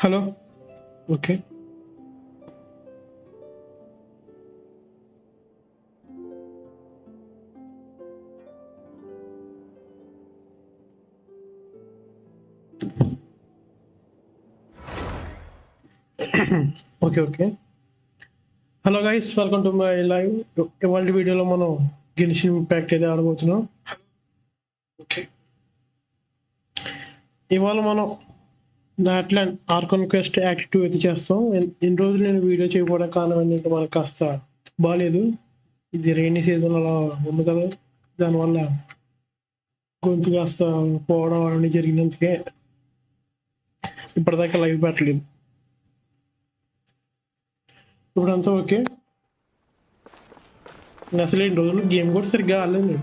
Hello. Okay. Okay okay. Hello guys, welcome to my live. ఇవాళ వీడియోలో మనం గెన్షిన్ impact అయితే ఆడబోతున్నాం. ఓకే, ఇవాళ మనం నాట్లాండ్ ఆర్కాన్ క్వెస్ట్ యాక్ట్ 2 అయితే చేస్తాం. ఇన్ని రోజులు నేను వీడియో చేయకపోవడం కారణం ఏంటంటే మనకు కాస్త బాగాలేదు. ఇది రైనీ సీజన్ అలా ఉంది కదా, దానివల్ల గొంతు కాస్త పోవడం అవన్నీ జరిగినందుకే ఇప్పటిదాకా లైవ్ పెట్టలేదు. ఇప్పుడంతా ఓకే. నేను అసలు ఈ రోజులు గేమ్ కూడా సరిగ్గా ఆడలేదు.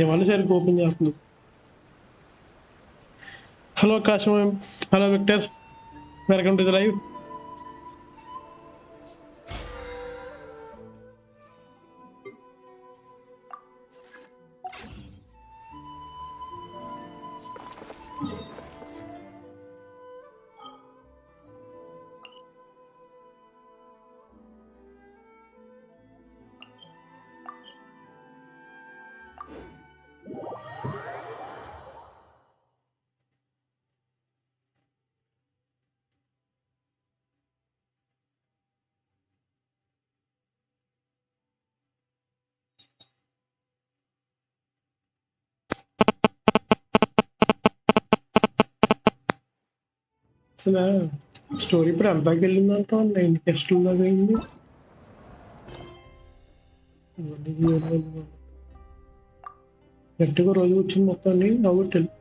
ఇవాళ సరిగ్గా ఓపెన్ చేస్తుంది. హలో కాశం, hello Victor, welcome to the live. అసలు స్టోరీ ఇప్పుడు ఎంతకి వెళ్ళిందంట, 9 టెస్టుల దాకా అయింది. గట్టిగా రోజు వచ్చింది మొత్తాన్ని నవ్వుట్టాలి.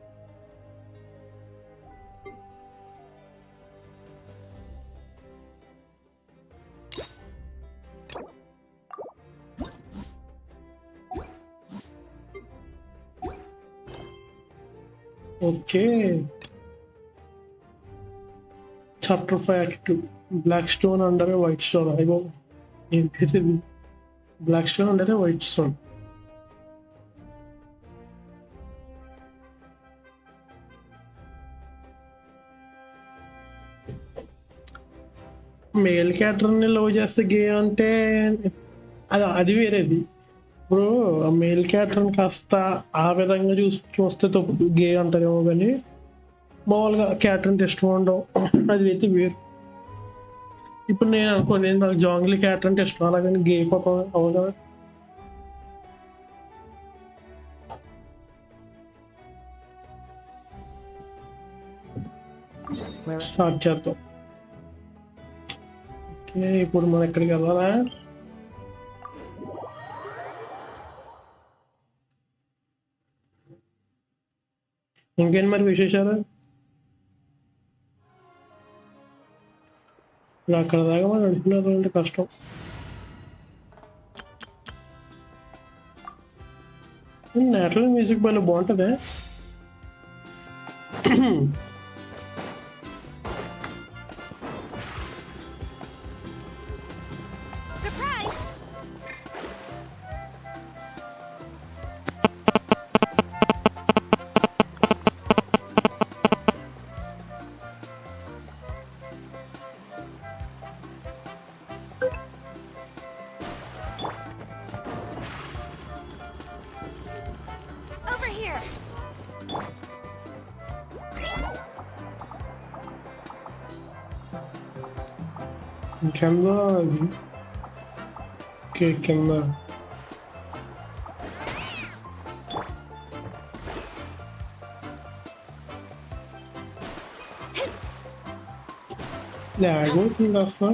Okay, chapter 5 act 2 black stone under white stone. అయ్యో ఏం పేరు ఇది? Black stone under white stone. Male క్యారెక్టర్ని లవ్ చేస్తే గే అంటే అది వేరేది. ఇప్పుడు ఆ మేల్ క్యారెక్టర్ని కాస్త ఆ విధంగా చూస్తే తప్పు, గే అంటారేమో. కానీ మామూలుగా క్యారెక్టర్ని ఇష్టం ఉండవు, అది అయితే వేరు. ఇప్పుడు నేను అనుకోండి, నాకు జాంగ్లీ క్యారెక్టర్ అంటే ఇష్టం, అలాగని గే పాపం అవునా? స్టార్ట్ చేద్దాం. ఓకే, ఇప్పుడు మనం ఎక్కడికి వెళ్ళాలా? ఇంకేంటి మరి విశేషాలు? అక్కడ దాకా మనం నడుపుతున్నారు అంటే కష్టం. నేచురల్ మ్యూజిక్ బాగా బాగుంటుంది. కింద అది కింద లాగ్ అవుతుంది అసలు.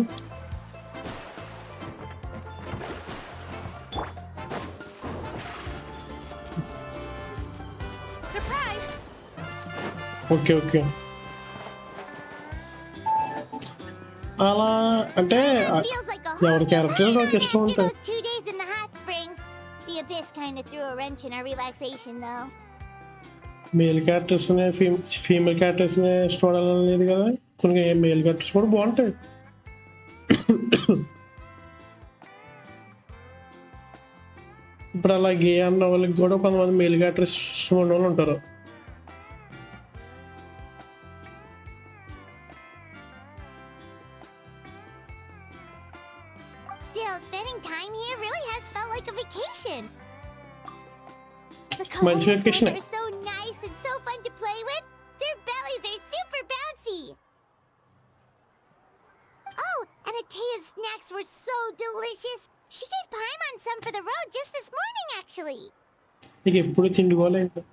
ఓకే ఓకే, అలా అంటే ఎవరి క్యారెక్టర్ నాకు ఇష్టం ఉంటుంది. మేల్ క్యారెక్టర్స్ ఫీమేల్ క్యారెక్టర్స్ ఇష్టపడాలని లేదు కదా, కొన్ని మేల్ క్యారెక్టర్స్ కూడా బాగుంటాయి. ఇప్పుడు అలా గే అన్న వాళ్ళకి కూడా కొంతమంది మేల్ క్యారెక్టర్స్ ఇష్టం ఉన్న వాళ్ళు ఉంటారు. The మంచి Koala vacation. are so nice and so fun to play with. Their bellies are super bouncy. Oh, and Atea's snacks were so delicious. She gave Paimon some for the road just this morning, actually. నీకు ఎప్పుడు తిండికోలే ఇంకా.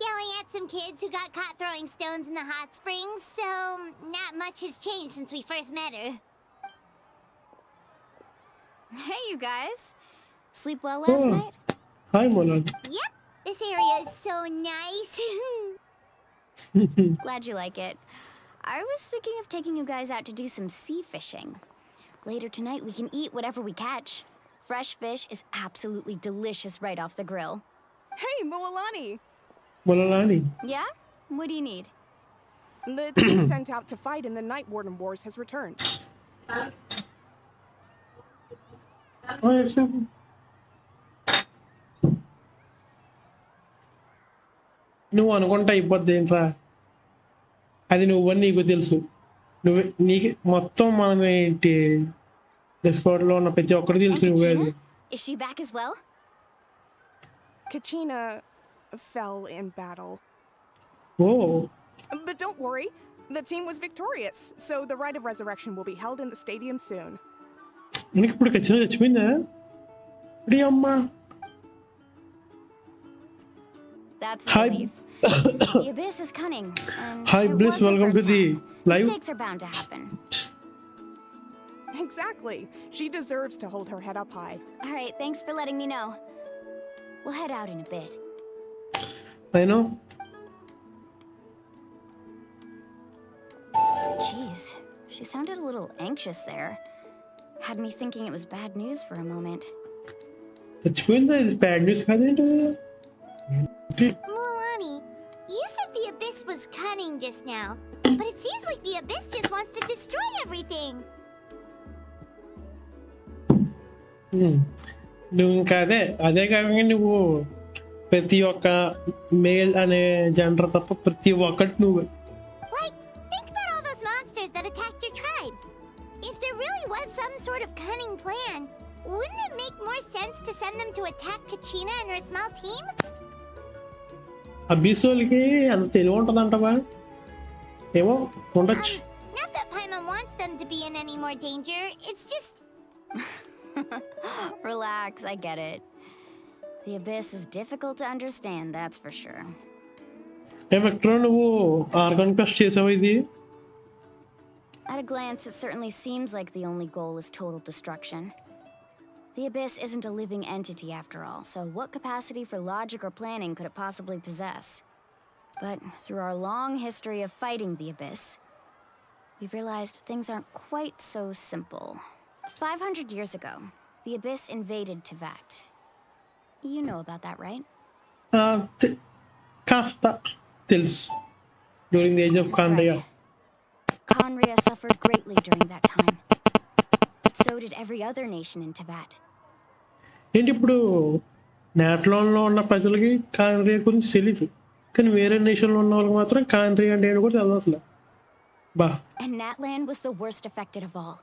Yelling at some kids who got caught throwing stones in the hot springs, so not much has changed since we first met her. Hey, you guys. Sleep well last night? Hi మొలాన్. Yep, this area is so nice. Glad you like it. I was thinking of taking you guys out to do some sea fishing. Later tonight, we can eat whatever we catch. Fresh fish is absolutely delicious right off the grill. Hey, Moalani! మొలాని. Yeah? What do you need? The team sent out to fight in the Night Warden Wars has returned. నువ్వు అనుకుంటా అయిపోద్ది ఏంట్రా, అది నువ్వని నీకు తెలుసు. నువ్వు నీకు మొత్తం మనం ఏంటి డిస్కౌంట్లో ఉన్న ప్రతి ఒక్కటి And తెలుసు నువ్వేది. Kachina? Is she back as well? Kachina fell in battle. Oh But don't worry, the team was victorious, so the rite of resurrection will be held in the stadium soon. నీకు ఇప్పుడు ఖచ్చితంగా చచ్చిపోయిందా? ఇడి అమ్మా. That's a Hi. relief. The abyss is cunning, and Hi, it Bliss. was her Welcome to first the time. live. Mistakes are bound to happen. Exactly. She deserves to hold her head up high. All right, thanks for letting me know. We'll head out in a bit. I know. Jeez, she sounded a little anxious there. Had me thinking it was bad news for a moment. చచ్చిపోయిందా? ఇది bad news కాదేంటి? Mulani, you said the abyss was cunning just now, but it seems like the abyss just wants to destroy everything. నువ్వు ఇంకా అదే కాకుండా నువ్వు ప్రతి ఒక్క మేల్ అనే జెండర్ తప్ప ప్రతి ఒక్కటి నువ్వు. Like, think about all those monsters that attacked your tribe. If there really was some sort of cunning plan, wouldn't it make more sense to send them to attack Kachina and her small team? అబ్బీసోళ్ళకి అంత తెలివి ఉంటుందంటవా? ఏమో ఉండొచ్చు. Not that Paimon wants them to be in any more danger, it's just... Relax, I get it. The abyss is difficult to understand, that's for sure. Victor, నువ్వు organ quest చేసావు ఇది? At a glance, it certainly seems like the only goal is total destruction. The abyss isn't a living entity after all, so what capacity for logic or planning could it possibly possess? But through our long history of fighting the abyss, we've realized things aren't quite so simple. 500 years ago, the abyss invaded Tevat. You know about that, right? కాస్త తెలుసు. During the age of కాండ్రియా. Conria suffered greatly during that time. But so did every other nation in Tevat. ఏంటి ఇప్పుడు నేటలోన్లో ఉన్న ప్రజలకి కాండ్రియా గురించి తెలీదు, కానీ వేరే నేషన్లో ఉన్న వాళ్ళకి మాత్రం కాండ్రియా అంటే ఏంటి కూడా తెలియదు అసలు. బా. And Natlan was the worst affected of all.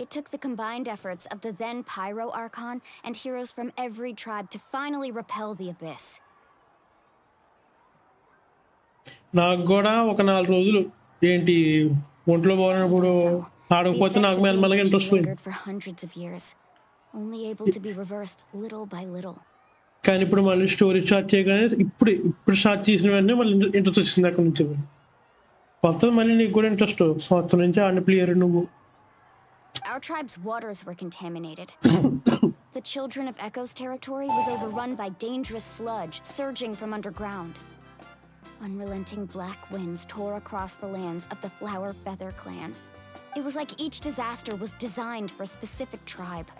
It took the combined efforts of the then Pyro Archon and heroes from every tribe to finally repel the abyss. నాకు కూడా ఒక 4 రోజులు ఏంటి ఒంట్లో బాగున్నప్పుడు ఆడకపోతే నాకు మెల్లమెల్లగా ఇంట్రెస్ట్ పోయింది. For hundreds of years, only able to be reversed little by little. కానీ ఇప్పుడు మళ్ళీ స్టోరీ స్టార్ట్ చేయగానే ఇప్పుడు స్టార్ట్ చేసిన వెంటనే మళ్ళీ ఇంట్రెస్ట్ వచ్చింది అక్కడ నుంచి. కొత్తది మళ్ళీ నీకు కూడా ఇంట్రెస్ట్ సంవత్సరం నుంచి ఆడిన ప్లేయర్ నువ్వు. Our tribe's waters were contaminated. The children of Echo's territory was overrun by dangerous sludge surging from underground. Unrelenting black winds tore across the lands of the Flower Feather clan. It was like each disaster was designed for a specific tribe.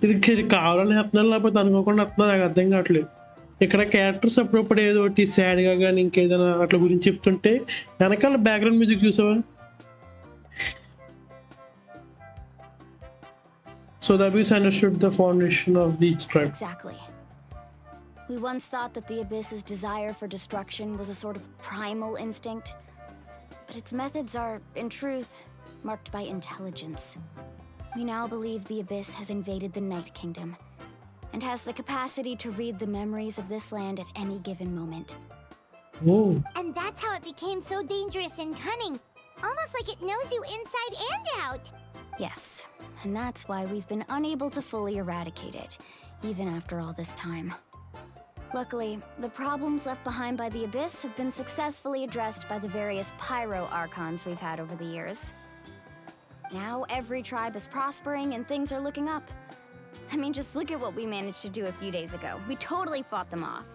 ఇది కావాలని చెప్తున్నాను లేకపోతే అనుకోకుండా చెప్తున్నా, నాకు అర్థం కావట్లేదు. ఇక్కడ క్యారెక్టర్స్ అప్పుడప్పుడు ఏదో ఒకటి సాడ్గా కానీ ఇంకేదైనా అట్లా గురించి చెప్తుంటే వెనకాల బ్యాక్గ్రౌండ్ మ్యూజిక్ చూసావా? So the abyss understood the foundation of each tribe. Exactly. We once thought that the abyss's desire for destruction was a sort of primal instinct, but its methods are, in truth, marked by intelligence. We now believe the abyss has invaded the Night Kingdom, and has the capacity to read the memories of this land at any given moment. Oh, And that's how it became so dangerous and cunning. Almost like it knows you inside and out. Yes, and that's why we've been unable to fully eradicate it, even after all this time. Luckily, the problems left behind by the Abyss have been successfully addressed by the various pyro archons we've had over the years. Now every tribe is prospering and things are looking up. I mean, just look at what we managed to do a few days ago. We totally fought them off.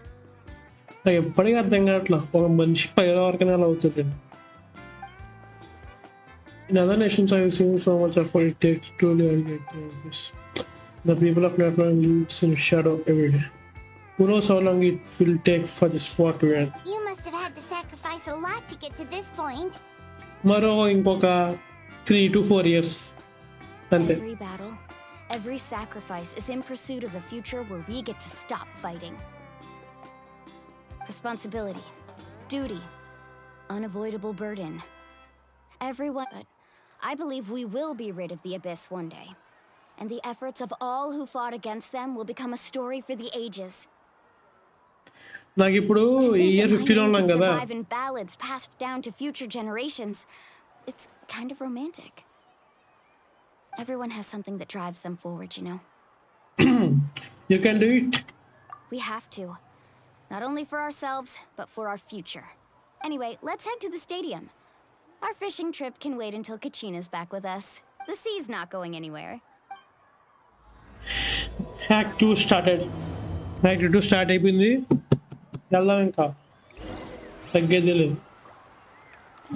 నాకు ఎప్పటికీ అర్థం కావట్లా ఒక మనిషి పైన వరకు అలా అవుతుంది. In other nations, I have seen so much effort it takes to eradicate this. The people of Netherlands lives in shadow every day. Who knows how long it will take for this war to end? You must have had to sacrifice a lot to get to this point. మరో ఇంకొక 3 to 4 years అంతే. Every battle, every sacrifice is in pursuit of a future where we get to stop fighting. Responsibility, duty, unavoidable burden. Everyone, but I believe we will be rid of the Abyss one day. And the efforts of all who fought against them will become a story for the ages. నాకు ఇప్పుడు ఈ year 50 లో ఉన్నాం కదా. Survive in ballads passed down to future generations. It's kind of romantic. Everyone has something that drives them forward, you know. You can do it. We have to. Not only for ourselves, but for our future. Anyway, let's head to the stadium. Our fishing trip can wait until Kachina's back with us. The sea's not going anywhere. Act 2 started. Act 2 start అయిపోయింది. వెళ్దాం ఇంకా తగ్గేదే లేదు.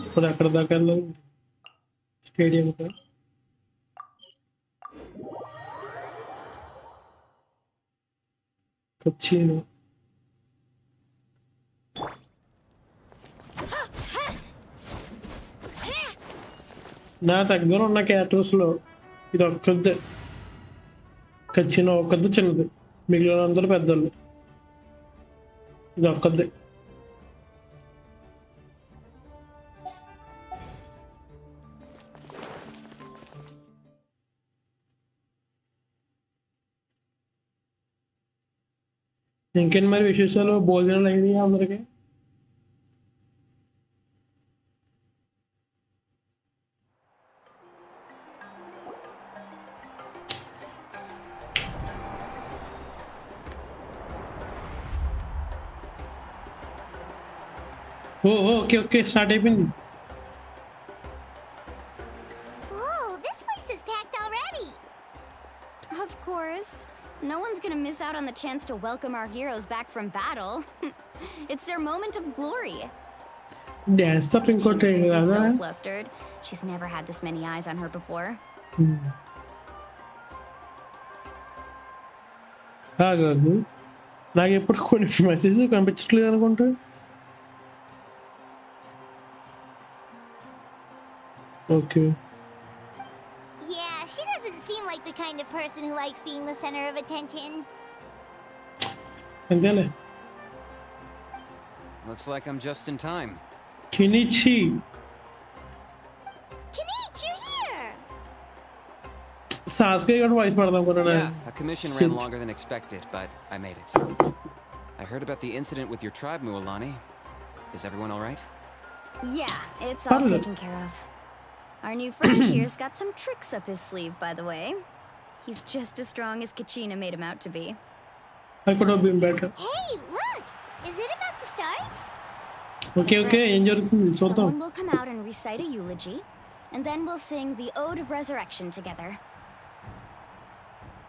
ఇప్పుడు అక్కడ దాకా వెళ్దాం స్టేడియంకి. కచ్చిను నా దగ్గర ఉన్న క్యారెక్టర్స్లో ఇది ఒక్కదే. కచ్చినా ఒక్కదే చిన్నది, మిగిలిన అందరూ పెద్దోళ్ళు. ఇది ఒక్కదే. ఇంకేంటి మరి విశేషాలు? భోజనాలు అయినాయి అందరికి? ఓకే స్టార్ట్ అయిపోయింది. Whoa, this place is packed already. Of course. No one's gonna miss out on the chance to welcome our heroes back from battle. It's their moment of glory. Dance తప్ప ఇంకోటి She's gonna be కదా. so flustered. She's never had this many eyes on her before. కాదు, నాకు ఎప్పుడు కొన్ని message కనిపించట్లేదు అనుకుంటా. Okay, Yeah, she doesn't seem like the kind of person who likes being the center of attention. అంతేలే. Looks like I'm just in time. కినిచి Kanich, you're here! Sasuke కూడా voice పడదాం అనుకున్నాను. Yeah, a commission ran longer than expected, but I made it. I heard about the incident with your tribe, Mualani. Is everyone all right? Yeah, it's all Parle. taken care of. Our new friend here's got some tricks up his sleeve, by the way. He's just as strong as Kachina made him out to be. I could have been better. Hey, look! Is it about to start? Okay ఏం జరుగుతుంది చూద్దాం. Someone will come out and recite a eulogy, and then we'll sing the Ode of Resurrection together.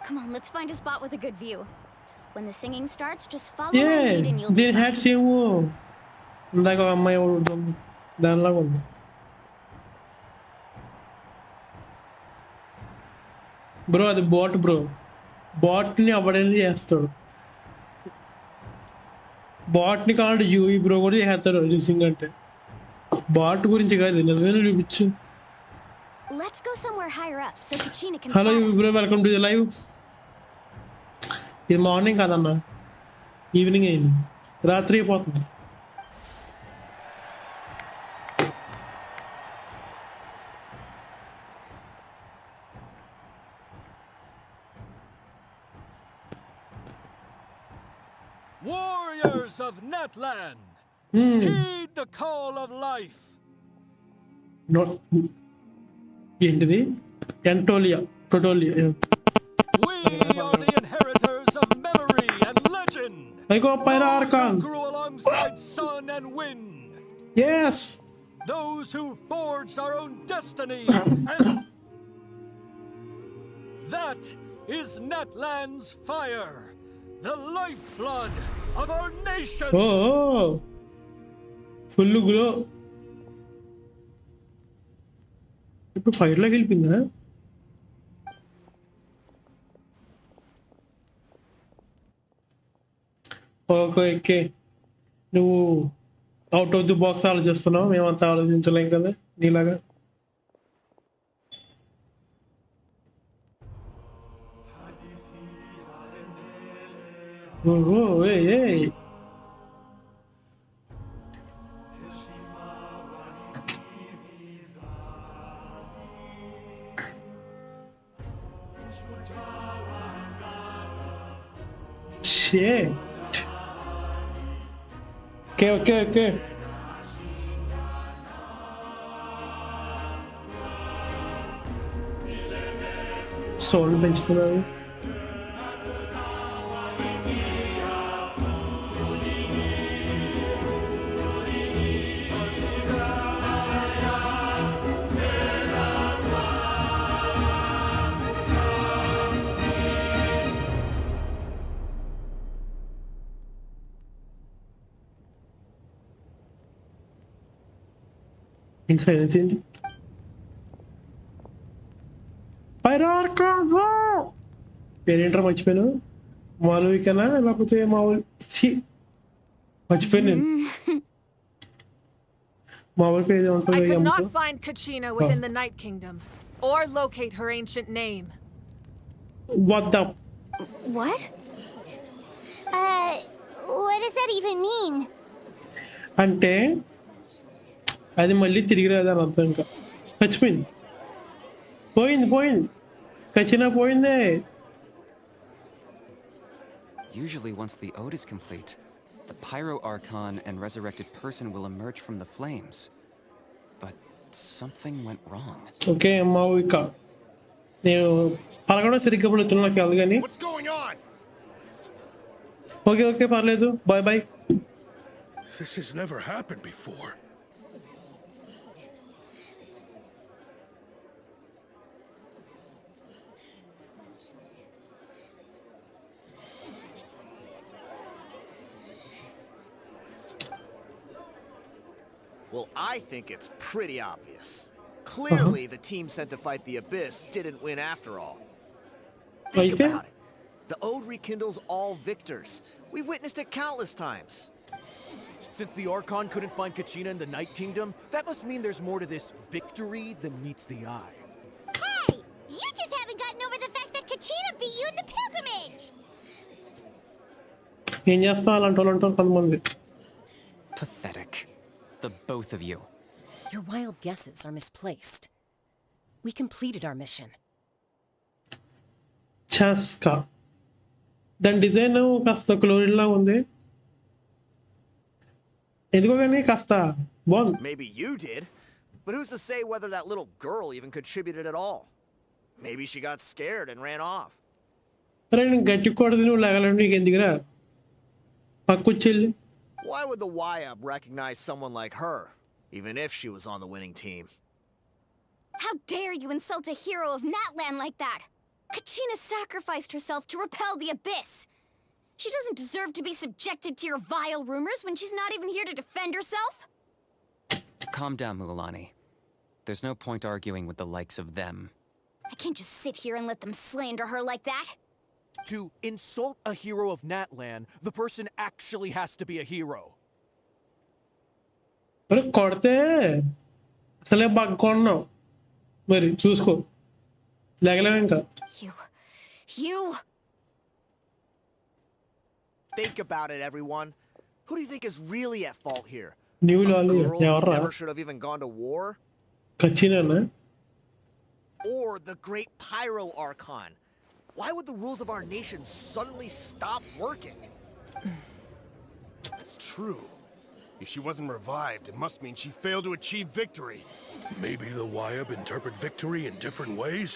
Come on, let's find a spot with a good view. When the singing starts, just follow my lead and you'll be దీని fine. Hats ఏమో ఇందాక ఒక అమ్మాయి ఉంటుంది దానిలాగా ఉంది. Bro అది bat bro, botany అవడేది చేస్తాడు. బాట్ని కావాలంటే యూఈ బ్రో కూడా చేస్తాడు రీసింగ్ అంటే. బాట్ గురించి కాదు, నిజమైన చూపించు. Let's go somewhere higher up so Kachina can hello spot UE us. Bro, welcome to the live. ఇది మార్నింగ్ కాదన్నా, ఈవినింగ్ అయింది, రాత్రి అయిపోతుంది. Warriors of Netland, Hmm. heed the call of life. Not ఏంటిది టోటోలియా We are the inheritors of memory and legend. అయ్యో Those Pyrarchon who grew alongside sun and wind. Yes Those who forged our own destiny. And that is Netland's fire, the lifeblood of our nation. Oh full glow ఇప్పుడు ఫైర్లోకి వెళ్ళిపోయిందా okay okay నువ్వు out of the box ఆలోచిస్తున్నావు మేమంతా ఆలోచించలేం కదా నీలాగా ఓహో ఏయ్ Shit. Okay. సౌండ్ పెంచుతున్నారు సైలెన్స్ ఏంటి పేరేంటారా మర్చిపోయాను మాలవికనా లేకపోతే మామూలు మర్చిపోయాను నేను మామూలుగా ఏదో I ఉంటుంది could అమ్మతో not find Kachina within the Night Kingdom, or locate her ancient name. What the What? What does that even mean? అంటే అది మళ్ళీ తిరిగి రాదని అర్థం ఇంకా చచ్చిపోయింది పోయింది కచ్చినా పోయిందే Usually, once the ode is complete, the Pyro Archon and resurrected person will emerge from the flames. But something went wrong. Okay మావిక నేను పలకడం సరిగ్గా పడుతున్నా నాకు కాదు కానీ What's going on? ఓకే పర్లేదు bye This has never happened before. Well, I think it's pretty obvious. Clearly, the team sent to fight the Abyss didn't win after all. Think Right there. about it. The Ode rekindles all victors. We've witnessed it countless times. Since the Archon couldn't find Kachina in the Night Kingdom, that must mean there's more to this victory than meets the eye. Hey! You just haven't gotten over the fact that Kachina beat you in the pilgrimage! ఏం చేస్తాం అలాంటి వాళ్ళు ఉంటాం కొంతమంది Pathetic. The both of you. Your wild guesses are misplaced. We completed our mission. చాస్కా దాని design కాస్త క్లోరిడ్లా ఉంది ఎందుకో కానీ కాస్త బాగుంది Maybe you did, but who's to say whether that little girl even contributed at all? Maybe she got scared and ran off. అరే నేను గట్టి కొడది నువ్వు లేగలండి నీకు ఎందుకురా పక్కొచ్చెళ్ళి Why would the YUP recognize someone like her, even if she was on the winning team? How dare you insult a hero of Natland like that? Kachina sacrificed herself to repel the Abyss. She doesn't deserve to be subjected to your vile rumors when she's not even here to defend herself. Calm down, Mualani. There's no point arguing with the likes of them. I can't just sit here and let them slander her like that. To insult a hero of Natland, the person actually has to be a hero. అరే కొడితే అసలే బాగా కొన్నావు మరి చూసుకో లేగలేవు ఇంకా You... Think about it, everyone. Who do you think is really at fault here? New A law, girl who ఎవర్రా never should have even gone to war? ఖచ్చితంగా Or the great Pyro Archon? Why would the rules of our nation suddenly stop working? That's true. If she wasn't revived, it must mean she failed to achieve victory. Maybe the Wyab interpret victory in different ways?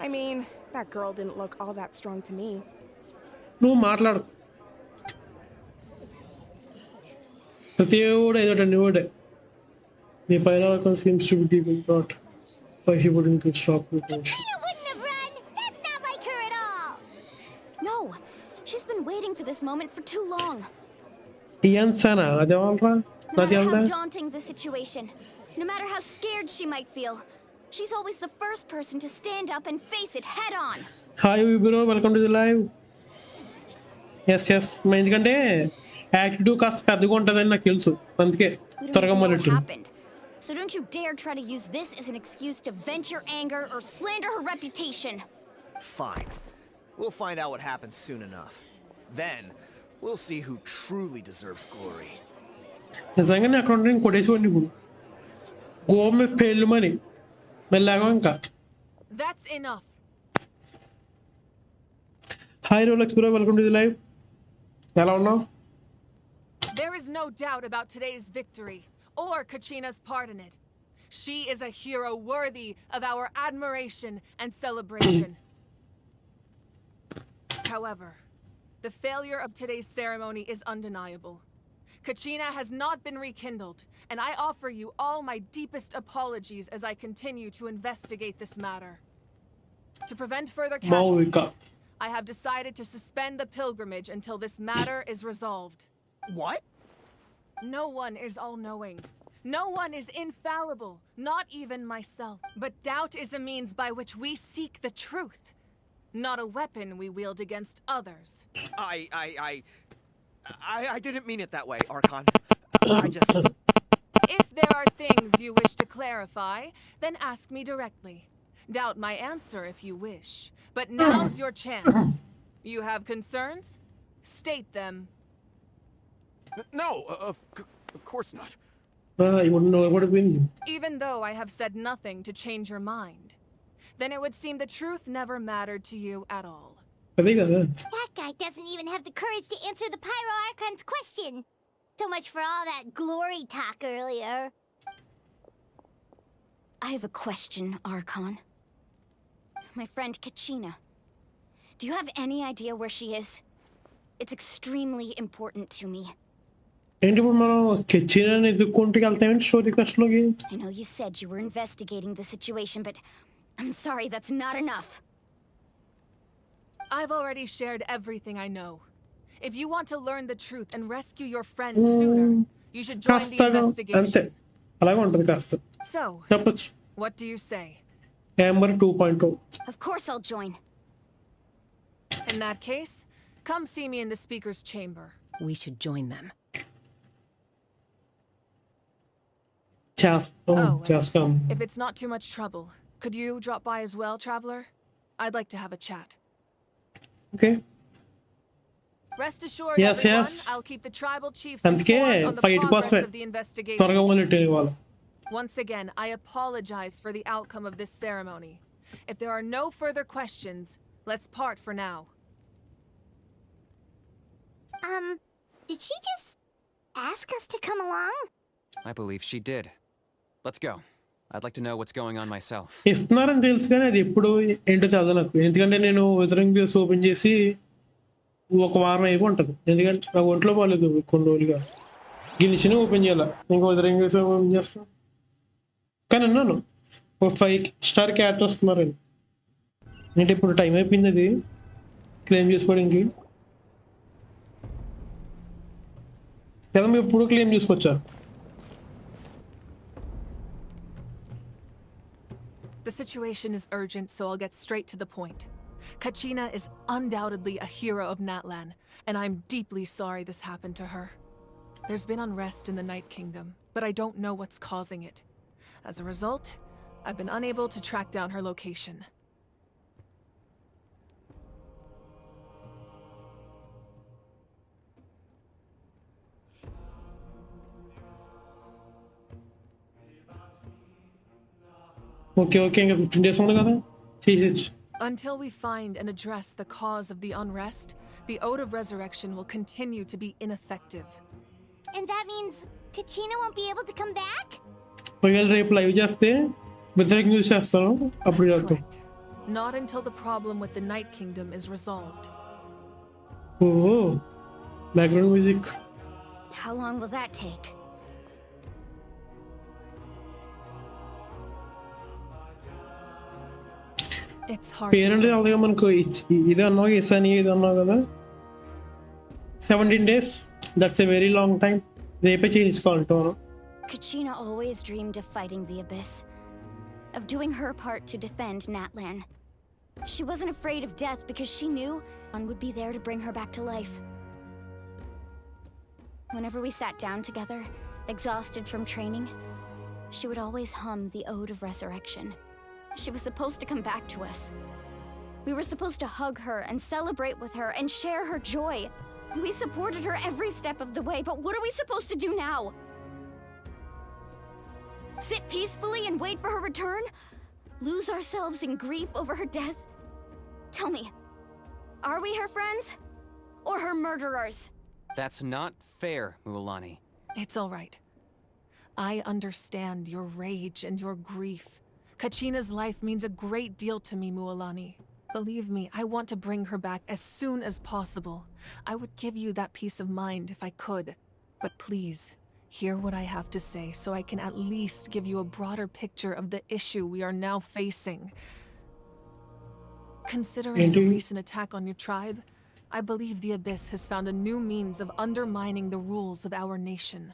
I mean, that girl didn't look all that strong to me. నువ్వు మాట్లాడు ప్రతి కూడా ఏదో వర్డే the pyro seems to be deep in thought why he wouldn't stop with tension. Katrina wouldn't have run! That's not like her at all! No, she's been waiting for this moment for too long. Ian Sana, No matter how daunting the situation, no matter how scared she might feel, she's always the first person to stand up and face it head on. Hi bro, welcome to the live. Yes మా ఎందుకంటే attitude కాస్త పెద్దగా ఉంటుందని నాకు తెలుసు అందుకే త్వరగా మొదలెట్టు. So don't you dare try to use this as an excuse to vent your anger or slander her reputation. Fine. We'll find out what happens soon enough. Then, we'll see who truly deserves glory. నిజంగానే అక్కడ ఉంటే కొట్టేసివ్వండి ఇప్పుడు గోమే పేలుమని మెల్లగా ఇంకా. That's enough. Hi Rolex bro, welcome to the live. ఎలా ఉన్నావు? There is no doubt about today's victory, or Kachina's part in it. She is a hero worthy of our admiration and celebration. However, the failure of today's ceremony is undeniable. Kachina has not been rekindled, and I offer you all my deepest apologies as I continue to investigate this matter. To prevent further casualties, I have decided to suspend the pilgrimage until this matter is resolved. What? No one is all-knowing. No one is infallible, not even myself. But doubt is a means by which we seek the truth, not a weapon we wield against others. I didn't mean it that way, Archon. I just... If there are things you wish to clarify, then ask me directly. Doubt my answer if you wish. But now's your chance. You have concerns? State them. No, of course not. I wouldn't know what it means. Even though I have said nothing to change your mind, then it would seem the truth never mattered to you at all. That guy doesn't even have the courage to answer the Pyro Archon's question. So much for all that glory talk earlier. I have a question, Archon. My friend Kachina. Do you have any idea where she is? It's extremely important to me. I know you said you were investigating the situation, but I'm sorry, that's not enough. I've already shared everything I know. If you want to learn the truth and rescue your friend sooner, you should join the investigation. So, what do you say? Amber 2.0. Of course I'll join. In that case, come see me in the speaker's chamber. We should join them. Just come. If it's not too much trouble, could you drop by as well, Traveler? I'd like to have a chat. Okay. Rest assured, everyone, I'll keep the tribal chiefs informed on the progress of the investigation. Once again, I apologize for the outcome of this ceremony. If there are no further questions, let's part for now. Did she just ask us to come along? I believe she did. Let's go. I'd like to know what's going on myself. ఇస్తున్నారని తెలుసు కానీ అది ఎప్పుడు ఏంటో చదవ నాకు ఎందుకంటే నేను వెదరింగ్ వ్యూస్ ఓపెన్ చేసి ఒక వారం అయిపో ఉంటుంది ఎందుకంటే నాకు ఒంట్లో బాగాలేదు కొన్ని రోజులుగా గిలిచిన ఓపెన్ చేయాలి ఇంకా వెదరింగ్ వ్యూస్ ఓపెన్ చేస్తాను కానీ అన్నాను ఒక 5 స్టార్ క్యారెక్టర్ వస్తున్నారని అంటే ఇప్పుడు టైం అయిపోయింది అది క్లెయిమ్ చేసుకోవడానికి కదా మీరు ఇప్పుడు క్లెయిమ్ చేసుకోవచ్చా The situation is urgent, so I'll get straight to the point. Kachina is undoubtedly a hero of Natlan, and I'm deeply sorry this happened to her. There's been unrest in the Night Kingdom, but I don't know what's causing it. As a result, I've been unable to track down her location. Okay, ఇంకా 15 days ఉంది కదా చేసేచ్చు. Until we find and address the cause of the unrest, the Ode of Resurrection will continue to be ineffective. And that means Kachina won't be able to come back? ఒకవేళ రేపు live చేస్తే వ్యతిరేకం use చేస్తాను అప్పుడు That's చేద్దాం. correct. Not until the problem with the Night Kingdom is resolved. Oh background music. How long will that take? It's hard to parent say. అలాగే మనకు ఇది అన్నావు ఇసాని ఇది అన్నావు కదా 17 days. That's a very long time. రేపే చేయించుకోవాలంటాను. Kachina always dreamed of fighting the Abyss, of doing her part to defend Natlan. She wasn't afraid of death because she knew one would be there to bring her back to life. Whenever we sat down together, exhausted from training, she would always hum the Ode of Resurrection. She was supposed to come back to us. We were supposed to hug her and celebrate with her and share her joy. We supported her every step of the way, but what are we supposed to do now? Sit peacefully and wait for her return? Lose ourselves in grief over her death? Tell me, are we her friends? Or her murderers? That's not fair, Mualani. It's all right. I understand your rage and your grief. Kachina's life means a great deal to me, Mualani. Believe me, I want to bring her back as soon as possible. I would give you that peace of mind if I could. But please, hear what I have to say so I can at least give you a broader picture of the issue we are now facing. Considering the recent attack on your tribe, I believe the Abyss has found a new means of undermining the rules of our nation.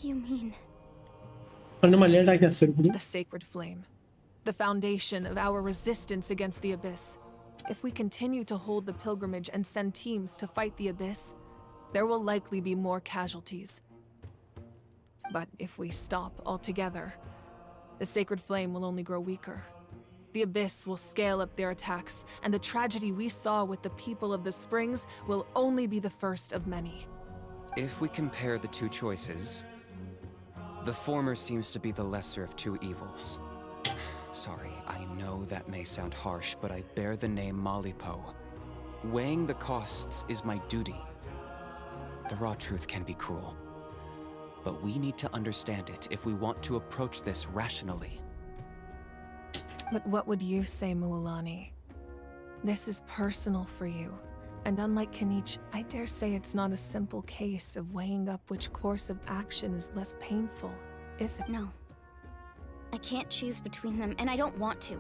You mean... అంటే మళ్ళీ attack చేస్తారు ఇప్పుడు. The sacred flame. The foundation of our resistance against the Abyss. If we continue to hold the pilgrimage and send teams to fight the Abyss, there will likely be more casualties. But if we stop altogether, the sacred flame will only grow weaker. The Abyss will scale up their attacks, and the tragedy we saw with the people of the Springs will only be the first of many. If we compare the two choices, the former seems to be the lesser of two evils. Sorry, I know that may sound harsh, but I bear the name Malipo. Weighing the costs is my duty. The raw truth can be cruel, but we need to understand it if we want to approach this rationally. But what would you say, Mualani? This is personal for you, and unlike Kanich, I dare say it's not a simple case of weighing up which course of action is less painful, is it? No. I can't choose between them, and I don't want to.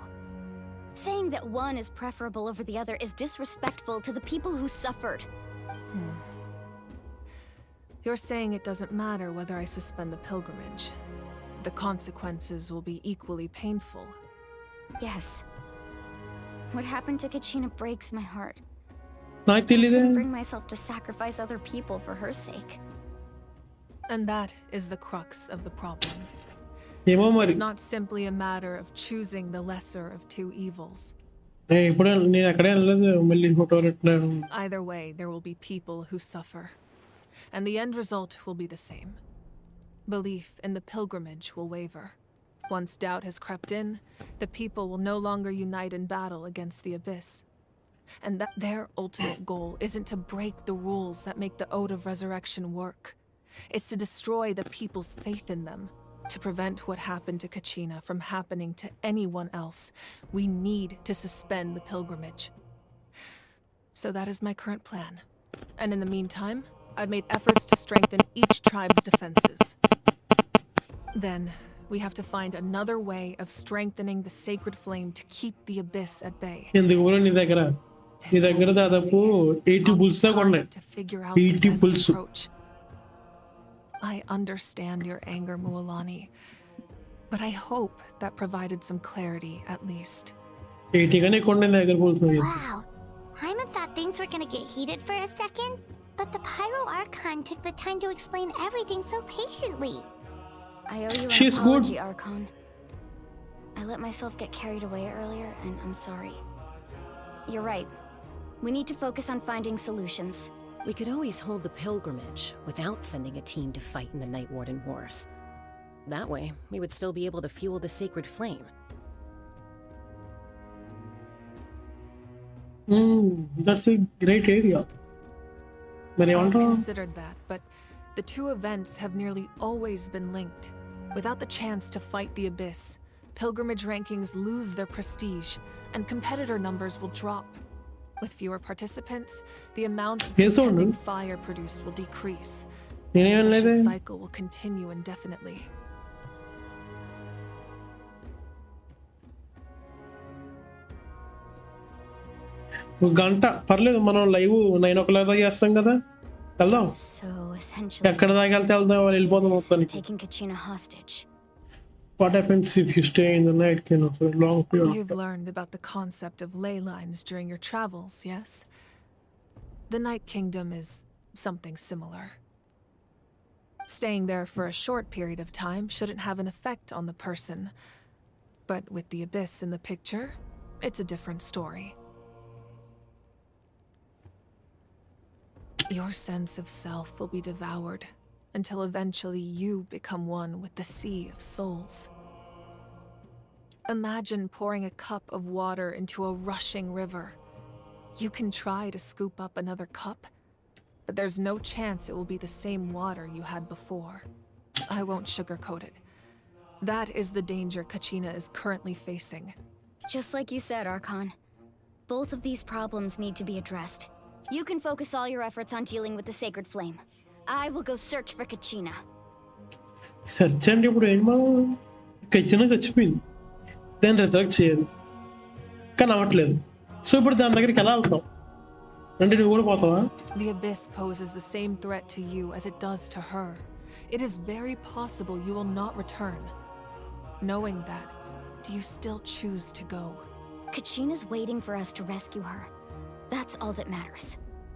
Saying that one is preferable over the other is disrespectful to the people who suffered. You're saying it doesn't matter whether I suspend the pilgrimage. The consequences will be equally painful. Yes. What happened to Kachina breaks my heart. నాకు I తెలీదే. couldn't bring myself to sacrifice other people for her sake. And that is the crux of the problem. ఏమో మరి. It's not simply a matter of choosing the lesser of two evils. ఇప్పుడు నేను అక్కడే వెళ్ళలేదు మళ్ళీ photo పెట్టినాను. Either way, there will be people who suffer. And the end result will be the same. Belief in the pilgrimage will waver. Once doubt has crept in, the people will no longer unite in battle against the Abyss. And that their ultimate goal isn't to break the rules that make the Ode of Resurrection work. It's to destroy the people's faith in them. To prevent what happened to Kachina from happening to anyone else, we need to suspend the pilgrimage. So that is my current plan. And in the meantime, I've made efforts to strengthen each tribe's defenses. Then, we have to find another way of strengthening the sacred flame to keep the Abyss at bay. ఎందుకు కూడా నీ దగ్గర దాదాపు 80 bulls దాకా ఉన్నాయి. To figure out the 80 best bulls. approach. I understand your anger, Mualani, but I hope that provided some clarity at least. 80 గానే ఎక్కువ ఉన్నాయి దగ్గర bulls. Wow. Hyman thought things were gonna get heated for a second, but the Pyro Archon took the time to explain everything so patiently. I owe you an She's good. apology, Archon. I let myself get carried away earlier, and I'm sorry. You're right. We need to focus on finding solutions. We could always hold the pilgrimage without sending a team to fight in the Night Warden Wars. That way, we would still be able to fuel the sacred flame. That's a great idea. మరి I have ఏమంటావు? considered that, but the two events have nearly always been linked. Without the chance to fight the Abyss, pilgrimage rankings lose their prestige, and competitor numbers will drop. With fewer participants, the amount of Yes, or no? contending fire produced will decrease. The నేనేం లేదే. vicious cycle will continue indefinitely. ఒక గంట పర్లేదు, మనం live 9 o'clock దాకా చేస్తాం కదా, వెళ్దాం. So essentially, ఎక్కడ దాకా వెళ్తే వెళ్దాం, వాళ్ళు వెళ్ళిపోదాం this is మొత్తానికి. taking Kachina hostage. What happens if you stay in the night kind of a long period of You've time? learned about the concept of ley lines during your travels, yes? The Night Kingdom is something similar. Staying there for a short period of time shouldn't have an effect on the person. But with the Abyss in the picture, it's a different story. Your sense of self will be devoured until eventually you become one with the sea of souls. Imagine pouring a cup of water into a rushing river. You can try to scoop up another cup, but there's no chance it will be the same water you had before. I won't sugarcoat it. That is the danger Kachina is currently facing. Just like you said, Archon. Both of these problems need to be addressed. You can focus all your efforts on dealing with the sacred flame. I will go search for Kachina. Search అంటే ఇప్పుడు ఏం మనం ఖచ్చితంగా చచ్చిపోయింది, దాన్ని reject చేయాలి కానీ అవ్వట్లేదు. సో ఇప్పుడు దాని దగ్గరికి ఎలా వెళ్తాం అంటే నువ్వు కూడా పోతావా? The Abyss poses the same threat to you as it does to her. It is very possible you will not return. Knowing that, do you still choose to go? Kachina's waiting for us to rescue her. That's all that matters.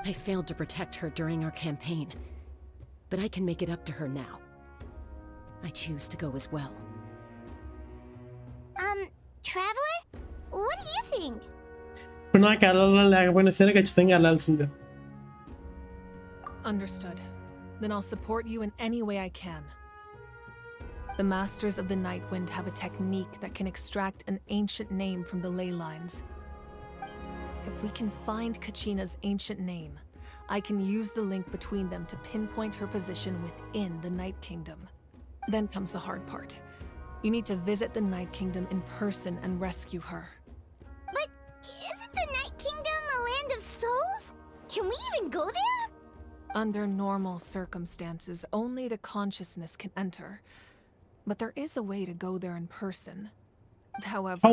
I failed to protect her during our campaign, but I can make it up to her now. I choose to go as well. Traveler? What do you think? ఇప్పుడు నాకు వెళ్ళాలని లేకపోయినా సరే ఖచ్చితంగా వెళ్ళాల్సిందే. Understood. Then I'll support you in any way I can. The Masters of the Nightwind have a technique that can extract an ancient name from the ley lines. If we can find Kachina's ancient name, I can use the link between them to pinpoint her position within the Night Kingdom. Then comes the hard part. You need to visit the Night Kingdom in person and rescue her. But isn't the Night Kingdom a land of souls? Can we even go there? Under normal circumstances, only the consciousness can enter. But there is a way to go there in person. However,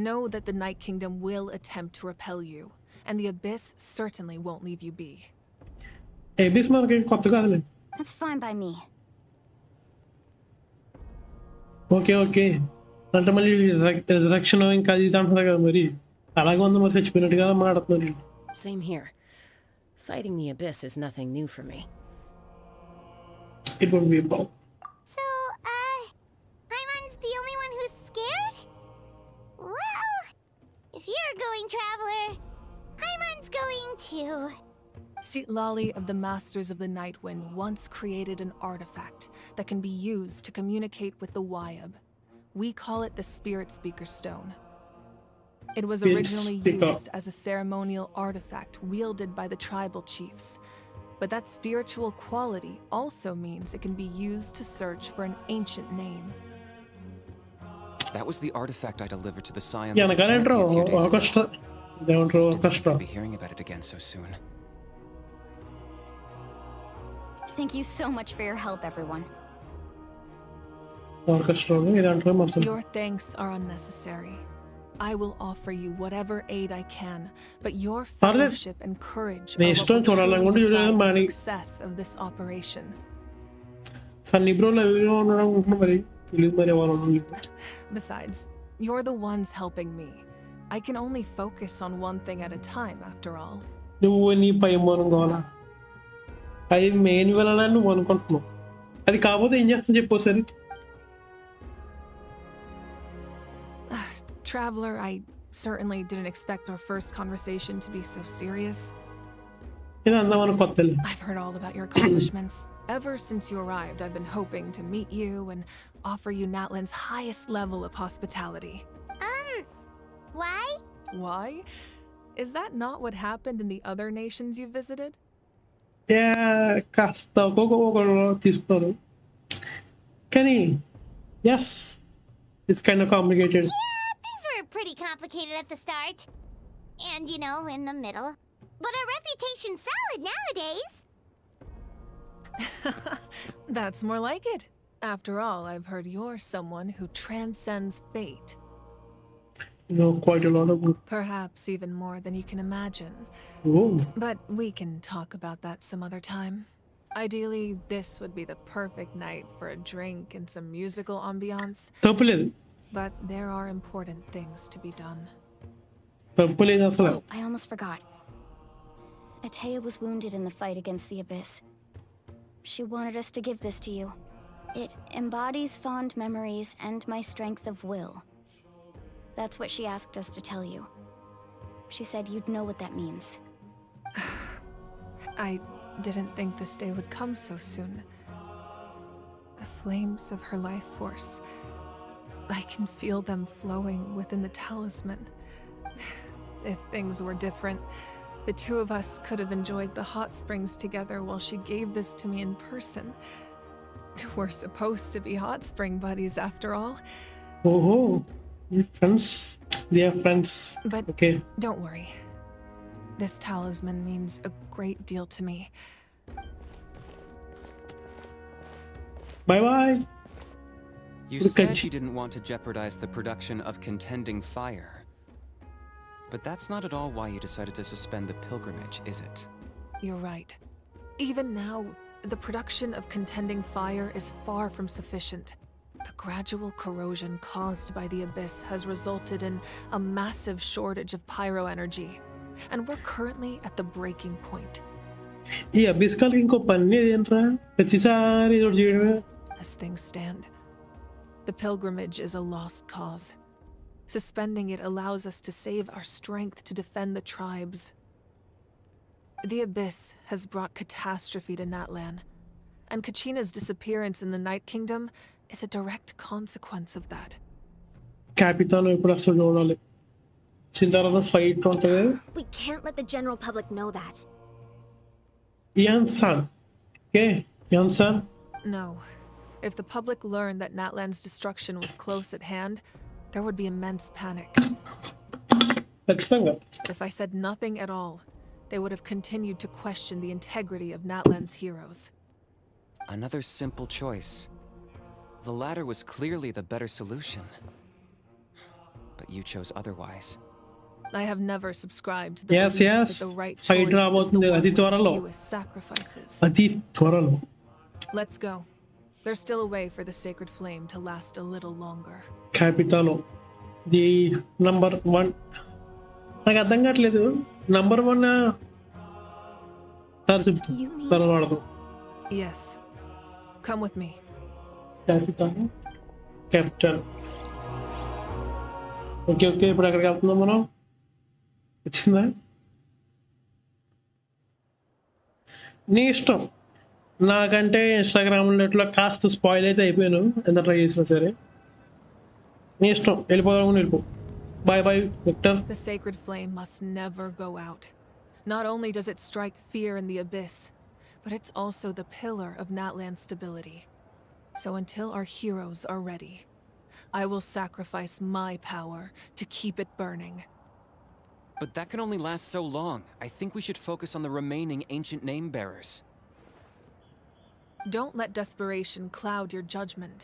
know that the Night Kingdom will attempt to repel you, and the Abyss certainly won't leave you be. ABS మనకి కొత్త కాదులే. That's fine by me. Okay okay అంటే మళ్ళీ resurrection ఇంకా ఇది అంటున్నారు కదా, మరి అలాగే ఉంది, మరి చచ్చిపోయినట్టుగా మాట్లాడుతున్నారు. Same here. Fighting the Abyss is nothing new for me. It would be about. So, Paimon's the only one who's scared? Well, if you're going, Traveler, Paimon's going too. Lali of the Masters of the Nightwind once created an artifact that can be used to communicate with the Wyab. We call it the Spirit Speaker Stone. It was originally used as a ceremonial artifact wielded by the tribal chiefs. But that spiritual quality also means it can be used to search for an ancient name. That was the artifact I delivered to the Scions Yeah, of the Canopy a few days ago. Didn't think I'd be hearing about it again so soon. Thank you so much for your help, everyone. Your thanks are unnecessary. I will offer you whatever aid I can, but your fellowship and courage are what will truly decide the success of this operation. Besides, you're the ones helping me. I can only focus on one thing at a time, after all. అది main వెళ్ళాలని నువ్వు అనుకుంటున్నావు, అది కాకపోతే ఏం చేస్తాను చెప్పు సరే. Traveler, I certainly didn't expect our first conversation to be so serious. ఇది అందమైన కొత్తలే. I've heard all about your accomplishments. Ever since you arrived, I've been hoping to meet you and offer you Natlan's highest level of hospitality. Why? Why? Is that not what happened in the other nations you visited? కాస్త ఒక్కొక్కరు తీసుకున్నారు కానీ yes it's kind of complicated. Yeah, things were pretty complicated at the start. And, you know, in the middle. But our reputation's solid nowadays. That's more like it. After all, I've heard you're someone who transcends fate. You know quite a lot of good. Perhaps even more than you can imagine. Oh, But we can talk about that some other time. Ideally, this would be the perfect night for a drink and some musical ambiance. తప్పులేదు But there are important things to be done. తప్పులేదు అసలు. Oh, I almost forgot. Atea was wounded in the fight against the Abyss. She wanted us to give this to you. It embodies fond memories and my strength of will. That's what she asked us to tell you. She said you'd know what that means. I didn't think this day would come so soon. The flames of her life force. I can feel them flowing within the talisman. If things were different, the two of us could have enjoyed the hot springs together while she gave this to me in person. We're supposed to be hot spring buddies after all. ఓహో మీ friends they are friends. But okay don't worry. This talisman means a great deal to me. Bye boy. You Look said at you didn't want to jeopardize the production of contending fire. But that's not at all why you decided to suspend the pilgrimage, is it? You're right. Even now, the production of contending fire is far from sufficient. The gradual corrosion caused by the Abyss has resulted in a massive shortage of pyro energy, and we're currently at the breaking point. ఈ అభిస్కాలకి ఇంకో పని ఏంట్రా ప్రతిసారి ఏదో చేయడమే. As things stand, the pilgrimage is a lost cause. Suspending it allows us to save our strength to defend the tribes. The Abyss has brought catastrophe to Natlan, and Kachina's disappearance in the Night Kingdom is a direct consequence of that. Capital ఎప్పుడు వస్తాడు చూడాలి. వచ్చిన తర్వాత fight ఉంటుంది. We can't let the general public know that. యాన్సాన్ okay యాన్సాన్. No. If the public learned that Natlan's destruction was close at hand, there would be immense panic. ఖచ్చితంగా. If I said nothing at all, they would have continued to question the integrity of Natlan's heroes. Another simple choice. The latter was clearly the better solution. But you chose otherwise. I have never subscribed to the Yes, belief yes. that the right Fight choice is the రాబోతుంది one అతి with త్వరలో. fewest sacrifices. అతి త్వరలో. Let's go. There's still a way for the sacred flame to last a little longer. Capital the number 1 నాకు అర్థం కావట్లేదు. Number 1 sir చెప్తా తర్వాత వాడదాం. Yes. Come with me. Capital okay okay ఇప్పుడు ఎక్కడికి వెళ్తున్నాం మనం? వచ్చిందా? నీ ఇష్టం. నాకంటే ఇన్స్టాగ్రామ్లో ఇట్లా కాస్త స్పాయిల్ అయితే అయిపోయాను ఎంత ట్రై చేసినా సరే. నీ ఇష్టం వెళ్ళిపోదాం వెళ్ళిపో. Bye bye Victor. The sacred flame must never go out. Not only does it strike fear in the Abyss, but it's also the pillar of Natlan's stability. So until our heroes are ready, I will sacrifice my power to keep it burning. But that can only last so long. I think we should focus on the remaining ancient name bearers. Don't let desperation cloud your judgment.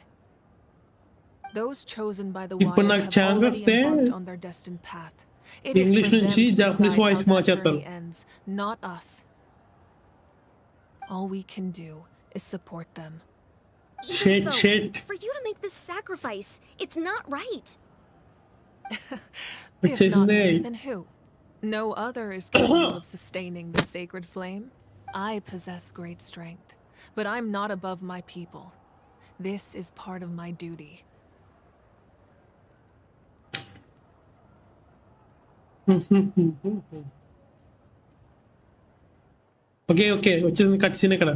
Those chosen by the ఇప్పుడు Wyatt నాకు have chance already వస్తే embarked on their destined path. It is English for them నుంచి to Japanese decide voice how that మార్చేస్తారు. journey ends, not us. All we can do is support them. Shit, shit. For you to make this sacrifice, it's not right. If not me, then who? No other is capable of sustaining the sacred flame. I possess great strength, but I'm not above my people. This is part of my duty. Okay okay వచ్చేసింది cut scene ఇక్కడ.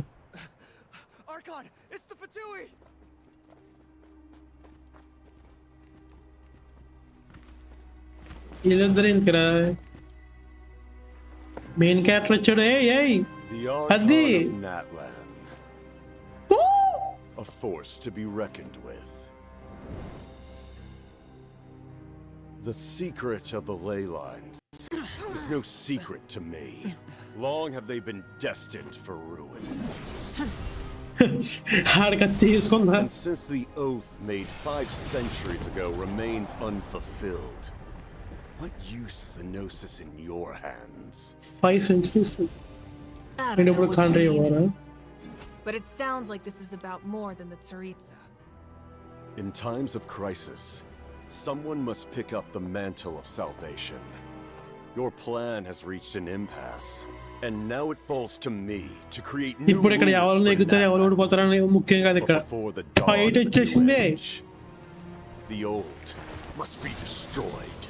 Archon, it's the Fatui! వీళ్ళిద్దరు ఎందుకురా main character వచ్చాడు. ఏ The Archon of Natlan. A force to be reckoned with. The secret of the ley lines is no secret to me. Long have they been destined for ruin. And since the oath made 5 centuries ago remains unfulfilled, what use is the Gnosis in your hands? 5 centuries? I don't know what you mean, but it sounds like this is about more than the Tsaritsa. In times of crisis, someone must pick up the mantle of salvation. Your plan has reached an impasse, and now it falls to me to create new rules for Natlan. But before the dawn of the new age, the old must be destroyed.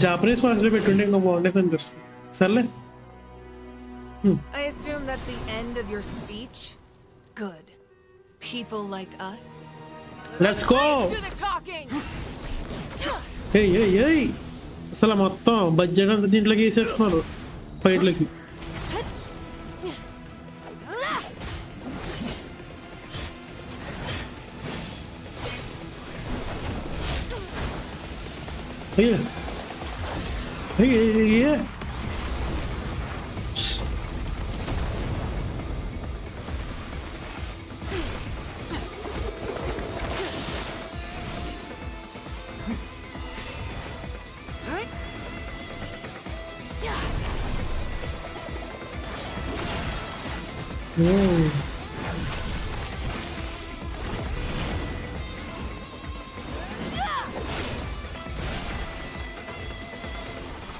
Japanese భాషలో పెట్టుంటే ఇంకా బాగుండేది అనిపిస్తుంది. సర్లే. I assume that's the end of your speech? Good. People like us. Let's go. Do the talking. Hey. అసలు మొత్తం budget అంతా దీంట్లోకి వేసేస్తున్నారు ఫైట్లకి. Hey.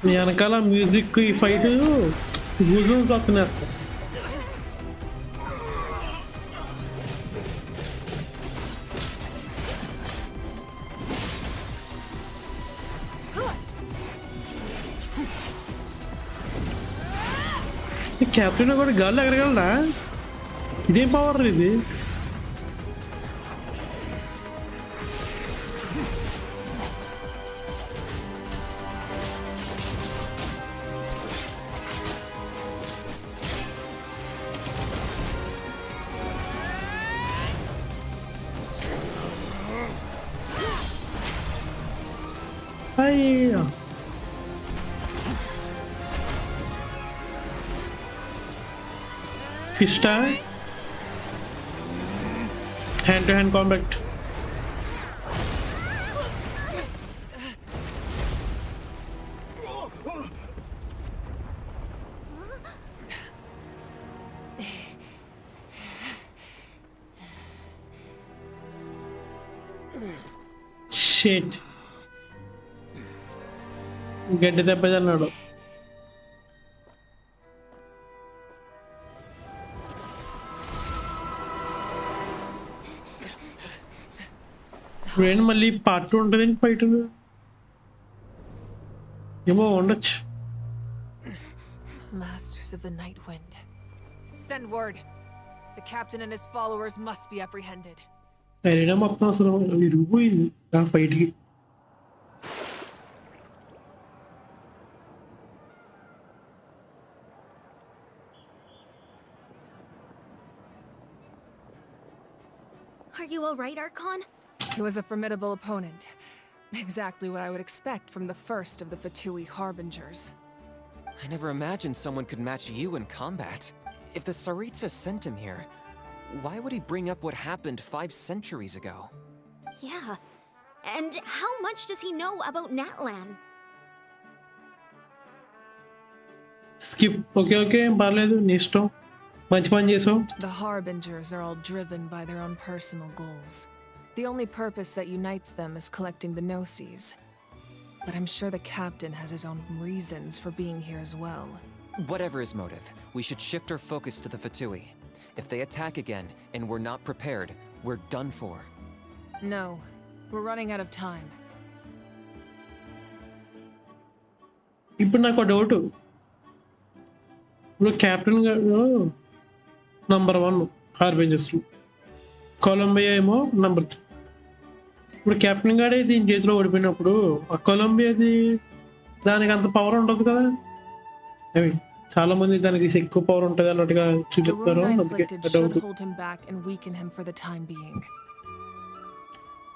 వెనకాల మ్యూజిక్ ఈ ఫైట్ గూజులు వస్తున్నాయి. కెప్టెన్ కూడా గాల్లో ఎగరగలడా? ఇదేం పవర్ ఇది? అయ్యో ఫిస్టా hand to hand combat. Shit. గడ్డి దెబ్బతన్నాడు. ఇప్పుడు మళ్ళీ పార్ట్ 2 ఉంటుందండి ఫైట్ ఏమో ఉండొచ్చు. Masters of the Night Wind. Send word. The captain and his followers must be apprehended. Arena మొత్తం అసలు విరిగిపోయింది ఆ ఫైట్కి. Are you all right, Archon? He was a formidable opponent. Exactly what I would expect from the first of the Fatui Harbingers. I never imagined someone could match you in combat. If the Tsaritsa sent him here, why would he bring up what happened 5 centuries ago? Yeah. And how much does he know about Natlan? Skip. Okay. పర్లేదు నీ ఇష్టం. మంచి పని చేసావు. The Harbingers are all driven by their own personal goals. The only purpose that unites them is collecting the Gnosis. But I'm sure the captain has his own reasons for being here as well. Whatever his motive, we should shift our focus to the Fatui. If they attack again and we're not prepared, we're done for. No, we're running out of time. ఇప్పుడు నాకు doubt. ఇప్పుడు captain గారు number 1 హార్బింజర్స్, Colombia ఏమో number 3. ఇప్పుడు captain గాడే దీని చేతిలో ఓడిపోయినప్పుడు ఆ కొలంబియాది దానికి అంత పవర్ ఉండదు కదా. అవి చాలా మంది దానికి ఎక్కువ పవర్ ఉంటుంది అన్నట్టుగా The wound చూపిస్తారు I అందుకే inflicted doubt. should hold him back and weaken him for the time being.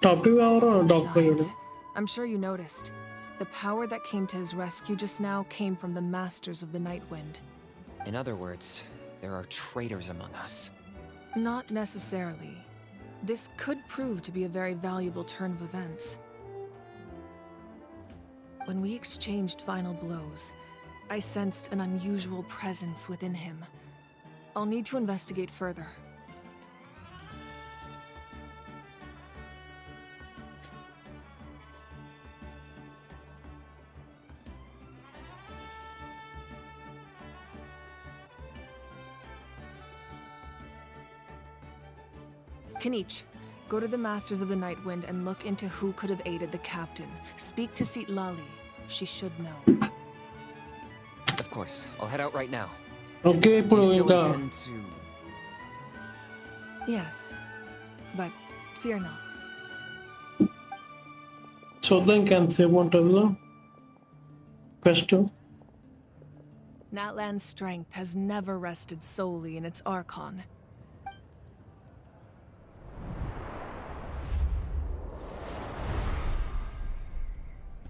Top 2 ఎవరు doctor Besides, I'm sure you noticed. The power that came to his rescue just now came from the masters of the Night Wind. In other words, there are traitors among us. Not necessarily. This could prove to be a very valuable turn of events. When we exchanged final blows, I sensed an unusual presence within him. I'll need to investigate further. Kanich, go to the Masters of the Night Wind and look into who could have aided the captain. Speak to Seat Lali. She should know. Of course, I'll head out right now. Okay Do ఇప్పుడు you still ఇంకా intend to... Yes, but fear not. చూద్దాం ఇంకా ఎంతసేపు ఉంటుందో first. Natlan's strength has never rested solely in its Archon.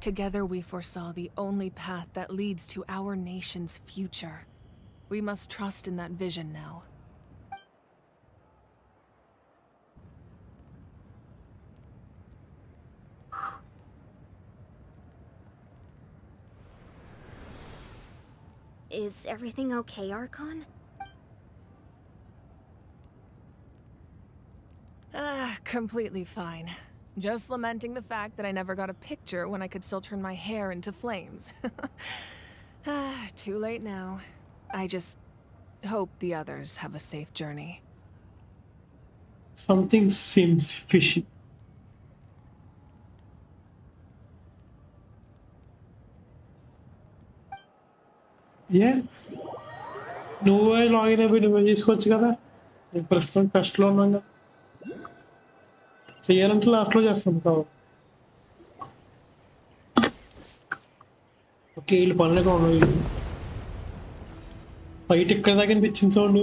Together we foresaw the only path that leads to our nation's future. We must trust in that vision now. Is everything okay, Archon? Completely fine. Just lamenting the fact that I never got a picture when I could still turn my hair into flames. Too late now. I just hope the others have a safe journey. Something seems fishy. Yeah. నువ్వే login అయిపోయి నువ్వే చేసుకోవచ్చు కదా. నేను ప్రస్తుతం కష్టంలో ఉన్నాం కదా. చేయాలంటే లాస్ట్లో చేస్తాం కావాలి. ఓకే వీళ్ళు పనులుగా ఉన్నాయి వీళ్ళు. ఫైట్ ఇక్కడ దాకా అనిపించింది sound.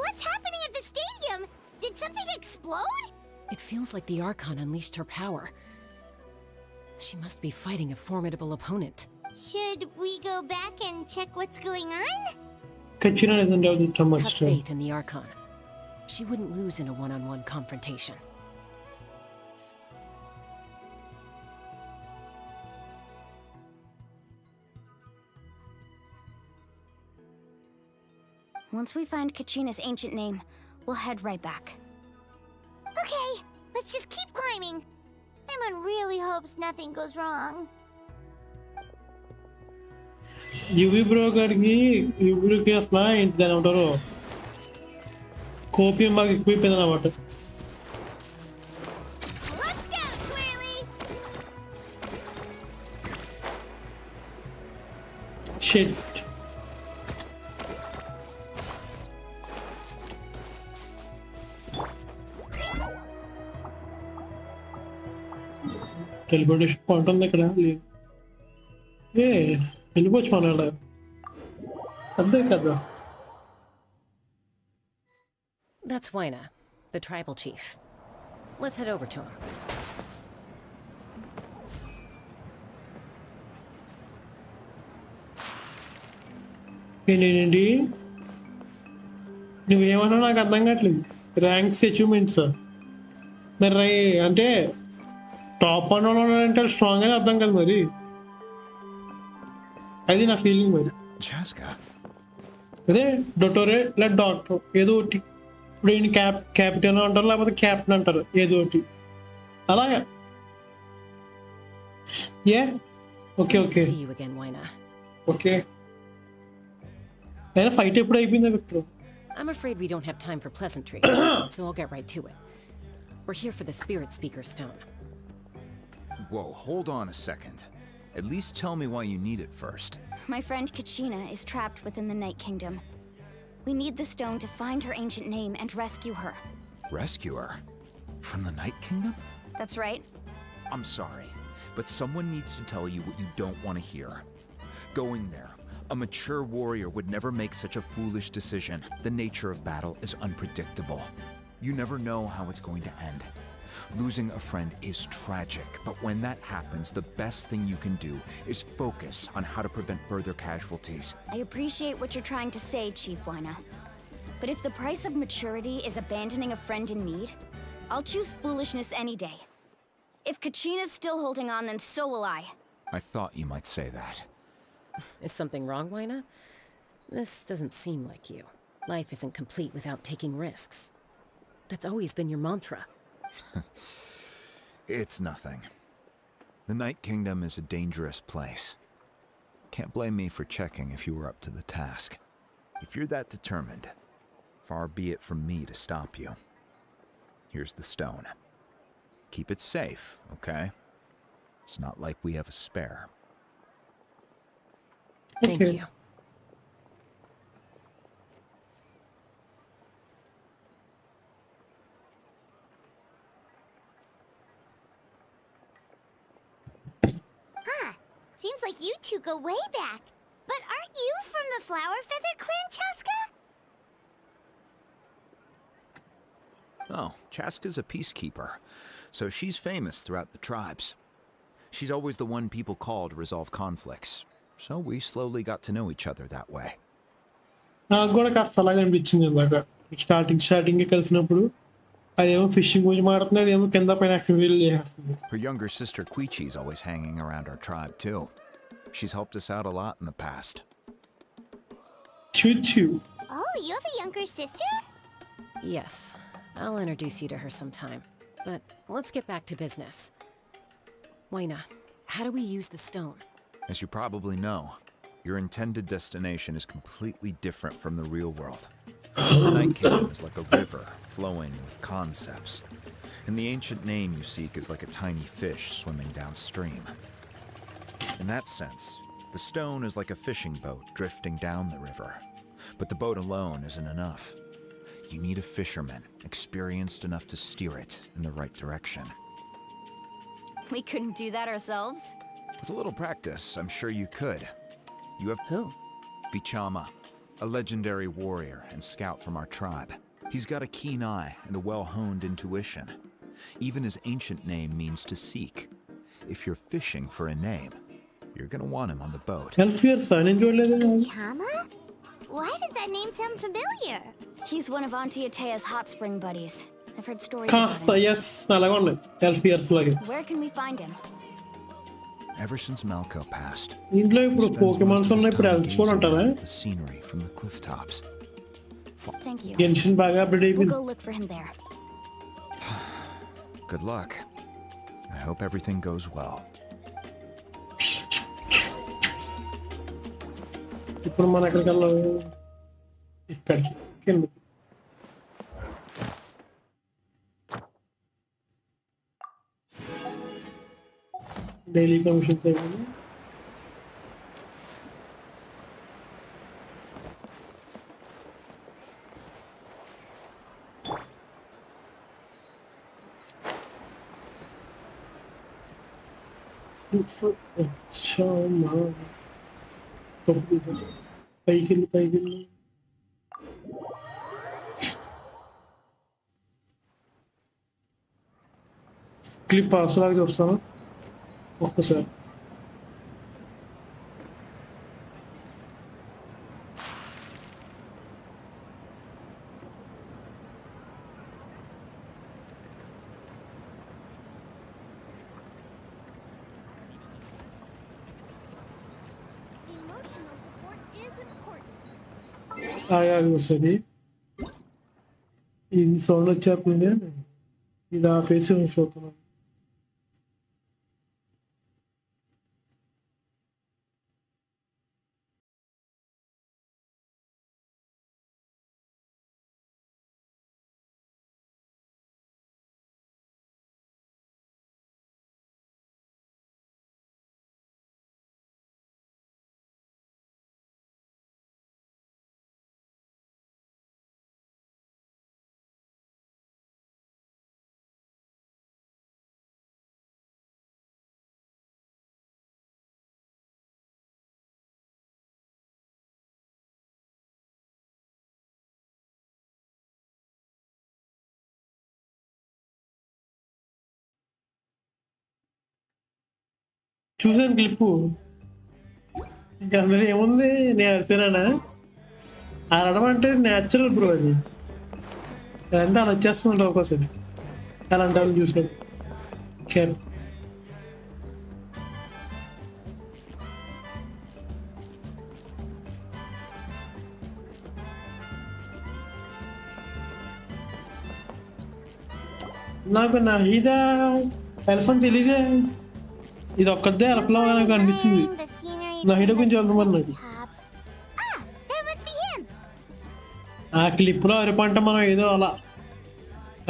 What's happening at the stadium? Did something explode? It feels like the Archon unleashed her power. She must be fighting a formidable opponent. Should we go back and check what's going on? Kachina doesn't have too much Have faith in the Archon. She wouldn't lose in a one-on-one confrontation. Once we find Kachina's ancient name, we'll head right back. Okay, let's just keep climbing. Emon really hopes nothing goes wrong. UV bro గారికి యువికి అసలు ఏంటి దాని ఏమంటారు కోపియం బాగా ఎక్కువైపోయింది అన్నమాట. Let's go, Twirly! Shit. Teleportation point ఉంది ఇక్కడ లేదు. వెళ్ళిపోవచ్చు మన అంతే కదా. That's Waina, the tribal chief. Let's head over to him. ఏంటి నువ్వేమన్నా నాకు అర్థం కావట్లేదు. ర్యాంక్స్ అచీవ్మెంట్స్ మరి అంటే టాప్ 1 అంటే స్ట్రాంగ్ అని అర్థం కదా మరి. అది నా ఫీలింగ్ మరి. అదే డొటోరే లేదా డాక్టర్ ఏదో ఒకటి. ఇప్పుడు ఈయన క్యాపిటన్ అంటారు లేకపోతే క్యాప్టెన్ అంటారు ఏదో ఒకటి అలాగా. Okay Nice okay to see you again, Waina. Okay. అయినా ఫైట్ ఎప్పుడు అయిపోయిందా Victor? I'm afraid we don't have time for pleasantries, so I'll get right to it. We're here for the Spirit Speaker Stone. Whoa, hold on a second. At least tell me why you need it first. My friend Kachina is trapped within the Night Kingdom. We need the stone to find her ancient name and rescue her. Rescue her? From the Night Kingdom? That's right. I'm sorry, but someone needs to tell you what you don't want to hear. Going there, a mature warrior would never make such a foolish decision. The nature of battle is unpredictable. You never know how it's going to end. Losing a friend is tragic, but when that happens, the best thing you can do is focus on how to prevent further casualties. I appreciate what you're trying to say, Chief Wina. But if the price of maturity is abandoning a friend in need, I'll choose foolishness any day. If Kachina's still holding on, then so will I. I thought you might say that. Is something wrong, Wina? This doesn't seem like you. Life isn't complete without taking risks. That's always been your mantra. It's nothing. The Night Kingdom is a dangerous place. Can't blame me for checking if you were up to the task. If you're that determined, far be it from me to stop you. Here's the stone. Keep it safe, okay? It's not like we have a spare. Thank Okay. you. Huh. Seems like you two go way back. But aren't you from the Flower Feather Clan, Chaska? Oh, Chaska's a peacekeeper, so she's famous throughout the tribes. She's always the one people call to resolve conflicts, so we slowly got to know each other that way. నాకు కూడా కాస్త అలాగే అనిపించింది ఇందాక starting కలిసినప్పుడు అదేమో fishing గురించి మాట్లాడుతుంది అదేమో కింద పైన యాక్సెసరీలు చేసేస్తుంది. Her younger sister Quichi's always hanging around our tribe too. She's helped us out a lot in the past. Choo-choo. Oh, you have a younger sister? Yes, I'll introduce you to her sometime. But let's get back to business. Wina, how do we use the stone? As you probably know, your intended destination is completely different from the real world. The Night Kingdom is like a river flowing with concepts, and the ancient name you seek is like a tiny fish swimming downstream. In that sense, the stone is like a fishing boat drifting down the river, but the boat alone isn't enough. You need a fisherman experienced enough to steer it in the right direction. We couldn't do that ourselves? With a little practice, I'm sure you could. You have Who? Vichama, a legendary warrior and scout from our tribe. He's got a keen eye and a well-honed intuition. Even his ancient name means to seek. If you're fishing for a name, you're gonna want him on the boat. Elfiers నేను చూడలేదు. Chama? Why does that name sound familiar? He's one of Auntie Atea's hot spring buddies. I've heard stories about కాస్త him. Yes అలాగే ఉన్నాయి ఎల్ఫియర్స్ లాగే. Where can we find him? Ever since Malco passed, ఇంట్లో he ఇప్పుడు spends most Pokemons of his ఉన్నాయి ఇప్పుడు time elves కూడా gazing ఉంటారా? out at the scenery from the cliff tops. Thank you. గెన్షిన్ బాగా అప్డేట్ We'll అయిపోయింది. go look for him there. Good luck. I hope everything goes well. ఇప్పుడు మనం ఎక్కడికి వెళ్ళాలి? ఇక్కడికి కింద. డైలీ కమిషన్స్ అయిపోయింది. పైకి వెళ్ళి క్లిప్ అవసరాలు చూస్తాను ఒక్కసారి. Emotional support is important. ఆగాలి వస్తుంది. ఇది సౌండ్ వచ్చేస్తుంది. ఇది ఆపేసి ఉంచుతున్నాను. చూసాను క్లిప్పు. ఇంకా అందులో ఏముంది, నేను అరిసానా? అరడం అంటే న్యాచురల్ బ్రో, అది అదంతా అలా వచ్చేస్తుంటావు ఒక్కోసారి అలాంటి వాళ్ళు చూసినప్పుడు. కేర్ నాకు నాహిదా ఎల్ఫన్ తెలీదే, ఇది ఒక్కదే ఎలఫ్లో నాకు అనిపించింది. నాహిడా గురించి వెళ్దామని నాకు ఆ క్లిప్లో అరిపంట మనం ఏదో అలా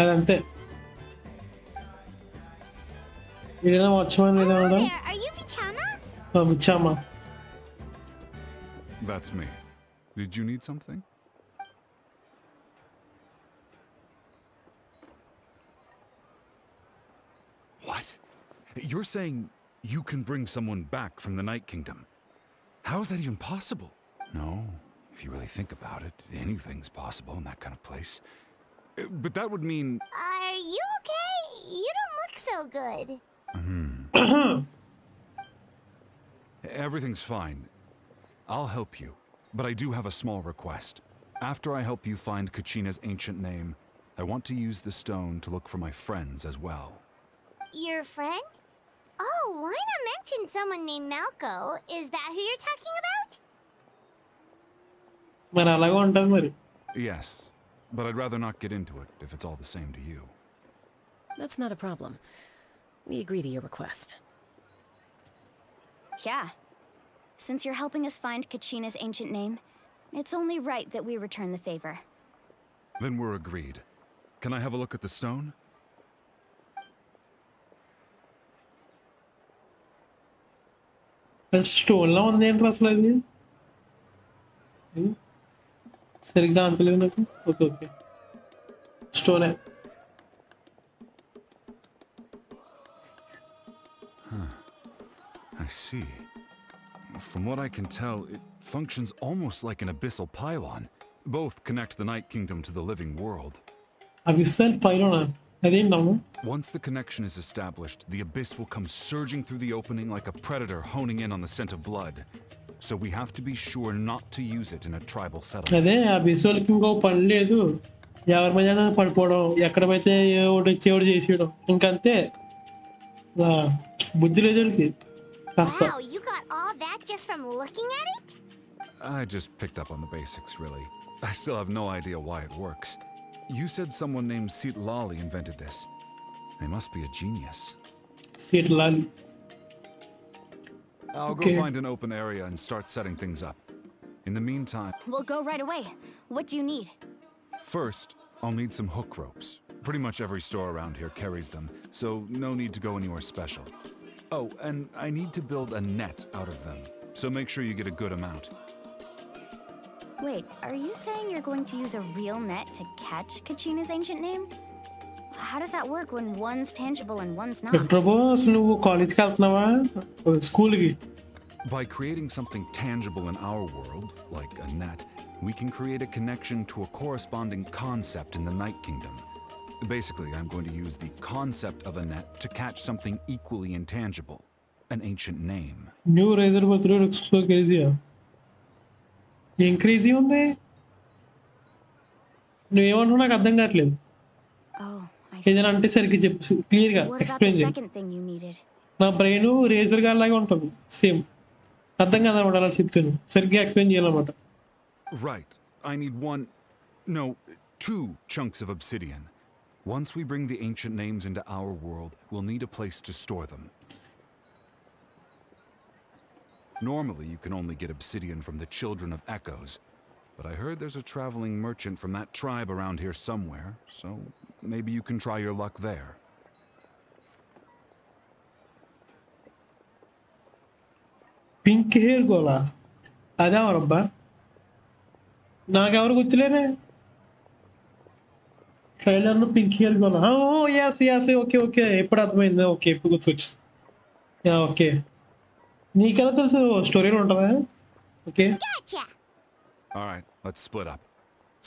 అదంతే. ఏదైనా వచ్చమని ఏదైనా వచ్చామా? That's me. Did you need something? What? You're saying you can bring someone back from the Night Kingdom? How is that even possible? No, if you really think about it, anything's possible in that kind of place. But that would mean... Are you okay? You don't look so good. Everything's fine. I'll help you, but I do have a small request. After I help you find Kachina's ancient name, I want to use the stone to look for my friends as well. Your friend? Oh, why not mention someone named Malco? Is that who you're talking about? మరి అలాగే ఉంటుంది మరి. Yes, but I'd rather not get into it if it's all the same to you. That's not a problem. We agree to your request. Yeah. Since you're helping us find Kachina's ancient name, it's only right that we return the favor. Then we're agreed. Can I have a look at the stone? స్టోన్లో ఉంది ఏంటి అసలు అది? సరిగ్గా అంతలేదు నాకు. Okay okay, స్టోనే. I see. From what I can tell, it functions almost like an abyssal pylon. Both connect the Night Kingdom to the living world. అబిస్సల్ పైలోనా? అదేంటమ్మా? Once the connection is established, the abyss will come surging through the opening like a predator honing in on the scent of blood. So we have to be sure not to use it in a tribal settlement. అదే అబిస్సల్కి ఇంకో పని లేదు, ఎవరి మీద పడిపోవడం, ఎక్కడైతే ఒకటి వచ్చేవాడు చేసేయడం, ఇంకంతే. బుద్ధి లేదు వాళ్ళకి కాస్త. Wow, you got all that just from looking at it? I just picked up on the basics, really. I still have no idea why it works. You said someone named Seat Lali invented this. They must be a genius. Seat Lali. I'll go find an open area and start setting things up. In the meantime... We'll go right away. What do you need? First, I'll need some hook ropes. Pretty much every store around here carries them, so no need to go anywhere special. Oh, and I need to build a net out of them, so make sure you get a good amount. Wait, are you saying you're going to use a real net to catch Kachina's ancient name? How does that work when one's tangible and one's not? నువ్వు కాలేజ్కి వెళ్తున్నావా, స్కూల్కి? By creating something tangible in our world, like a net, we can create a connection to a corresponding concept in the Night Kingdom. Basically, I'm going to use the concept of a net to catch something equally intangible, an ancient name. New Razor Patrol Explore crazy. ఏం crazy ఉంది? నువ్వేమంటున్నా నాకు అర్థం కావట్లేదు. ఏదైనా అంటే సరిగ్గా చెప్పు, క్లియర్గా ఎక్స్ప్లెయిన్ చేయి. నా బ్రెయిన్ రేజర్ గార్ లాగా ఉంటుంది, సేమ్ అర్థం కాదన్నమాట అలా చెప్తాను, సరిగ్గా ఎక్స్ప్లెయిన్ చేయాలన్నమాట. Right. I need two chunks of obsidian. Once we bring the ancient names into our world, we'll need a place to store them. Normally, you can only get obsidian from the Children of Echoes, but I heard there's a traveling merchant from that tribe around here somewhere, so maybe you can try your luck there. Pink hair గోలా అదేవరబ్బా, నాకెవరు గుర్తులేరే. ట్రైలర్లో pink hair గోలా, yes yes, okay okay, ఎప్పుడు అర్థమైంది, okay ఇప్పుడు గుర్తుకొచ్చింది. Okay, నీకెలా తెలుసు, స్టోరీలో ఉంటుందా? Okay. All right, let's split up.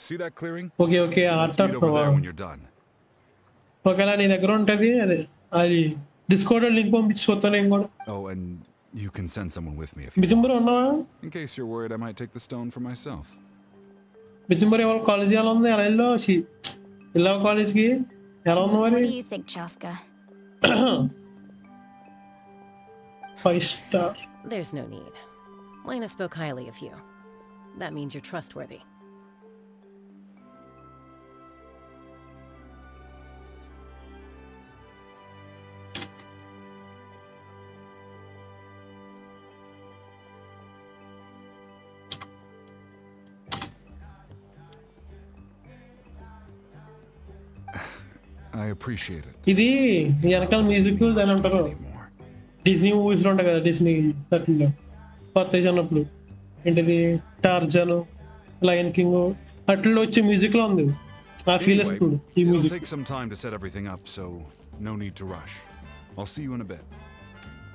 See that clearing? Okay okay, Let's meet over there when you're done. ఒకవేళ నీ దగ్గర ఉంటుంది అది డిస్కౌంట్ లింక్ పంపించి చూస్తాను నేను కూడా. Oh, and You can send someone with me if you బితింబరి ఉన్నావా? in case you're worried I might take the stone for myself. బితింబరి వాళ్ళ కాలేజీ ఎలా ఉంది? ఎలా వెళ్ళావు కాలేజ్కి? ఎలా ఉంది What మరి? do you think, Chaska? 5 star. There's no need. Lena spoke highly of you. That means you're trustworthy. I appreciate it. ఇది వెనకాల మ్యూజిక్ దాని అంటారు డిస్నీ మూవీస్లో ఉంటాయి కదా, డిస్నీ వాటిల్లో కొత్త చిన్నప్పుడు ఏంటిది టార్జన్, లయన్ కింగ్ అట్లలో వచ్చే మ్యూజిక్లో ఉంది. ఆ ఫీల్ వస్తుంది ఈ It'll music. take some time to set everything up, so no need to rush. I'll see you in a bit.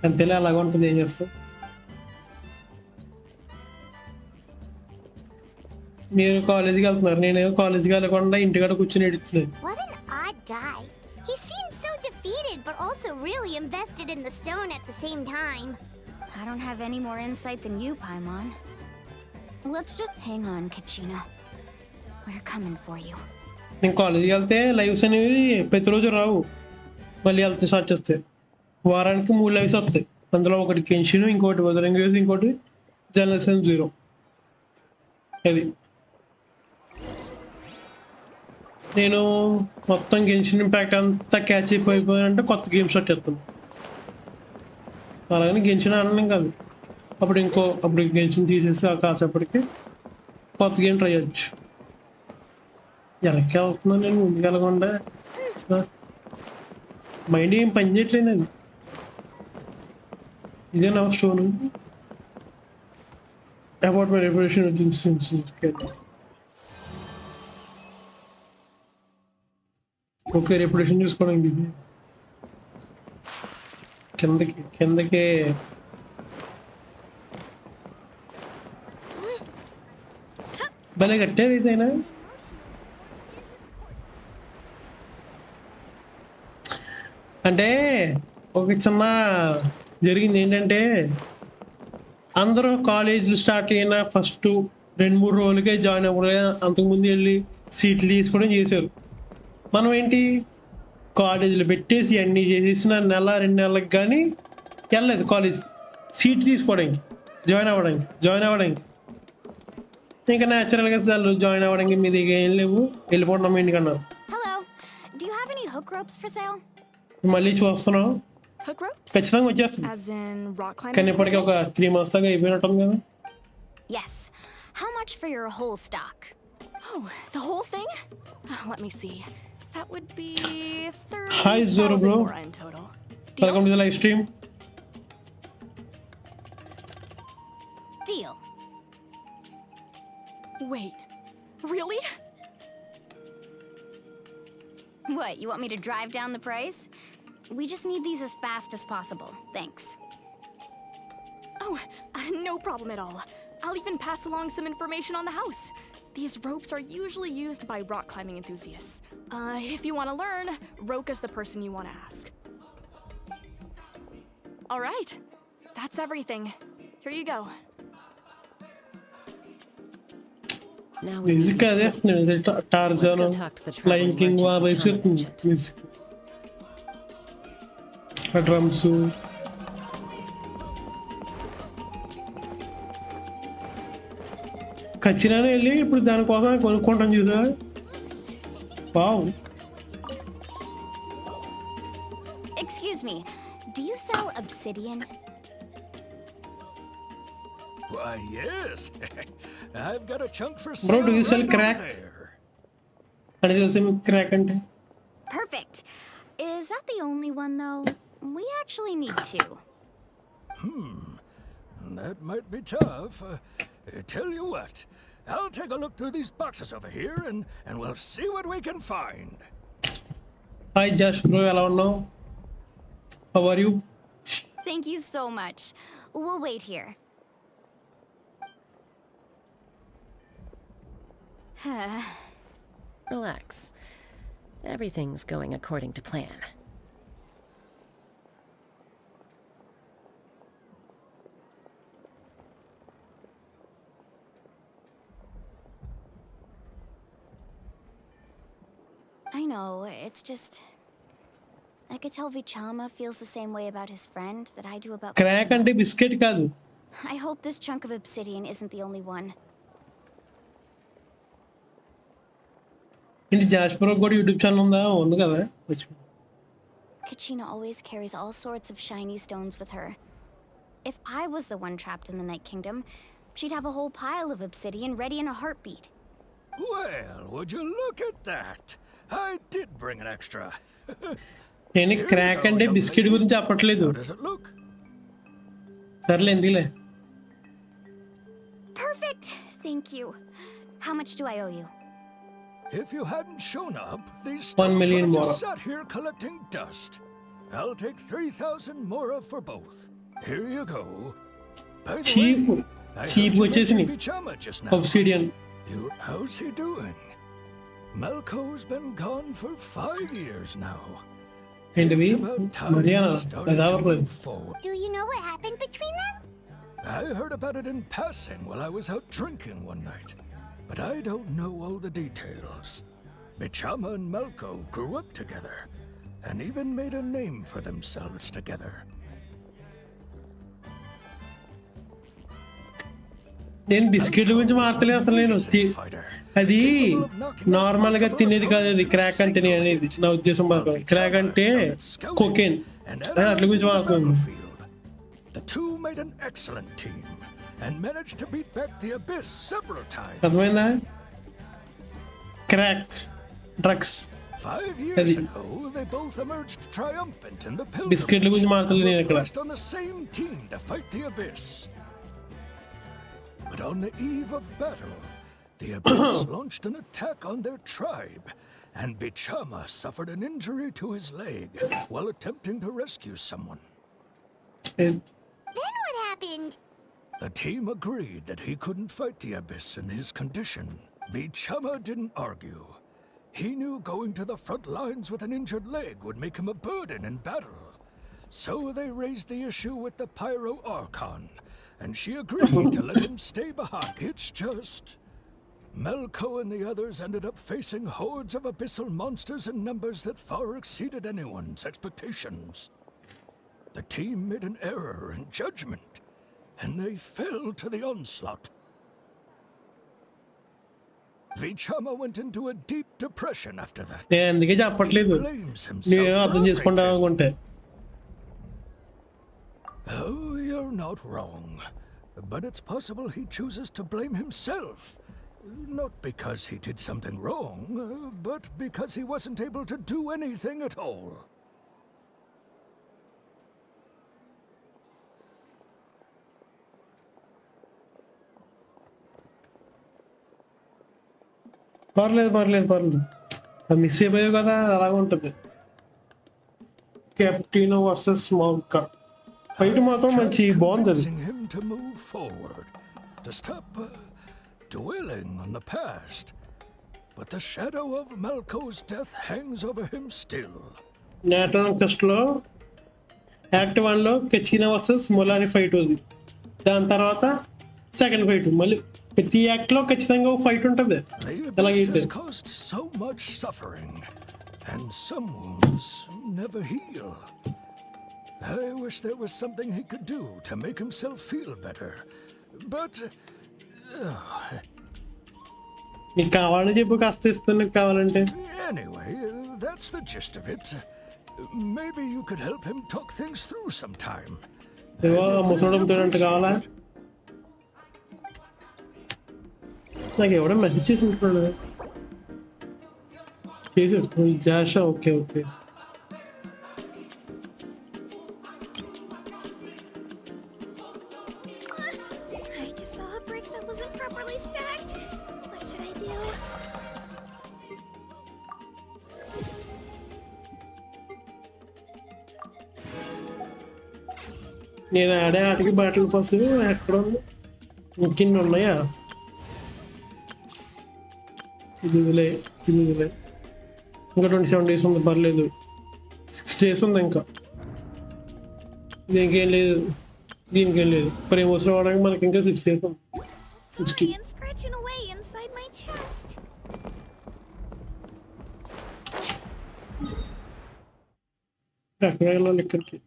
అంతేలే, అలాగే ఉంటుంది. ఏం చేస్తాం? మీరు కాలేజీకి వెళ్తున్నారు, నేనేమో కాలేజీకి వెళ్ళకుండా ఇంటికాడ కూర్చొని ఏడుస్తున్నాను. What an odd guy. He seems so defeated, but also really invested in the stone at the same time. I don't have any more insight than you, Paimon. Let's just hang on, Kachina. We're coming for you. నేను కాలేజీకి వెళ్తే lives అనేవి ప్రతిరోజు రావు, మళ్ళీ వెళ్తే start చేస్తే వారానికి 3 lives వస్తాయి. అందులో ఒకటి కెన్షిన్, ఇంకోటి వదలంగేసి, ఇంకోటి జనరేషన్ 0. అది నేను మొత్తం గెన్షిన్ ఇంపాక్ట్ అంతా క్యాచ్ అయిపోయానంటే కొత్త గేమ్ స్టార్ట్ చేస్తాను. అలాగని గెన్షిన్ ఆడడం కాదు, అప్పుడు గెన్షిన్ తీసేసి కాసేపటికి కొత్త గేమ్ ట్రై చేయొచ్చు. వెనక్కి వెళ్తున్నాను నేను, ముందుకు వెళ్ళకుండా మైండ్ ఏం పని చేయట్లేదు. అది ఇదే నా stone about my reputation with institute. Okay, reputation చూసుకోవడానికి ఇది కిందకి భలే కట్టేది ఇదైనా. అంటే ఒక చిన్న జరిగింది ఏంటంటే, అందరూ కాలేజీలు స్టార్ట్ అయిన ఫస్ట్ 2-3 రోజులకే జాయిన్ అవ్వలేదు, అంతకుముందు వెళ్ళి సీట్లు తీసుకోవడం చేశారు. మనం ఏంటి కాలేజీలు పెట్టేసి అన్నీ చేసేసిన 1-2 నెలలకు కానీ వెళ్ళలేదు కాలేజీకి సీట్ తీసుకోవడానికి, జాయిన్ అవ్వడానికి. ఇంకా న్యాచురల్గా జాయిన్ అవ్వడానికి మీ దగ్గర ఏం లేవు, వెళ్ళిపోవడం ఇంటికన్నారు. Hello. Do you have any hook ropes for sale? మళ్ళీ చూస్తున్నాం, Hook ropes? ఖచ్చితంగా వచ్చేస్తుంది. As in rock climbing? కానీ ఇప్పటికీ ఒక 3 months దాకా అయిపోయినట్టుంది కదా. Yes. How much for your whole stock? Oh, the whole thing? Let me see. That would be Hi Zoro 30,000 bro. more in total. Welcome to the live stream. Deal. Wait, really? What, you want me to drive down the price? We just need these as fast as possible. Thanks. Oh, no problem at all. I'll even pass along some information on the house. These ropes are usually used by rock climbing enthusiasts. If you want to learn, Roka's the person you want to ask. All right, that's everything. Here you go. Now we need music the అదే exit. Let's Tarzan, go talk to the traveling lion king merchant వైపు Kachana వస్తుంది mentioned. Music. ఆ drums ఖచ్చితంగా వెళ్ళి ఇప్పుడు దానికోసం కొనుక్కుంటాం చూసా. Wow. Excuse me, do you sell obsidian? Why, yes. I've got a chunk for Bro, sale do you sell right over crack? there. అని తెలిసి క్రాక్ అంటే Perfect. Is that the only one, though? We actually need 2. That might be tough. Tell you what, I'll take a look through these boxes over here and we'll see what we can find. Hi Josh bro, ఎలా ఉన్నావు? How are you? Thank you so much. We'll wait here. Relax. Everything's going according to plan. know. It's just... I could tell Vichama feels the same way about his friend that I do about crack Kachina. అంటే biscuit కాదు. I hope this chunk of obsidian isn't the only one. ఇంటి Jasper కూడా YouTube channel ఉందా? ఉంది కదా. Kachina always carries all sorts of shiny stones with her. If I was the one trapped in the Night Kingdom, she'd have a whole pile of obsidian ready in a heartbeat. Well, would you look at that? I did bring an extra. నేను crack అంటే biscuit గురించి చెప్పట్లేదు. How does it look? సర్లే ఎందుకులే. Perfect! Thank you. How much do I owe you? If you hadn't shown up, these 1 stones million would have more. just sat here collecting dust. I'll take 3,000 more for both. Here you go. By the cheap way, I cheap heard you వచ్చేసినాయి. mention Vichama just now. obsidian. How's he doing? Melko's been gone for 5 years now. ఏంటివి? It's about time Mariya we started to అదావట్లేదు. move forward. Do you know what happened between them? I heard about it in passing while I was out drinking one night, but I don't know all the details. Vichama and Melko grew up together, and even made a name for themselves together. నేను biscuit గురించి మాట్లాడలేదు అసలు. నేను అది normal గా తినేది కాదు. అది క్రాక్ అంటే నేను అనేది నా ఉద్దేశం ప్రకారం. క్రాక్ అంటే కోకేన్. అట్ల గురించి మాట్లాడుతున్నాను. The two made an excellent team and managed to beat back the Abyss several times. అర్థమైందా? Crack drugs 5 years ago, they both emerged triumphant in the బిస్కెట్ల గురించి మాట్లాడలేదు నేను ఇక్కడ. pilgrimage on the same team to fight the Abyss. But on the eve of battle, the Abyss launched an attack on their tribe, and Vichama suffered an injury to his leg while attempting to rescue someone. Then what happened? The team agreed that he couldn't fight the Abyss in his condition. Vichama didn't argue. He knew going to the front lines with an injured leg would make him a burden in battle. So they raised the issue with the Pyro Archon, and she agreed to let him stay behind. It's just... Melko and the others ended up facing hordes of abyssal monsters in numbers that far exceeded anyone's expectations. The team made an error in judgment, and they fell to the onslaught. Vichama went into a deep depression after that. నేను అందుకే చెప్పట్లేదు. నువ్వేమో అర్థం చేసుకుంటావు అనుకుంటే. Oh, you're not wrong. But it's possible he chooses to blame himself. Not because he did something wrong, but because he wasn't able to do anything at all. పర్లేదు. Miss అయిపోయావు కదా, అలాగే ఉంటుంది. కెప్టినో వర్సెస్ మౌకా ఫైట్ మాత్రం మంచి బాగుంది. అది him to move forward, to stop dwelling on the past. But the shadow of Melko's death hangs over him still. నాటన్ కస్ట్లో act 1లో కెచినా versus మొలాని fight ఉంది. దాని తర్వాత సెకండ్ ఫైట్. మళ్ళీ ప్రతి యాక్ట్ లో ఖచ్చితంగా ఫైట్ ఉంటుంది. అలాగైతే caused so much suffering, and some wounds never heal. I wish there was something he could do to make himself feel better, but నీకు కావాలని చెప్పు, కాస్త ఇస్తాను నీకు కావాలంటే. Anyway, that's the gist of it. Maybe you could help him talk things through sometime. ఏవో ముసలంతో అంటే కావాలా? నాకు ఎవడో మెసేజ్ చేసి ఉంటున్నాడు. చేసి జాషా. Okay. I just saw a brick that wasn't properly stacked. What should I do? నేను ఆడే ఆటకి బాటిల్ పాస్ ఎక్కడ ఉంది? ఇంకిన్ని ఉన్నాయా? ఇదిలే ఇంకా 27 days ఉంది. పర్లేదు, 6 days ఉంది ఇంకా. దీనికేం లేదు. ప్రేమ వసూలు అవడానికి మనకి ఇంకా 6 days ఉంది. 60. And scratching away inside my chest. ఎక్కడ వెళ్ళాలి ఇక్కడికి?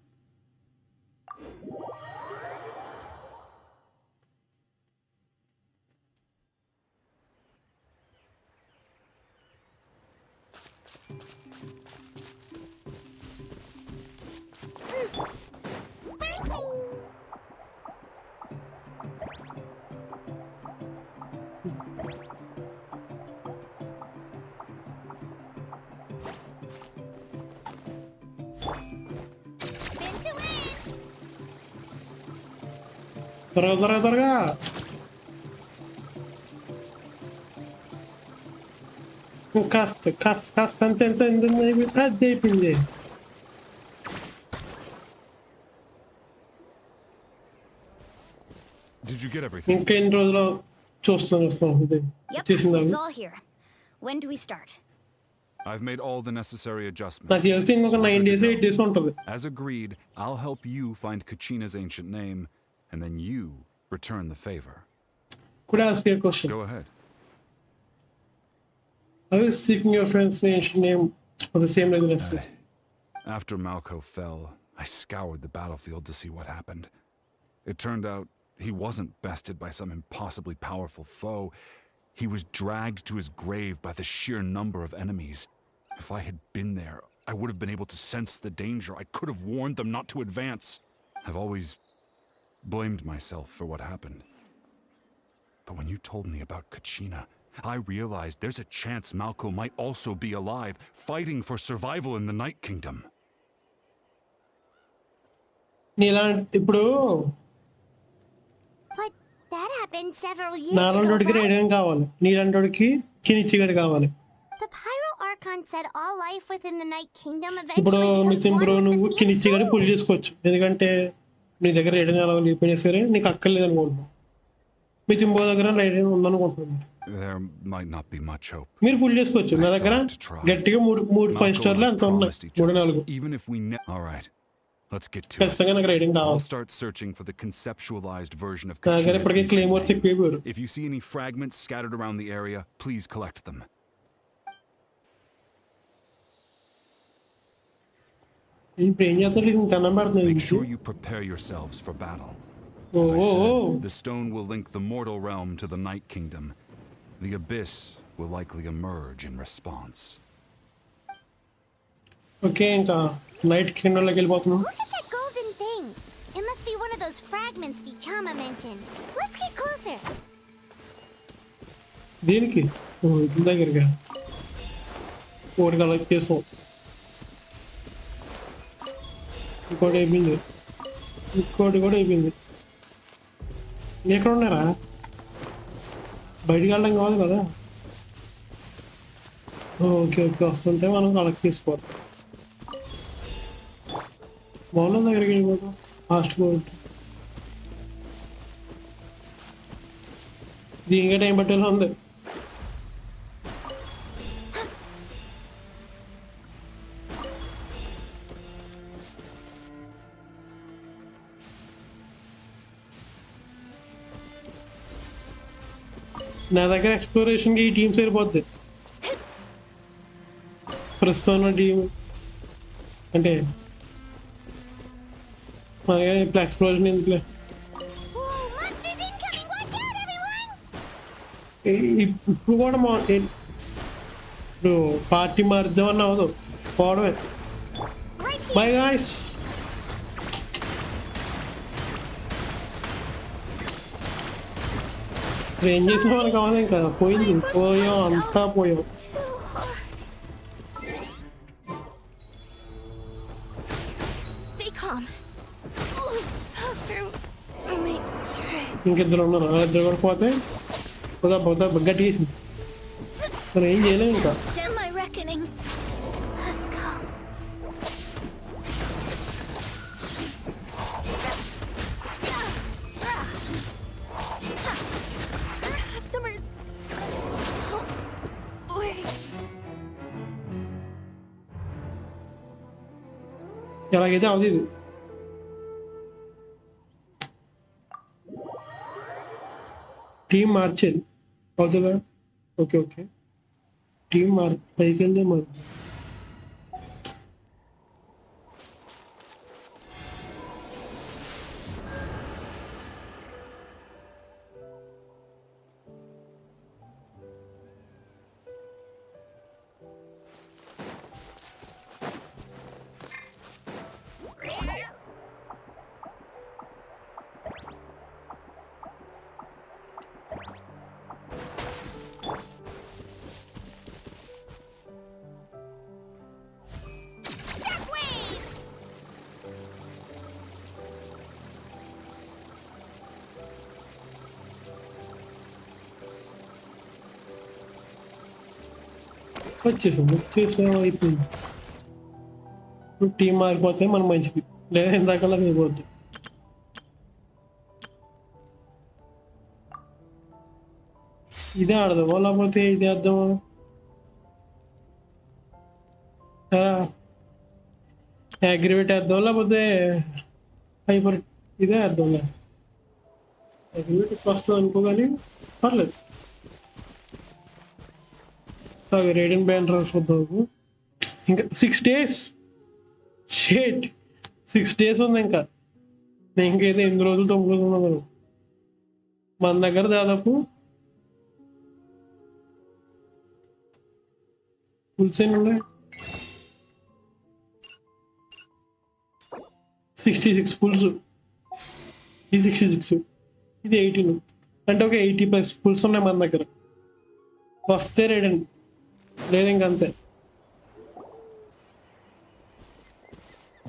త్వరగా కాస్త అంతే అది అయిపోయింది. Did you get everything? ఇంకా ఎన్ని రోజులు చూస్తాం Yep, చేసిందా? it's all here. When do we start? I've made all the necessary నాకు adjustments. తెలిసి ఇంకొక So we're 9 good to days go. 8 days ఉంటుంది. As agreed, I'll help you find Kachina's ancient name, and then you return the favor. Could I ask you a question? Go ahead. I was seeking your friend's ancient name for the same reason as this. After Malco fell, I scoured the battlefield to see what happened. It turned out he wasn't bested by some impossibly powerful foe. He was dragged to his grave by the sheer number of enemies. If I had been there, I would have been able to sense the danger. I could have warned them not to advance. I've always blamed myself for what happened. But when you told me about Kachina, I realized there's a chance Malco might also be alive, fighting for survival in the Night Kingdom. ఇప్పుడు But that happened several years ago, నాలంటోడికి right? Radium కావాలి, నీలంటోడికి కినిచ్చిగడి కావాలి. The Pyro Archon said all life within the Night Kingdom ఇప్పుడు eventually becomes మితిన్ one bro with నువ్వు the sea of కినిచ్చిగడి pull souls. చేసుకోవచ్చు, ఎందుకంటే నీ దగ్గర రేడియం అలా లేకపోయినా సరే నీకు అక్కర్లేదు అనుకుంటున్నావు. మితిన్ బ్రో దగ్గర రేడియం ఉందనుకుంటున్నాను. There might not be much hope. మీరు పుల్ చేసుకోవచ్చు. నా దగ్గర గట్టిగా మూడు 5 స్టార్లు అంత ఉన్నాయి, 3-4. Even if we all right, let's get to it. ఖచ్చితంగా నాకు రేడియం I'll కావాలి. start searching for the conceptualized version of నా దగ్గర Kachina's ఇప్పటికే ancient క్లెయిమోర్స్ name. ఎక్కువ. If you see any fragments scattered around the area, please collect them. ఇప్పుడు ఏం చేస్తారు? ఇది దండం పెడుతున్నాను. Make sure you prepare yourselves for battle. Oh, As I said, oh. the stone will link the mortal realm to the Night Kingdom. The abyss will likely emerge in response. Okay, ఇంకా night కింగ్డమ్లోకి వెళ్ళిపోతున్నాం. Look at that golden thing. It must be one of those fragments Vichama mentioned. Let's get closer. దీనికి ఇతని దగ్గరగా ఒకటి collect చేసాం, ఇంకోటి అయిపోయింది, ఇంకోటి కూడా అయిపోయింది. ఎక్కడ ఉన్నారా? బయటికి వెళ్ళడం కాదు కదా. ఓకే ఓకే, వస్తుంటే మనం కలెక్ట్ చేసుకోవాలి. బాగున్న దగ్గరికి వెళ్ళిపోతాం ఫాస్ట్ పోతుంది. దీనికే టైం పట్టేలా ఉంది. నా దగ్గర ఎక్స్ప్లోరేషన్కి ఈ టీం సరిపోద్ది. ప్రస్తుతం టీం అంటే మనకి ఇప్పుడు ఎక్స్ప్లోరేషన్ ఎందుకులే. Whoa, monsters incoming! Watch out, everyone! ఇప్పుడు కూడా ఇప్పుడు పార్టీ మారుద్దామని అవ్వదు, పోవడమే. By guys. ఏం చేసిన వాళ్ళకి కావాలి, ఇంకా పోయింది, పోయాం, అంతా పోయాం. Stay calm. So through my tray. ఇంకిద్దరు ఉన్నారు, ఇద్దరు కూడా పోతే పోదా గట్టి వేసింది. మనం ఏం చేయలేము ఇంకా. Done my reckoning. Let's go. Customers. Oh, wait. ఎలాగైతే అవుతుంది ఇది. టీం మార్చేది అవుతుందా? ఓకే ఓకే, టీం పైకి వెళ్తే మరి వచ్చేసాం అయిపోయింది. ఇప్పుడు టీం మారిపోతే మనం మంచిది, లేదా ఇందాకలా అయిపోద్ది. ఇదే ఆడదామా లేకపోతే ఇదే వేద్దామా? అగ్రివేట్ వేద్దాం లేకపోతే హైపర్ ఇదే వేద్దాంలే. అగ్రివేట్ వస్తుంది అనుకో, కానీ పర్లేదు. రేడియన్ బ్యాండ్ చూద్దాం. ఇంకా 6 days. షేట్ 6 days ఉంది ఇంకా. ఇంకైతే 8 రోజులు 9 రోజులు ఉన్నాను. మన దగ్గర దాదాపు ఫుల్స్ ఎన్ని ఉన్నాయి? 66 ఫుల్స్. ఇది 66, ఇది 18. అంటే ఒక 80+ ఫుల్స్ ఉన్నాయి మన దగ్గర. వస్తే రేడండి, లేదు ఇంకంతే.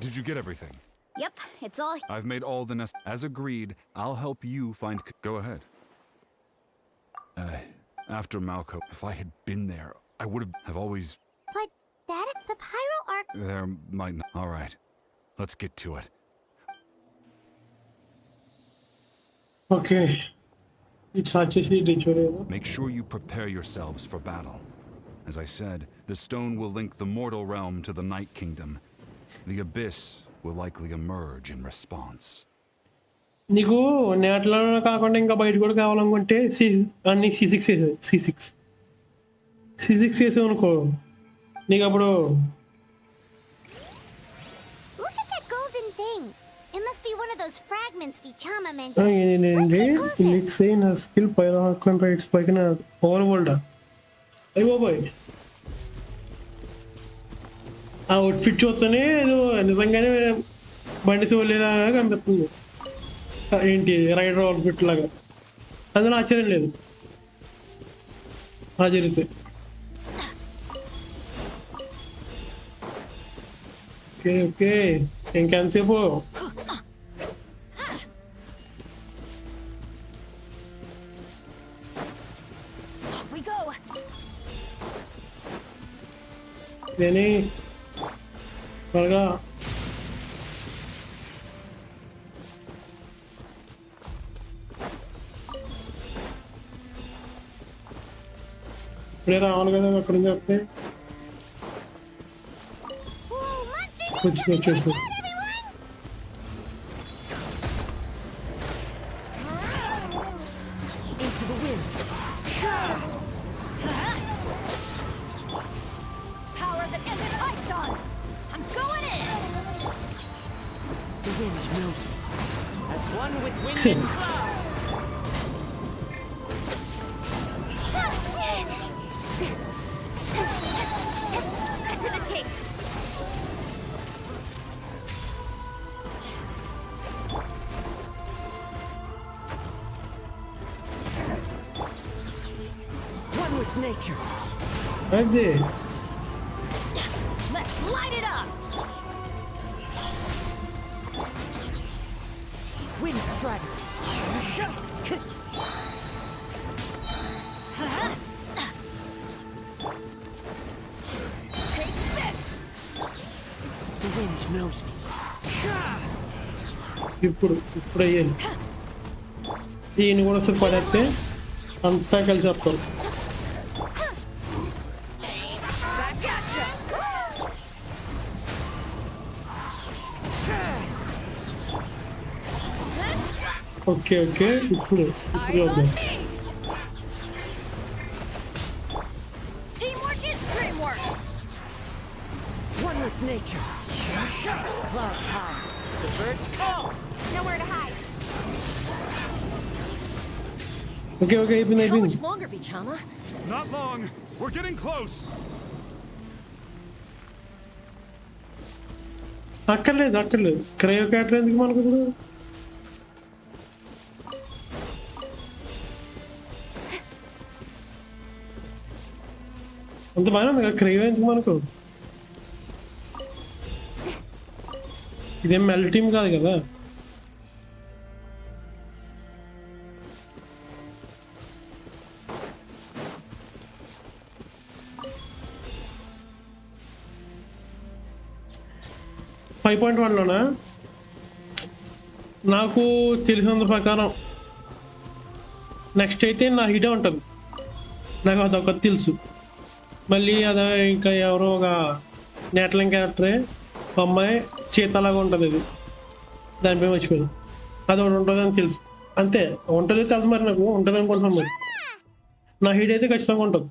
Did you get everything? Yep, it's all. I've made all the As agreed, I'll help you find. Go ahead. After Malco, if I had been there, I would have always. But that the pyro arc. There might not. All right, let's get to it. Okay. It's actually ritual. Make sure you prepare yourselves for battle. As I said, the stone will link the mortal realm to the Night Kingdom. The abyss will likely emerge in response. నీకు నేట్లో కాకుండా ఇంకా బయట కూడా కావాలనుకుంటే అన్ని C6 వేసావు అనుకో, నీకు అప్పుడు. Look at that golden thing. It must be one of those fragments Vichama mentioned. ఏంటంటే లిక్స్ నా స్కిల్ పైన రైట్స్ పైన ఓవర్ వరల్డ్. అయ్యి బాబాయ్, ఆ అవుట్ఫిట్ చూస్తేనే ఏదో నిజంగానే బండి చూడలేలాగా కనిపిస్తుంది. ఏంటి రైడర్ అవుట్ఫిట్ లాగా. అందులో ఆశ్చర్యం లేదు అలా జరిగితే. ఓకే ఓకే, ఇంకెంతసేపు? నేనే త్వరగా. ఇప్పుడే రావాలి కదా అక్కడ నుంచి వస్తే. వచ్చేసి అదే. Let's light it up. Wind Strider. Take this. The wind knows me. ఇప్పుడు అయ్యాను. ఈయన కూడా వస్తే పడేస్తే అంతా కలిసి వస్తారు. ఓకే ఓకే, ఇప్పుడు వద్దాం. Teamwork is dreamwork. One with nature. Clouds high. The birds call. Nowhere to hide. Okay okay, అయిపోయింది How అయిపోయింది. much longer, Vichama? Not long. We're getting close. అక్కర్లేదు. క్రయో క్యాటర్ ఎందుకు మనకు ఇప్పుడు? అంత బాగానే ఉంది కదా క్రయో ఎందుకు మనకు? ఇదేం మెల్ టీమ్ కాదు కదా. 5.1లోనా నాకు తెలిసినంత ప్రకారం నెక్స్ట్ అయితే నా హిడే ఉంటుంది. నాకు అదొకటి తెలుసు. మళ్ళీ అదే ఇంకా ఎవరో ఒక నేటలింగ్ క్యారెక్టరే అమ్మాయి సీతలాగా ఉంటుంది. అది దానిపై మర్చిపోయాను. అది ఒకటి ఉంటుందని తెలుసు అంతే. ఉంటుంది తెలుసు మరి నాకు ఉంటుంది అనుకుంటున్నాను. మరి నా హిడ్ అయితే ఖచ్చితంగా ఉంటుంది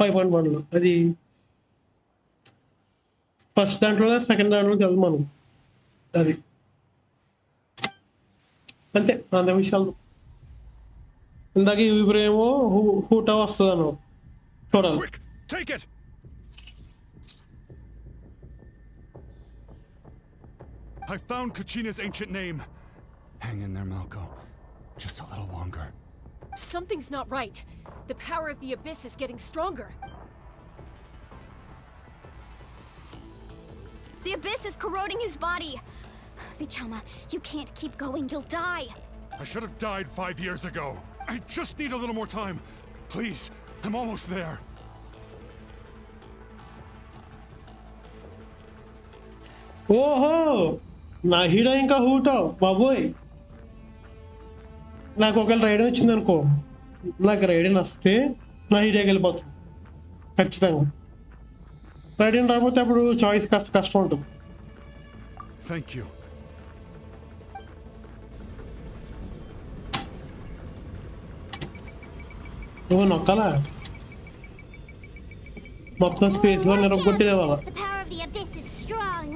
5.1లో. అది ఫస్ట్ దాంట్లో సెకండ్ దాంట్లో తెలుసు మనం. అది అంతే అంత విషయాలు. ఇందాక ఇప్పుడేమో హూటా వస్తుంది అన్నావు. చూడాలి. Quick, take it! I found Kachina's ancient name. Hang in there, Malco. Just a little longer. Something's not right. The power of the Abyss is getting stronger. The Abyss is corroding his body. Vichama, you can't keep going. You'll die. I should have died 5 years ago. I just need a little more time. Please, I'm almost there. ఓహో నా hero ఇంకా హూటో బాబోయ్. నాకు ఒకవేళ rider వచ్చింది అనుకో, నాకు rider వస్తే నా హీరోకి వెళ్ళిపోతుంది ఖచ్చితంగా. రైడర్ రాకపోతే అప్పుడు చాయిస్ కాస్త కష్టం ఉంటుంది. Thank you. నువ్వు నొక్కాలా మొత్తం స్పేస్ లో నిరగొట్టే వాళ్ళ. The power of the Abyss is strong.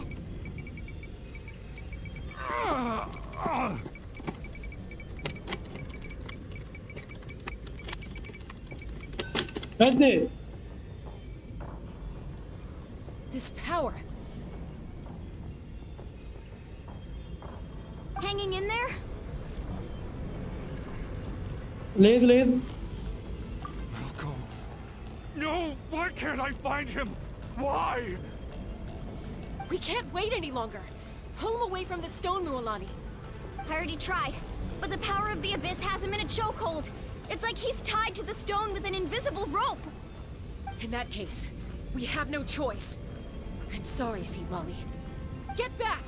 అదే This power. Hanging in there? లేదు లేదు. Malco. No! Why can't I find him? Why? We can't wait any longer. Pull him away from the stone, Mualani. I already tried, but the power of the Abyss has him in a chokehold. It's like he's tied to the stone with an invisible rope. In that case, we have no choice. I'm sorry, Sea Molly. Get back!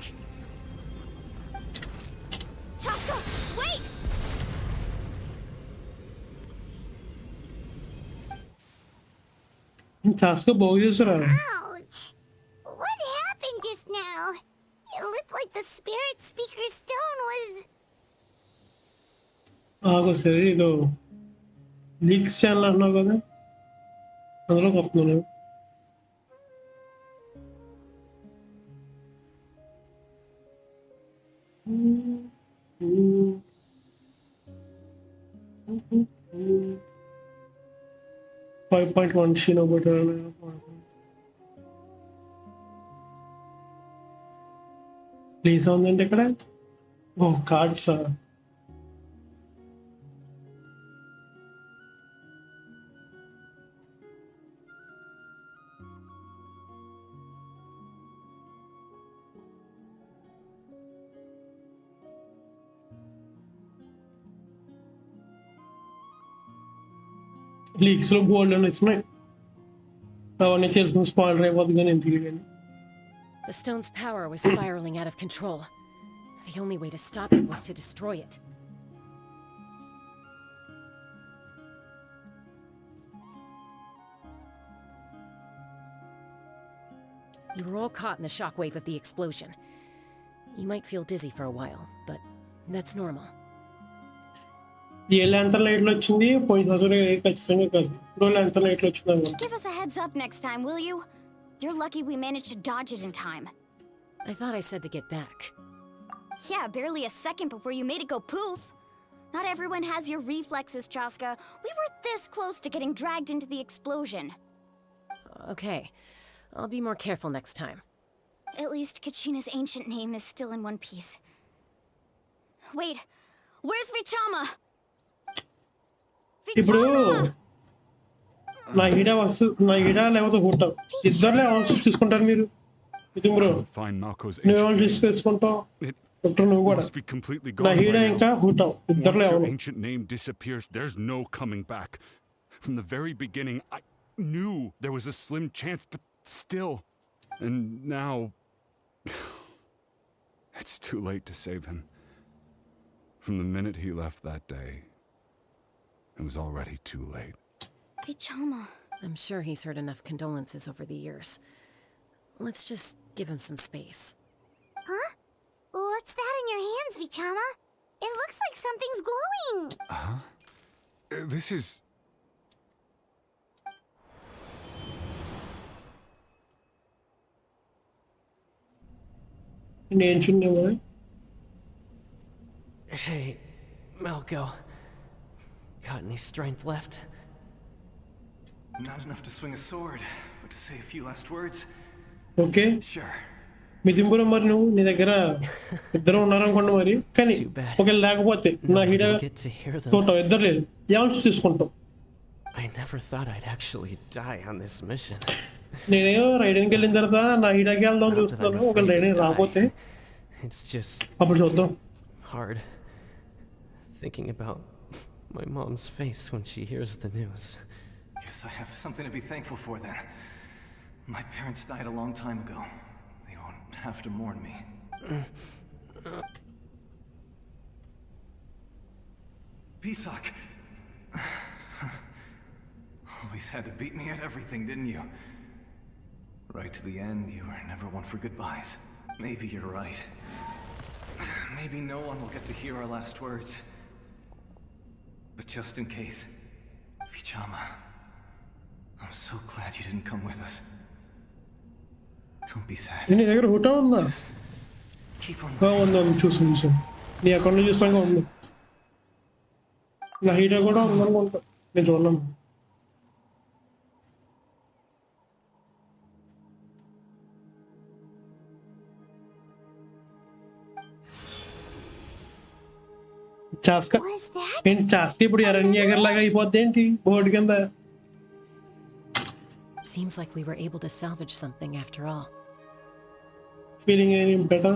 Chaska, wait! చాస్గా బాగు చూసారా. Ouch! What happened just now? It looked like the spirit speaker stone was. ఆగో సరే ఇదో leaks channel అంటున్నావు కదా, అందులో వస్తున్నాను. Five point one Shein ఒకటి ప్లీజ్ ఉందండి ఇక్కడ. ఓ కార్డ్సా. లీక్స్ లో గోల్డ్ అని వచ్చినాయి. అవన్నీ చేసుకుని స్పాయిలర్ అయిపోతుంది కానీ ఎందుకు కానీ. The stone's power was spiraling out of control. The only way to stop it was to destroy it. You were all caught in the shockwave of the explosion. You might feel dizzy for a while, but that's normal. A lantern లైట్లు వచ్చింది పోయిన ఖచ్చితంగా కాదు. ఇప్పుడు lantern లైట్లు వచ్చింది. Give us a heads up next time, will you? You're lucky we managed to dodge it in time. I thought I said to get back. Yeah, barely a second before you made it go poof. Not everyone has your reflexes, Chaska. We were this close to getting dragged into the explosion. Okay, I'll be more careful next time. At least Kachina's ancient name is still in one piece. Wait, where's Vichama? ఇప్పుడు నా హీడా నా హీడా లేకపోతే హూటా ఇద్దరులే answer చూసుకుంటారు మీరు. ఇది bro Find Malco's నువ్వు ancient name. తీసుకుంటావు. It నువ్వు కూడా must be completely నా gone హీడా by ఇంకా now. హూటా ఇద్దరులే Once your అవును. ancient name disappears, there's no coming back. From the very beginning, I knew there was a slim chance, but still. And now... It's too late to save him. From the minute he left that day, it was already too late. Vichama. I'm sure he's heard enough condolences over the years. Let's just give him some space. Huh? What's that in your hands, Vichama? It looks like something's glowing. Huh? This is... In ancient memory. Hey, Malco. Got any strength left? Not enough to swing a sword, but to say a few last words. Okay. Sure. మితింపురం మరి నువ్వు నీ దగ్గర ఇద్దరు ఉన్నారనుకోండి మరి కానీ ఒకవేళ లేకపోతే నా హీడ చూడటం ఇద్దరు లేదు ఏమని తీసుకుంటాం I never thought I'd actually die on this mission. నేనేమో రైడింగ్కి వెళ్ళిన తర్వాత నా హీడాకి వెళ్దాం చూస్తున్నాను ఒకవేళ రైడింగ్ రాకపోతే It's just అప్పుడు చూద్దాం hard thinking about my mom's face when she hears the news. Guess I have something to be thankful for then. My parents died a long time ago. They won't have to mourn me. Pisak! Always had to beat me at everything, didn't you? Right to the end, you were never one for goodbyes. Maybe you're right. Maybe no one will get to hear our last words. But just in case, Vichama, I'm so glad you didn't come with us. Don't be sad. నీ దగ్గర హుటా ఉందా Keep on ఉందా చూసాను నీ అకౌంట్లో చూసాగా ఉంది నా హీటా కూడా ఉందనుకుంటా నేను చూడలేను చాస్కా ఏంటి చాస్కా ఇప్పుడు ఎరణ్యగర్ లాగా అయిపోద్ది ఏంటి బోర్డు కింద Seems like we were able to salvage something after all. Feeling any better?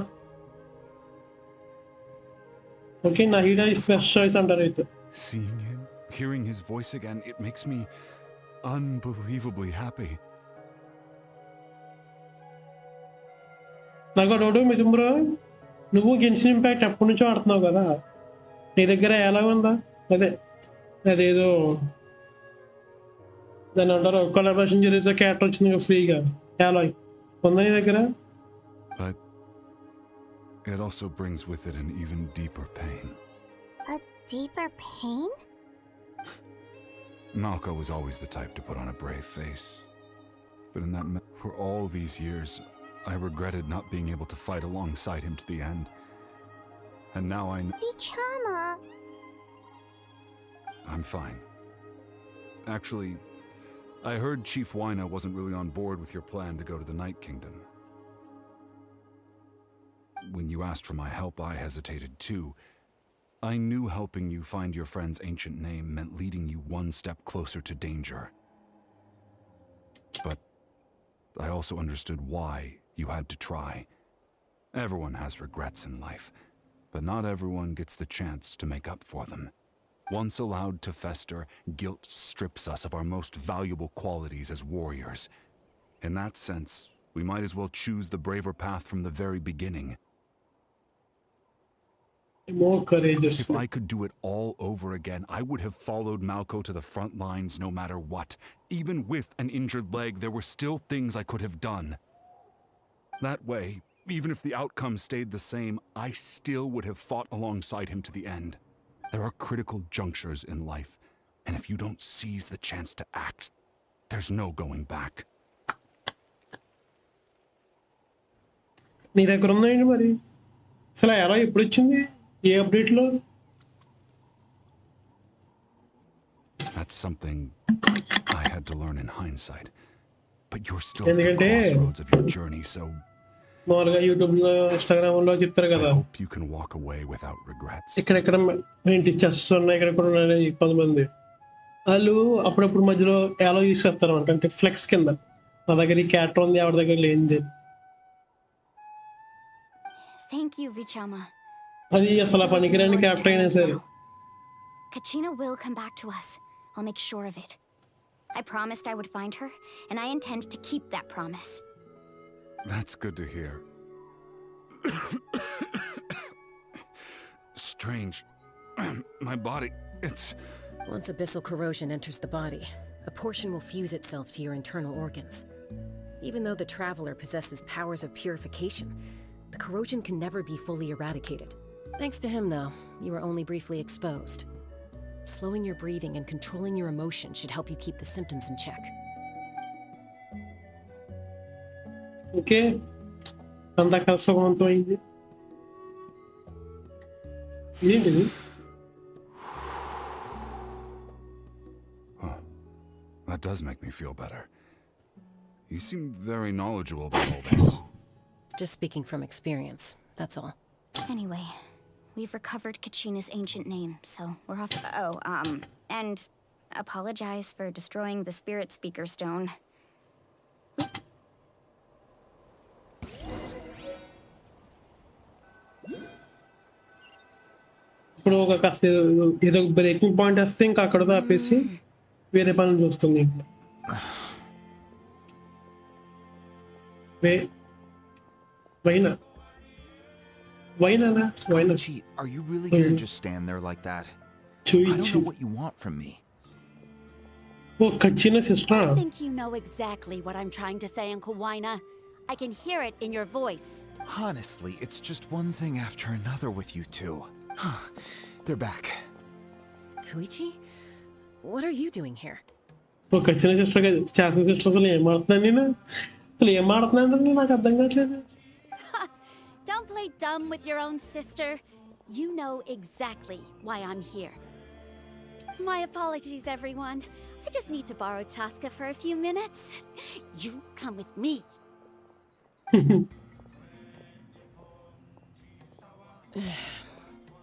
Okay, Nahida is first choice under it. Seeing him, hearing his voice again, it makes me unbelievably happy. నాకు doubt మిథుంబ్రో నువ్వు గెన్షిన్ impact ఎప్పటి నుంచో ఆడుతున్నావు కదా నీ దగ్గర ఎలా ఉందా అదేదో దాన్ని అంటారు కొలాబరేషన్ జరిగితే క్యారెక్టర్ వచ్చింది ఫ్రీగా అలాయ్ ఉందా నీ దగ్గర But it also brings with it an even deeper pain. A deeper pain? Malco was always the type to put on a brave face. But in that for all these years, I regretted not being able to fight alongside him to the end. And now I know... Vichama! I'm fine. Actually, I heard Chief Wyna wasn't really on board with your plan to go to the Night Kingdom. When you asked for my help, I hesitated too. I knew helping you find your friend's ancient name meant leading you one step closer to danger. But I also understood why you had to try. Everyone has regrets in life, but not everyone gets the chance to make up for them. Once allowed to fester, guilt strips us of our most valuable qualities as warriors. In that sense, we might as well choose the braver path from the very beginning. More courageous. If I could do it all over again, I would have followed Malco to the front lines no matter what. Even with an injured leg, there were still things I could have done. That way, even if the outcome stayed the same, I still would have fought alongside him to the end. There are critical junctures in life, and if you don't seize the chance to act, there's no going back. నీ దగ్గర ఉందండి మరి అసలు ఎలా ఎప్పుడు వచ్చింది ఏ అప్డేట్లో That's something I had to learn in hindsight. But you're still at the ఎందుకంటే crossroads of your journey, so మామూలుగా యూట్యూబ్లో ఇన్స్టాగ్రామ్లో చెప్తారు I కదా hope you can walk away without regrets. ఇక్కడెక్కడ ఏంటి చెస్ ఉన్నాయి ఇక్కడ కూడా ఉన్నాయి కొంతమంది వాళ్ళు అప్పుడప్పుడు మధ్యలో ఎలా యూస్ చేస్తారు అంటే ఫ్లెక్స్ కింద నా దగ్గర ఈ క్యారెక్టర్ ఉంది ఎవరి దగ్గర లేనిది Thank you, Vichama. అది అసలు పనికిరాని క్యారెక్టర్ అయినా సరే Kachina will come back to us. I'll make sure of it. I promised I would find her, and I intend to keep that promise. That's good to hear. Strange. My body, it's... Once abyssal corrosion enters the body, a portion will fuse itself to your internal organs. Even though the Traveler possesses powers of purification, the corrosion can never be fully eradicated. Thanks to him, though, you were only briefly exposed. Slowing your breathing and controlling your emotion should help you keep the symptoms in check. Okay అంతా కష్టవంతం అయింది. ఏంటిది? That does make me feel better. You seem very knowledgeable about all this. Just speaking from experience, that's all. Anyway, we've recovered Kachina's ancient name, so we're off. Oh, and apologize for destroying the Spirit Speaker Stone. ఇప్పుడు ఒక కాస్త ఏదో breaking point వస్తే ఇంకా అక్కడతో ఆపేసి వేరే పనులు చూస్తుంది ఇంకా. వైనా Koichi, are you really gonna just stand there like that? I don't know what you want from me. ఓ కచ్చినా sister. I think you know exactly what I'm trying to say, Uncle Waina. I can hear it in your voice. Honestly, it's just one thing after another with you two. They're back. Koichi? What are you doing here? ఓ కచ్చినా sister చాస్మిన్ sister అసలు ఏం ఆడుతున్నాను నేను? అసలు ఏం ఆడుతున్నాను నాకు అర్థం కావట్లేదు. Don't play dumb with your own sister. You know exactly why I'm here. My apologies, everyone. I just need to borrow Chaska for a few minutes. You come with me.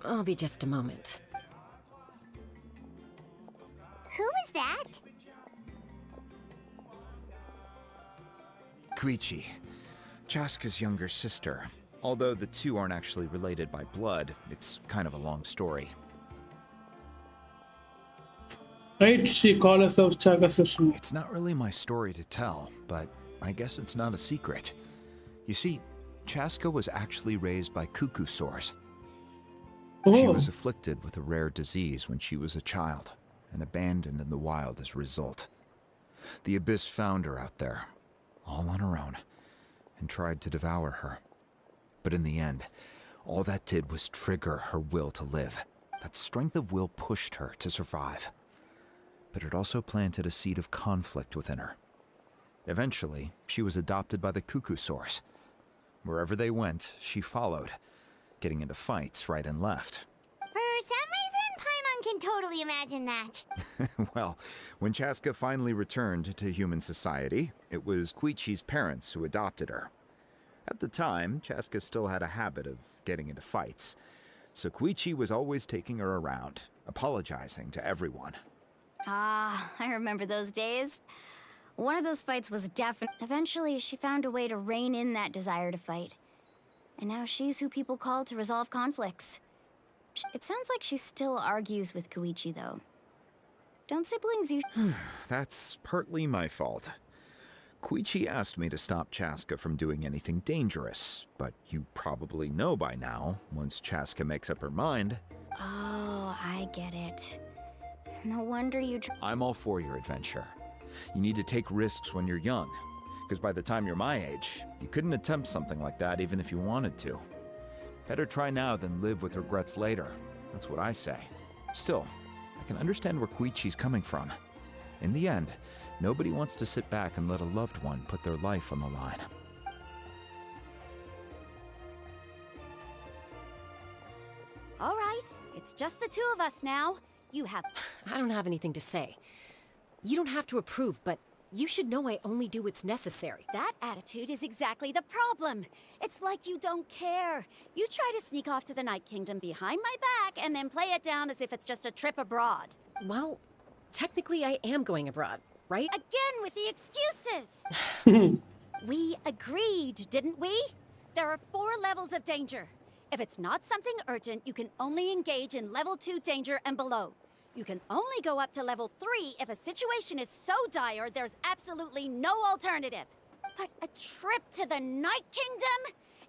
I'll be just a moment. Who is that? Koichi, Chaska's younger sister. Although the two aren't actually related by blood, it's kind of a long story. Right, she called herself Chaska's sister. It's not really my story to tell, but I guess it's not a secret. You see, Chaska was actually raised by cuckoo sores. She was afflicted with a rare disease when she was a child, and abandoned in the wild as a result. The Abyss found her out there, all on her own, and tried to devour her. But in the end, all that did was trigger her will to live. That strength of will pushed her to survive. But it also planted a seed of conflict within her. Eventually, she was adopted by the cuckoo sores. Wherever they went, she followed, getting into fights right and left. For some reason, Paimon can totally imagine that. Well, when Chaska finally returned to human society, it was Koichi's parents who adopted her. At the time, Chaska still had a habit of getting into fights, so Koichi was always taking her around, apologizing to everyone. Ah, I remember those days. One of those fights was definitely... Eventually, she found a way to rein in that desire to fight. And now she's who people call to resolve conflicts. It sounds like she still argues with Koichi, though. Don't siblings usually... That's partly my fault. Koichi asked me to stop Chaska from doing anything dangerous, but you probably know by now, once Chaska makes up her mind... Oh, I get it. No wonder you... I'm all for your adventure. You need to take risks when you're young, because by the time you're my age, you couldn't attempt something like that even if you wanted to. Better try now than live with regrets later. That's what I say. Still, I can understand where Koichi's coming from. In the end, nobody wants to sit back and let a loved one put their life on the line. All right, it's just the two of us now. You have... I don't have anything to say. You don't have to approve, but you should know I only do what's necessary. That attitude is exactly the problem. It's like you don't care. You try to sneak off to the Night Kingdom behind my back and then play it down as if it's just a trip abroad. Well, technically I am going abroad, right? Again with the excuses! We agreed, didn't we? There are 4 levels of danger. If it's not something urgent, you can only engage in level 2 danger and below. You can only go up to level 3 if a situation is so dire there's absolutely no alternative. But a trip to the Night Kingdom?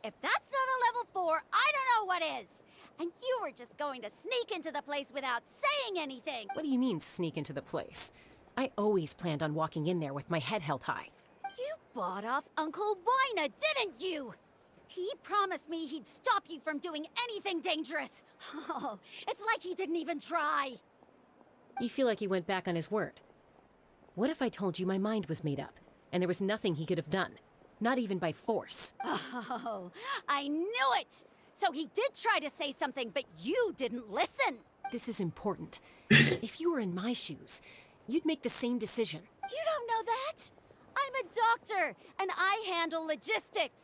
If that's not a level 4, I don't know what is. And you were just going to sneak into the place without saying anything. What do you mean, sneak into the place? I always planned on walking in there with my head held high. You bought off Uncle Wina, didn't you? He promised me he'd stop you from doing anything dangerous. Oh, it's like he didn't even try. You feel like he went back on his word. What if I told you my mind was made up, and there was nothing he could have done? Not even by force. Oh, I knew it! So he did try to say something, but you didn't listen. This is important. If you were in my shoes, you'd make the same decision. You don't know that? I'm a doctor, and I handle logistics.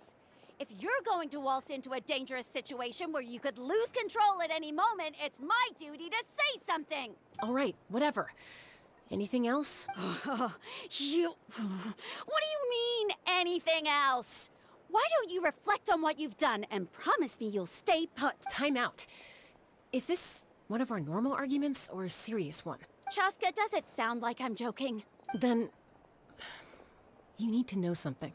If you're going to waltz into a dangerous situation where you could lose control at any moment, it's my duty to say something. All right, whatever. Anything else? What do you mean, anything else? Why don't you reflect on what you've done and promise me you'll stay put? Time out. Is this one of our normal arguments or a serious one? Chaska, does it sound like I'm joking? Then you need to know something.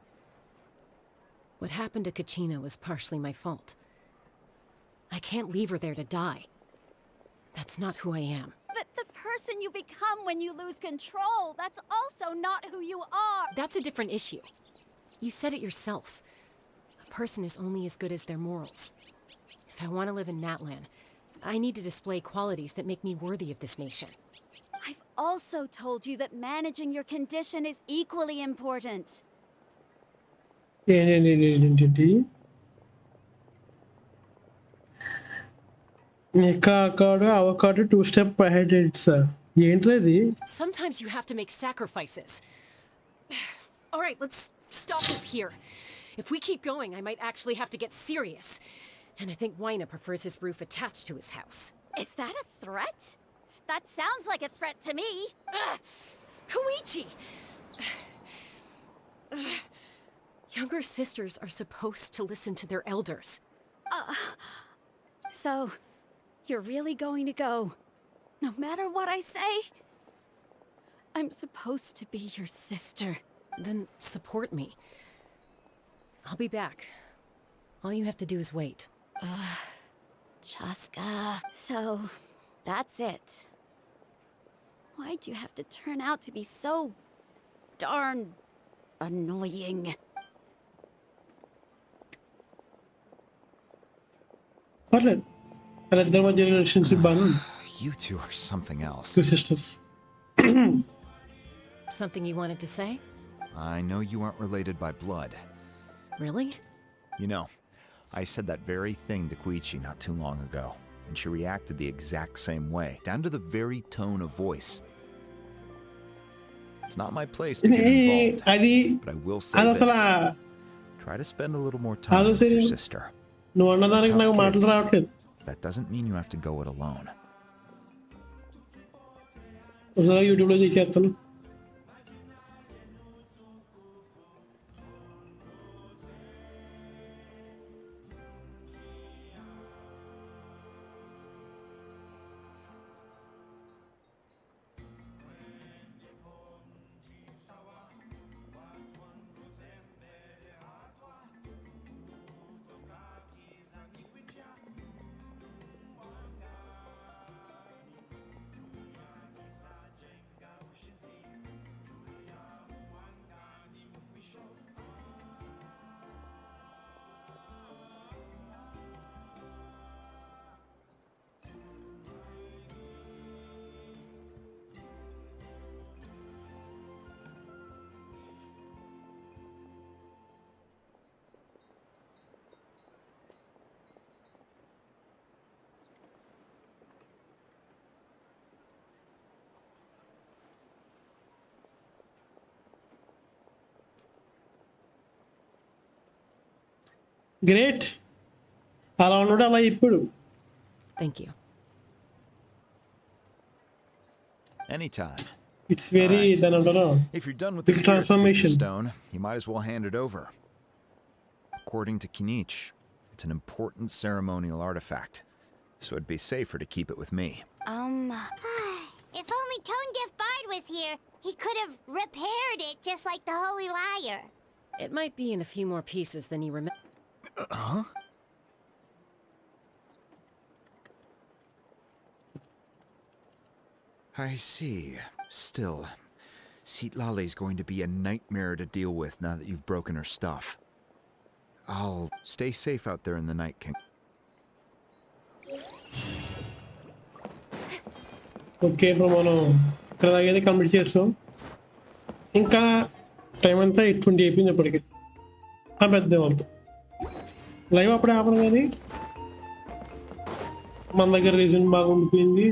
What happened to Kachina was partially my fault. I can't leave her there to die. That's not who I am. But the person you become when you lose control, that's also not who you are. That's a different issue. You said it yourself. A person is only as good as their morals. If I want to live in Natlan, I need to display qualities that make me worthy of this nation. I've also told you that managing your condition is equally important. ఏంటి నికాకాడు అవకాడు 2 step ahead sir ఏంట్రది Sometimes you have to make sacrifices. All right, let's stop this here. If we keep going, I might actually have to get serious. And I think Wina prefers his roof attached to his house. Is that a threat? That sounds like a threat to me. Koichi! Younger sisters are supposed to listen to their elders. So, you're really going to go, no matter what I say? I'm supposed to be your sister. Then support me. I'll be back. All you have to do is wait. Chaska. So, that's it. Why'd you have to turn out to be so darn annoying? పర్లేదు వాళ్ళిద్దరి మధ్య relationship బాగా You two are something else. 2 sisters. Something you wanted to say? I know you aren't related by blood. Really? You know, I said that very thing to Koichi not too long ago, and she reacted the exact same way, down to the very tone of voice. It's not my place to get involved, but I will say this. Try to spend a little more time with your sister. నువ్వు అన్నదానికి నాకు మాటలు రావట్లేదు. That doesn't mean you have to go it alone. ఒకసారి యూట్యూబ్లో చేస్తాను. Great అలా ఉన్నాడు అలా ఇప్పుడు. Thank you. Anytime. It's very then If you're done with the transformation stone, you might as well hand it over. According to Kinich, it's an important ceremonial artifact, so it'd be safer to keep it with me. If only Tone-Gift Bard was here, he could have repaired it just like the Holy Liar. It might be in a few more pieces than you remember. Huh? I see. Still, Lale's going to be a nightmare to deal with now that you've broken her stuff. I'll stay safe out there in the Night King. Okay ఇప్పుడు మనం ఇక్కడ దాగైతే complete చేస్తాం. ఇంకా time అంతా 8:20 అయిపోయింది ఇప్పటికి. పెద్ద వాళ్ళు లైవ్ అప్పుడే ఆపను కానీ మన దగ్గర రీజన్ బాగా ఉండిపోయింది.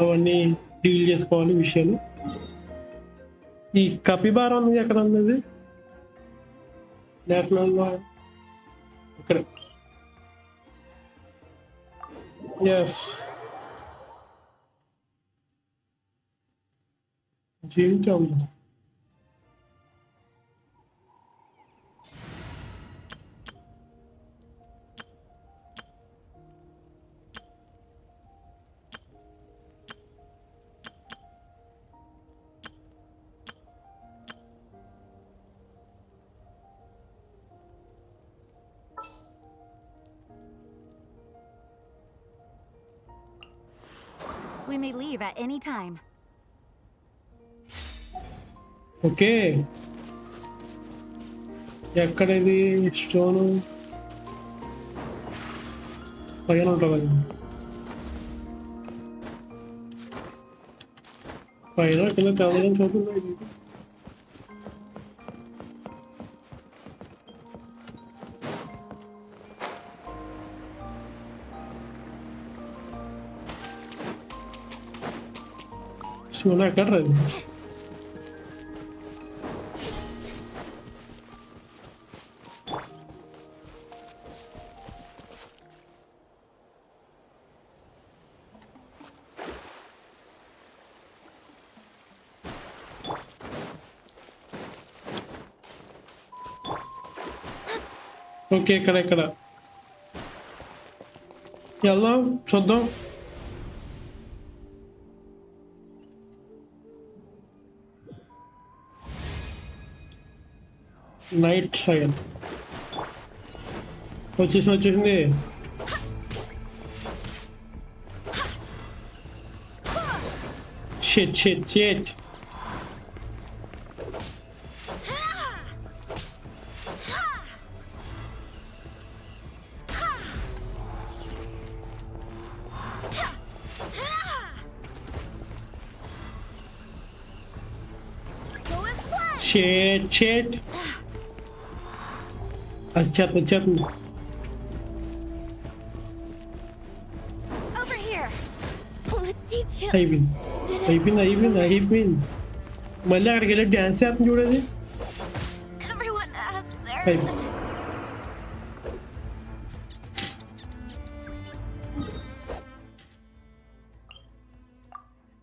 అవన్నీ డీల్ చేసుకోవాలి విషయాలు. ఈ కపిబార్ ఉంది ఎక్కడ ఉంది? ఇక్కడ ఎస్ జీవితం. We may leave at any time. Okay ఎక్కడ ఇది స్టోను పైన ఉంటుంది. పైన కింద తెల్లగా చూస్తుంది. స్టోన్ ఎక్కడ రండి. ఓకే ఇక్కడ వెళ్దాం చూద్దాం. నైట్ సైడ్ వచ్చేసింది. షిట్ షిట్ వచ్చేస్తుంది. Over here. What detail? అయిపోయింది. మళ్ళీ అక్కడికి వెళ్ళి డ్యాన్స్ చేస్తుంది చూడది. Everyone has their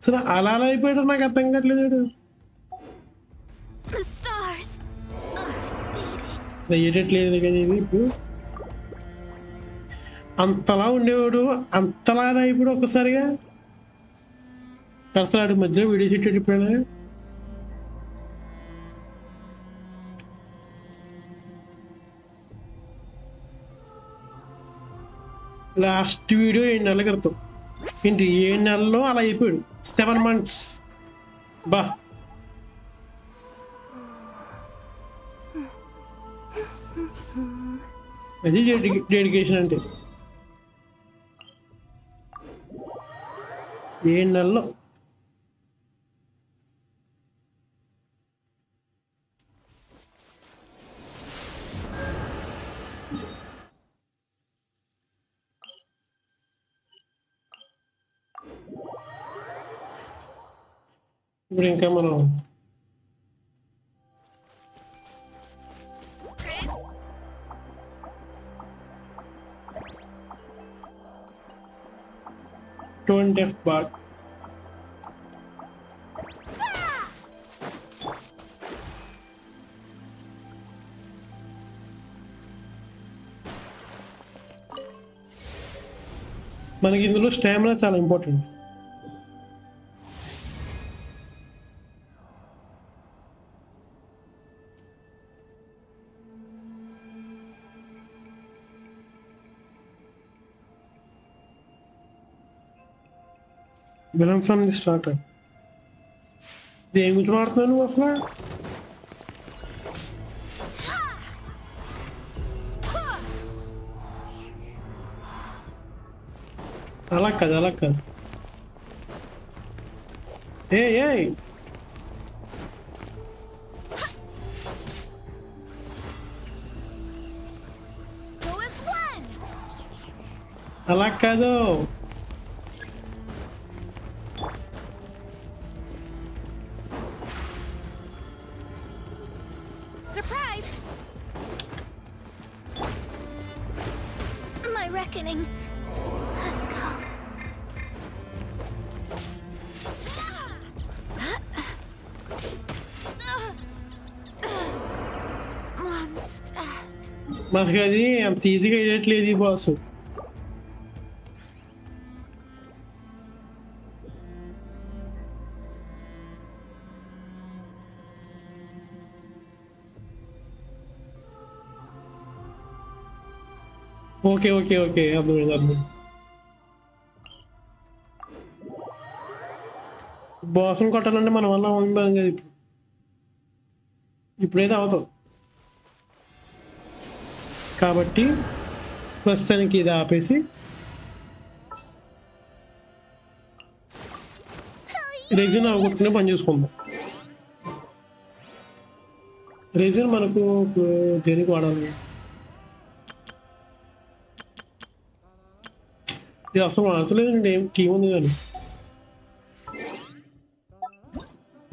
అసలు అలా అయిపోయాడు నాకు అర్థం కావట్లేదు. The stars are fading. వేయట్లేదు కానీ ఇది ఇప్పుడు అంతలా ఉండేవాడు అంతలా అయిపోయాడు ఒక్కసారిగా. కడతాడు మధ్యలో వీడియో షూట్ అయిపోయినా. లాస్ట్ వీడియో 7 నెలల క్రితం. ఏంటి 7 నెలల్లో అలా అయిపోయాడు. 7 months. బా అది డెడికేషన్ అంటే. 7 నెలల్లో ఇప్పుడు ఇంకా మనం $20 baht. మనకి ఇందులో స్టామినా చాలా important. Villain from the start. దేని గురించి మాట్లాడుతున్నావు నువ్వు అసలు? అలా కాదు, అలా కాదు. ఏయ్ అలా కాదు. Surprise! My reckoning. Let's go. Mondstadt. మనకి అది అంత ఈజీగా వేయట్లేదు ఈ బాస్. ఓకే ఓకే ఓకే, అర్థమైంది అర్థమైంది. బాస్ని కొట్టాలంటే మన వల్ల అవును కదా. ఇప్పుడైతే అవుతాం కాబట్టి ప్రస్తుతానికి ఇది ఆపేసి రెజిన్ అవగొట్టుకునే పని చూసుకుందాం. రెజిన్ మనకు దేనికి వాడాలి? ఇది అసలు వాడతలేదండి, ఏం టీం ఉంది కానీ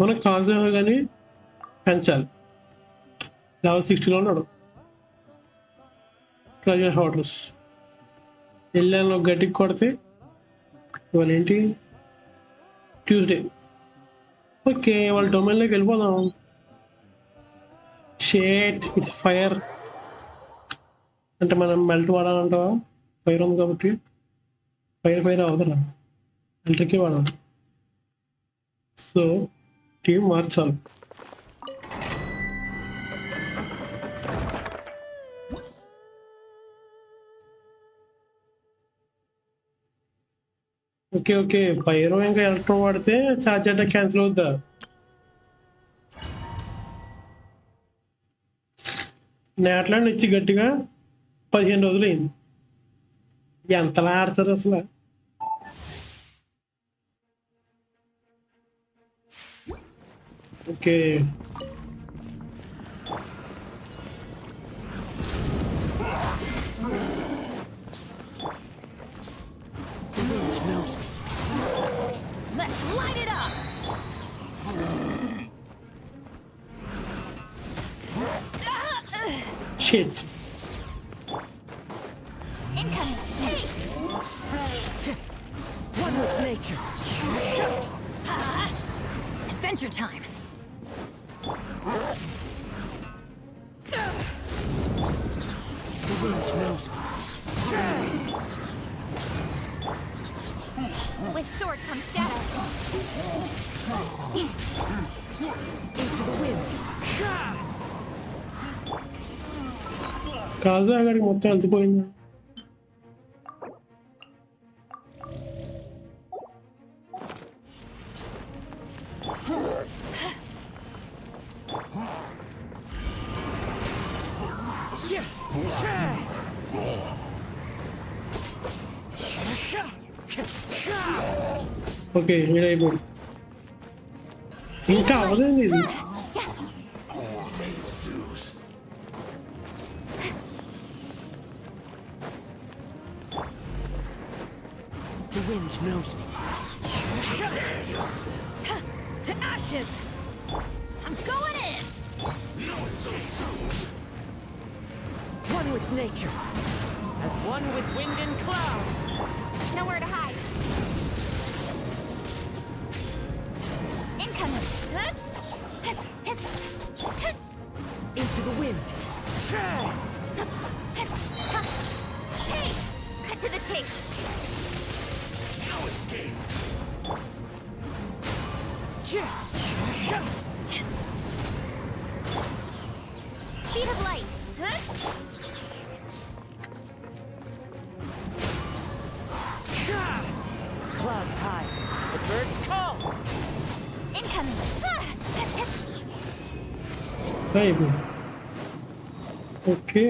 మనకు కాజు కానీ పెంచాలి. లెవెల్ 60లో ఉన్నాడు. ట్రెజర్ హోటల్స్ వెళ్ళాను గట్టికి కొడితే ఇవాళ ఏంటి ట్యూస్డే. ఓకే, వాళ్ళ డొమైన్లోకి వెళ్ళిపోదాం. షేట్ ఇట్స్ ఫైర్ అంటే మనం మెల్ట్ వాడాలంటావా? ఫైర్ ఉంది కాబట్టి ఫైర్ అవదరా, ఎలక్ట్రికే వాడాలి. సో టీం మార్చాలి. ఓకే ఓకే, పైరో ఇంకా ఎలక్ట్రో వాడితే ఛార్జ్ అటాక్ క్యాన్సిల్ అవుద్దా? నేట్లాండ్ వచ్చి గట్టిగా 15 రోజులు అయింది. ఎంతలా ఆడతారు అసలు? Okay Let's light it up. Shit. Incoming. Hey. One with nature. Adventure time. The wind knows me. With sword comes shadow. Into the wind. కాజు అక్కడికి మొత్తం అంతిపోయింది. ఓకే వీడైపోయింది. ఇంకా అవదండి ఇది. The wind knows me. To ashes. I'm going in. One with nature. As one with wind and cloud. Nowhere to hide. Incoming. Into the wind. Hey, cut to the chase. No escape. Speed of light. Clouds hide. The అయిపోయింది. Okay.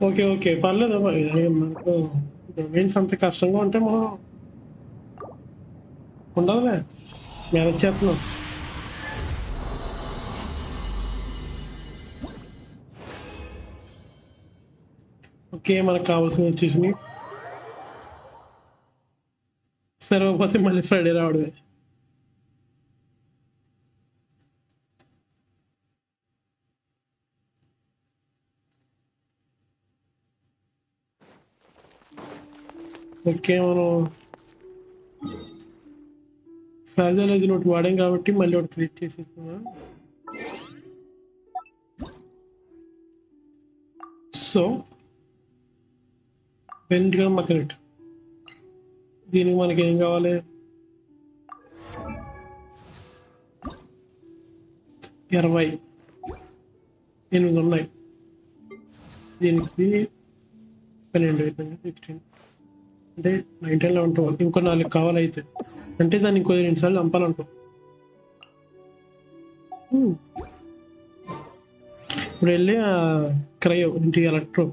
Okay. Okay. పర్లేదు. మనకు domains అంత కష్టంగా ఉంటే మనం ఉండదులే. Manage చేస్తున్నాం. Okay. మనకు కావాల్సినవి వచ్చేసినాయి. సరిపోతే మళ్ళీ ఫ్రైడే రావడమే. ఓకే. మనం ఫ్రాజలైజ్ నోట్ వాడాం కాబట్టి మళ్ళీ ఒకటి క్రియేట్ చేసేస్తున్నాం. సో వెంటనే మకరెట్ దీనికి మనకి ఏం కావాలి? 28 ఉన్నాయి. దీనికి 12 16 అంటే 19 ఉంటాం. ఇంకో 4 కావాలి అయితే. అంటే దాన్ని ఇంకో 2 సార్లు చంపాలంటాం. ఇప్పుడు వెళ్ళి క్రయో ఇంటి ఎలక్ట్రో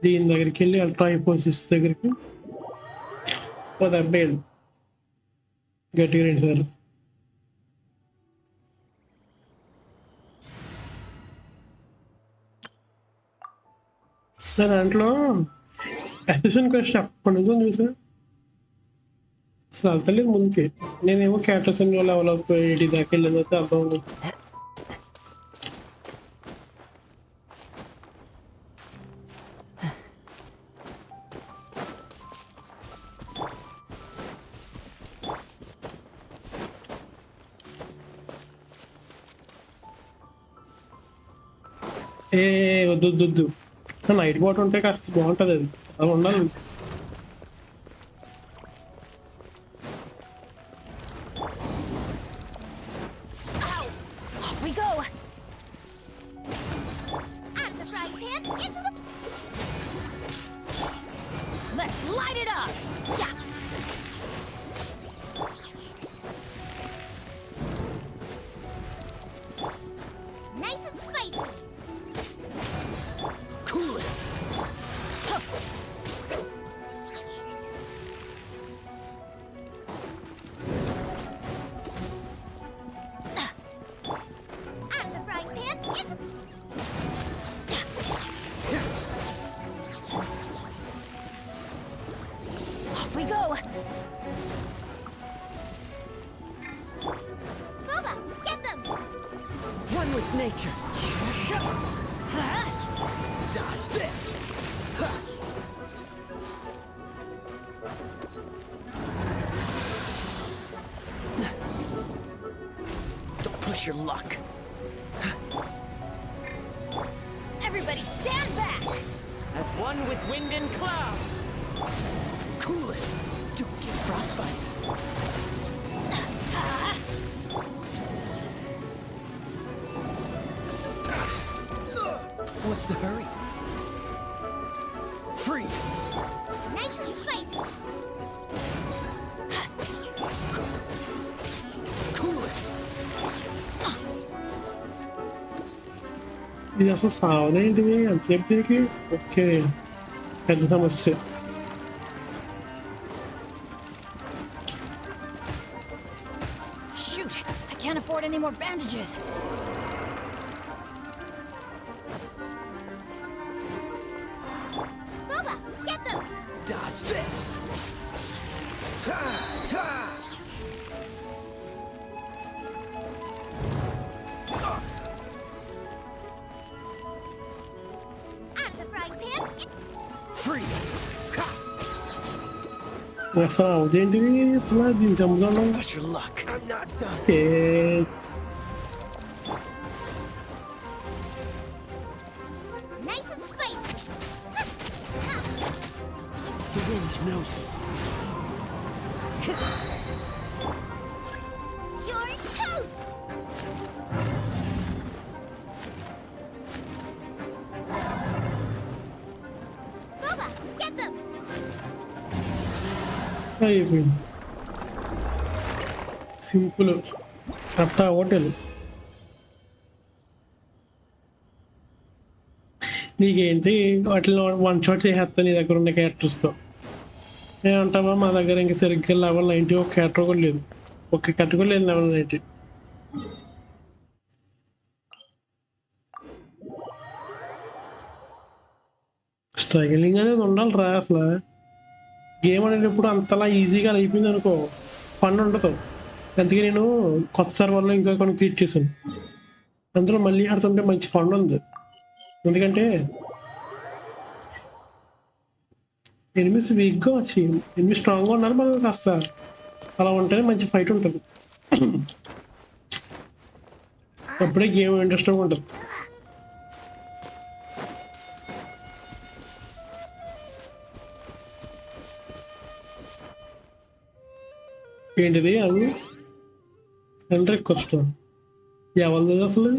దీని దగ్గరికి వెళ్ళి అల్ట్రా హైపోసిస్ దగ్గరికి అబ్బాయి గట్టిగా 2 సార్లు. నా దాంట్లో అసిస్టెంట్ క్వశ్చన్ అప్పటి నుంచి చూసా అసలు వెళ్తలేదు ముందుకి. నేనేమో క్యాటర్సన్ లెవెల్ అప్ 80 దాకా వెళ్ళిన తర్వాత అర్థం ఉంది. వద్దు వద్దు వద్దు. నైట్ బోట్ ఉంటే కాస్త బాగుంటుంది. అది అలా ఉండాలి. Off we go. Out of the frying pan, into the... Let's light it up. Yeah. Nice and spicy. Cool it. Out of the frying pan, into... Off we go. Booba, get them! One with nature. Dodge this. Don't push your luck. Everybody stand back. As one with wind and cloud. Cool it. Don't get frostbite. What's the hurry? Freeze. Nice and spicy. Cool it. ఇది అసలు సావదేంటిది అంతసేపు తిరిగి. Okay. పెద్ద సమస్య. Shoot, I can't afford any more bandages. Booba, get them! Dodge this. Ha! Ha! Out of the frying pan, Freeze. Ha! అసలు అవదేంటిది అసలు దీన్ని చంపుతున్నాం. Push your luck. I'm not done. nice and spicy. The wind knows me. You're toast! అయిపోయింది. Simple అట్టా hotel. నీకేంటి వాటిలో one shot చేసేస్తాను నీ దగ్గర ఉన్న క్యారెక్టర్స్తో. ఏమంటావా మా దగ్గర ఇంకా సరిగ్గా లెవెల్ 90 ఒక క్యారెక్టర్ కూడా లేదు, ఒక క్యారెక్టర్ కూడా లేదు లెవెల్ 90. స్ట్రగలింగ్ అనేది ఉండాలి రా. అసలు గేమ్ అనేటప్పుడు అంతలా ఈజీగా అయిపోయింది అనుకో ఫన్ ఉండదు. అందుకే నేను కొత్త సర్వర్లో ఇంకా కొన్ని క్రియేట్ చేశాను. అందులో మళ్ళీ ఆడుతుంటే మంచి ఫన్ ఉంది. ఎందుకంటే ఎనిమిస్ వీక్గా వచ్చి ఎనిమిది స్ట్రాంగ్గా ఉన్నారు, మనం కాస్త అలా ఉంటేనే మంచి ఫైట్ ఉంటుంది. అప్పుడే గేమ్ ఇంట్రెస్టింగ్ ఉంటుంది. ఏంటిది అవి ఎంట్రీ కష్టం ఎవరిది అసలు?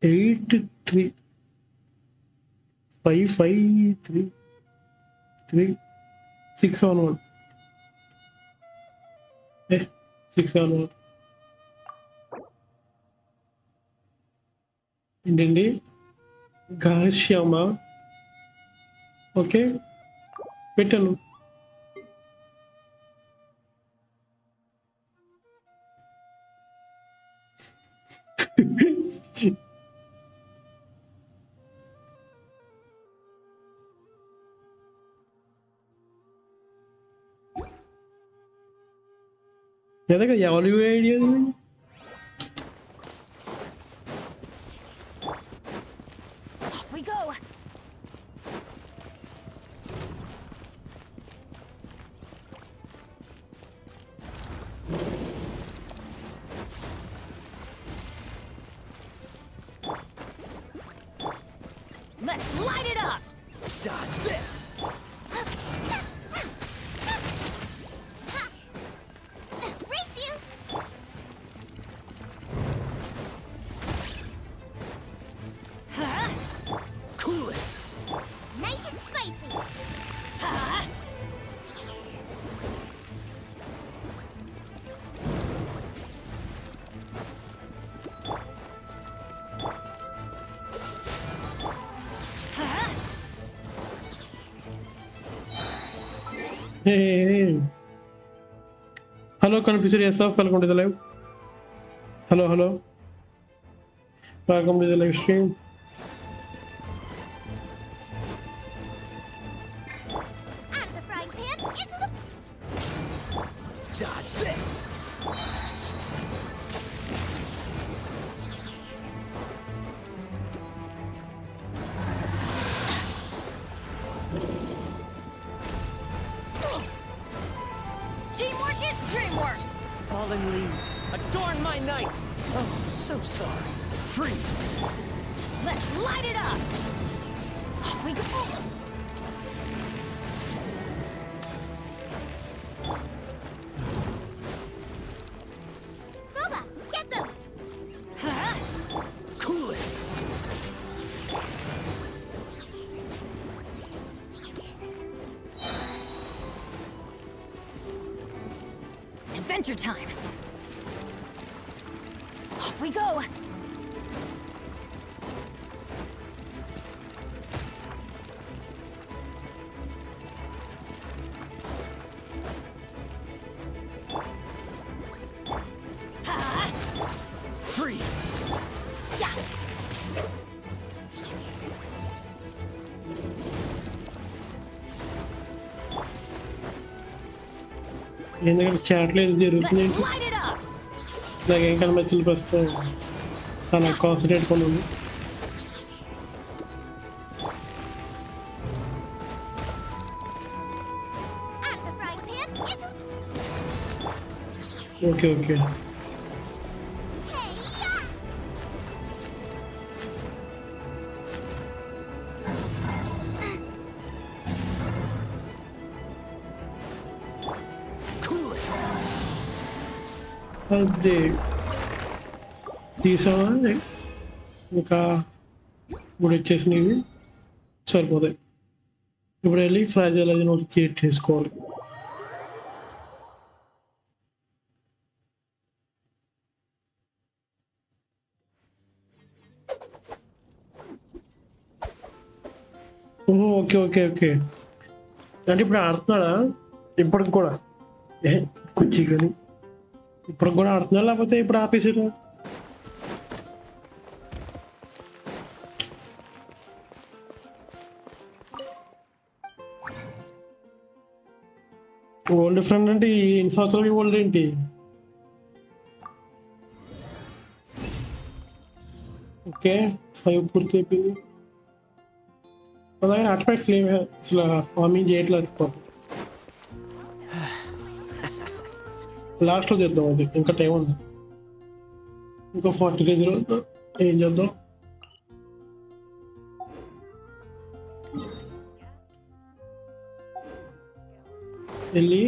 8355333671 671 ఏంటండి గాశ్యామ. ఓకే పెట్టాను. ఎదగా ఎవరు idea? Off we go. Let's light it up. Dodge this. Race you! Cool it. Nice and spicy. Hey. Hello, confuse yourself. Welcome to the live. Hello. Welcome to the live stream. Out of the frying pan, into the... Dodge this. Teamwork is dreamwork! Fallen leaves, adorn my night! Oh, so sorry. Freeze. Let's light it up. Off we go. Booba, get them! Cool it. Adventure time. Off we go. Freeze. Yeah. ఎందుకంటే చాట్లో ఇది జరుగుతుంది. Let's light it up. నాకేం కనిపించలేదు ప్రస్తుతం, చాలా concentrate కొన్నాను. Out of the frying pan, into... okay Hey, yeah! Cool it. అదే తీసావా? ఇంకా ఇప్పుడు వచ్చేసినవి సరిపోతాయి. ఇప్పుడు వెళ్ళి ఫ్రాజైల్ అది నోట్ క్రియేట్ చేసుకోవాలి. ఓహో, ఓకే ఓకే ఓకే. అంటే ఇప్పుడు ఆడుతున్నాడా ఇప్పటికి కూడా? కుర్చీ కానీ ఇప్పటికి కూడా ఆడుతున్నా లేకపోతే ఇప్పుడు ఆపేసాడు? ఓల్డ్ ఫ్రెండ్ అంటే ఎన్ని సంవత్సరాలకి ఓల్డ్ ఏంటి? ఓకే 5 పూర్తి అయిపోయింది. మా దగ్గర ఆర్టిఫాక్ట్స్ లేవే అసలు, ఫార్మింగ్ చేయట్లేదు. లాస్ట్లో చేద్దాం, అది ఇంకా టైం ఉంది, ఇంకో 40 days ఏం చేద్దాం? వెళ్ళి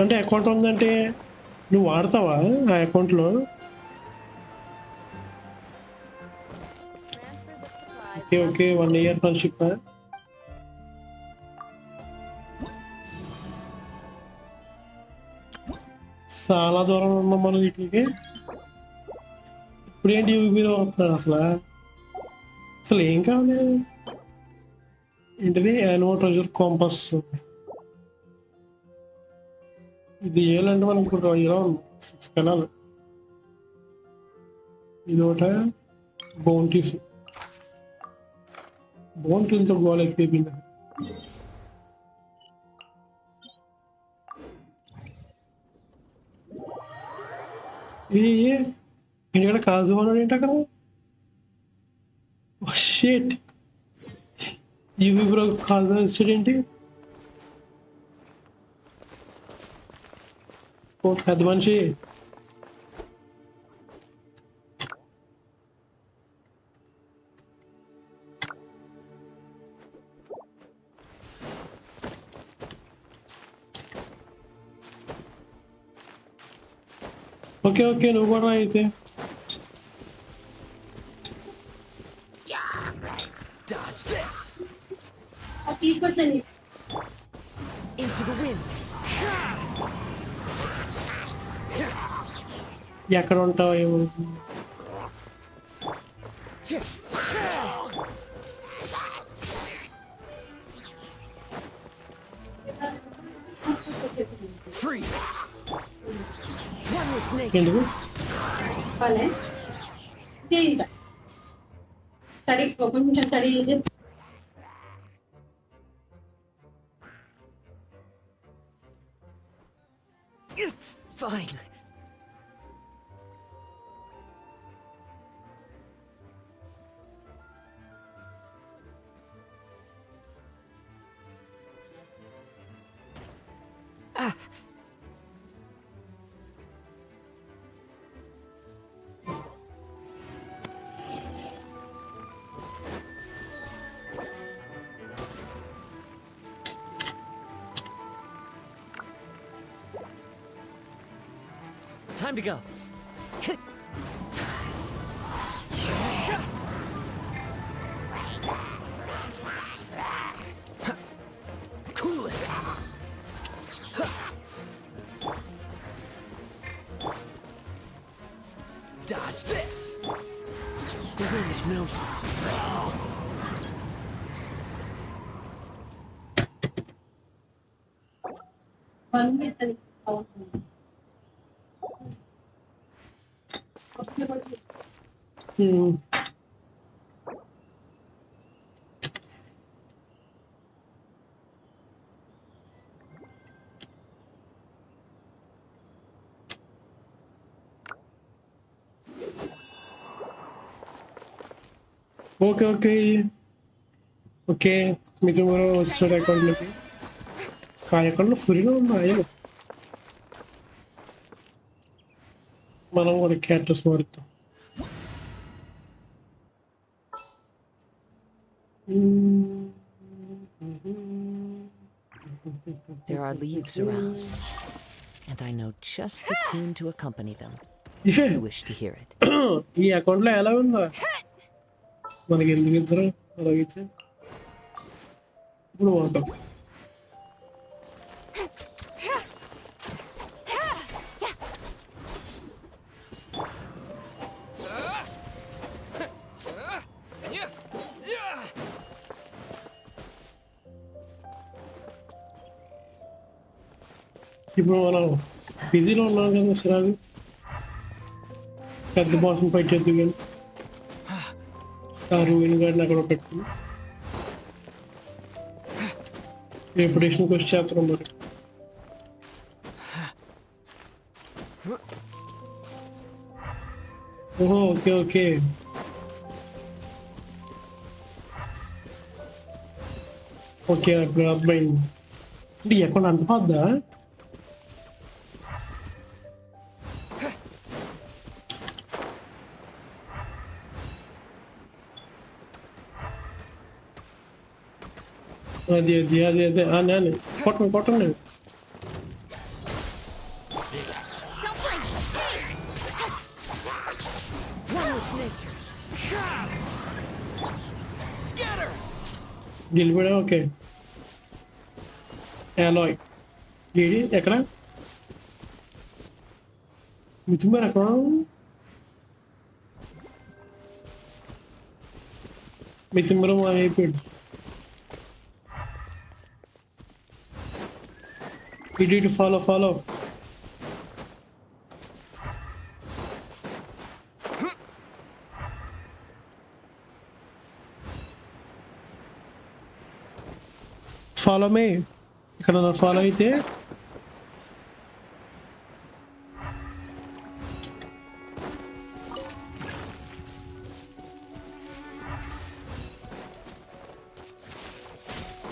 అంటే అకౌంట్ ఉందంటే నువ్వు వాడతావా ఆ అకౌంట్లో? Okay okay, 1 year friendship. చాలా దూరం ఉన్నాం మనం వీటికి. ఇప్పుడేంటి యూవి మీద వస్తున్నాడు అసలు? అసలు ఏం కావాలి? ఏంటిది? Animal treasure campus. ఇది వేయాలంటే మనకి ఇప్పుడు ఇలా ఉంది 6 కణాలు. ఇది ఒకట బౌంటీస్. బౌంటీలతో గోల్ అయిపోయింది. ఇది ఇక్కడ కాజు అన్నాడు ఏంటి అక్కడ? షేట్, యూవి బ్రో కాజు ఇస్తాడు ఏంటి? ఓ పెద్ద మనిషి. ఓకే ఓకే, నువ్వు కూడా అయితే. Dodge this. Into the wind. ఎక్కడ ఉంటావు ఏమో? Freeze. One with ఎందుకు? It's fine. Time to go. Cool it. Dodge this. The wind knows me. Okay okay okay, మీతో కూడా వచ్చాడు అకౌంట్లోకి. ఆ అకౌంట్లో ఫ్రీగా ఉన్నాయి. మనం కూడా characters మారుతాం. There are leaves around, and I know just the tune to accompany them. if you wish to hear it. ఈ అకౌంట్లో ఎలా ఉందా మనకి ఎందుకు ఇద్దరు అలాగైతే ఇప్పుడు బాగుంటుంది ఇప్పుడు మనం బిజీలో ఉన్నాం కదా సరే పెద్ద బాస్ని ఫైట్ చేద్దాం కానీ ఆ రూయిన్ గార్డ్ని అక్కడ పెట్టుకుని రెప్యుటేషన్కి వచ్చి చేస్తాం మరి ఓహో ఓకే ఓకే ఓకే అప్పుడు అర్థమైంది అంటే ఎక్కడ అంత పద్దా అదే అదే అదే అదే అని కొట్టండి కొట్టండి గెలిపోయా ఓకే అలాయ్ ఏడి ఎక్కడ మితిమారు ఎక్కడ మితిమరం అయిపోయాడు ఇటు ఫాలో ఫాలో ఫాలో మే ఇక్కడ ఫాలో అయితే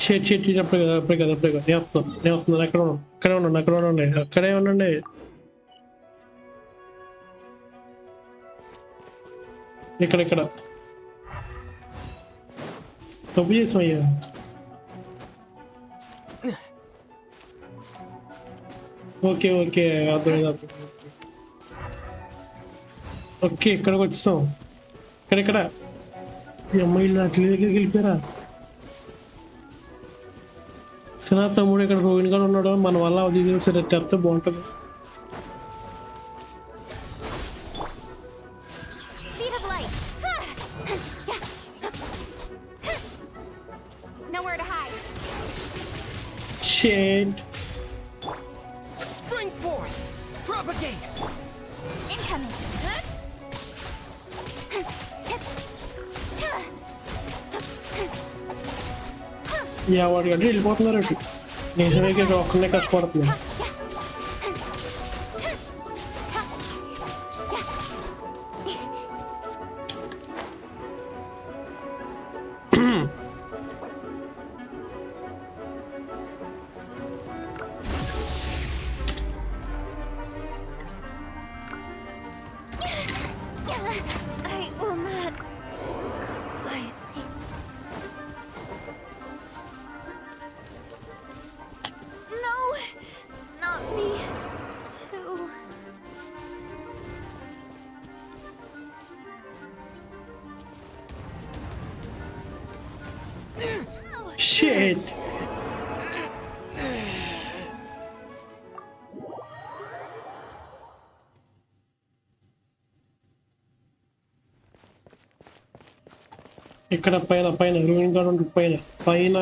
షేట్ అప్పుడే కదా నేను వస్తున్నాను అక్కడే ఉండండి ఇక్కడ తప్పు చేసామయ్యా ఓకే ఓకే అర్థమైంది ఓకే ఇక్కడికి వచ్చేసాం ఇక్కడ ఈ అమ్మాయిలు అట్లే దగ్గరికి వెళ్ళిపోయారా సినా తమ్ముడు ఇక్కడ రోహిణ్ గారు ఉన్నాడు మన వల్ల అది సరే తెస్తే బాగుంటుంది షేట్ Spring forth! Propagate! Incoming. వాడి గంటే వెళ్ళిపోతున్నారు అటు నేను ఒక్కనే కష్టపడుతున్నాను I will not quietly. No, not me too. Shit. ఇక్కడ పైన రూయిన్ గార్డ్ ఉంటుంది పైన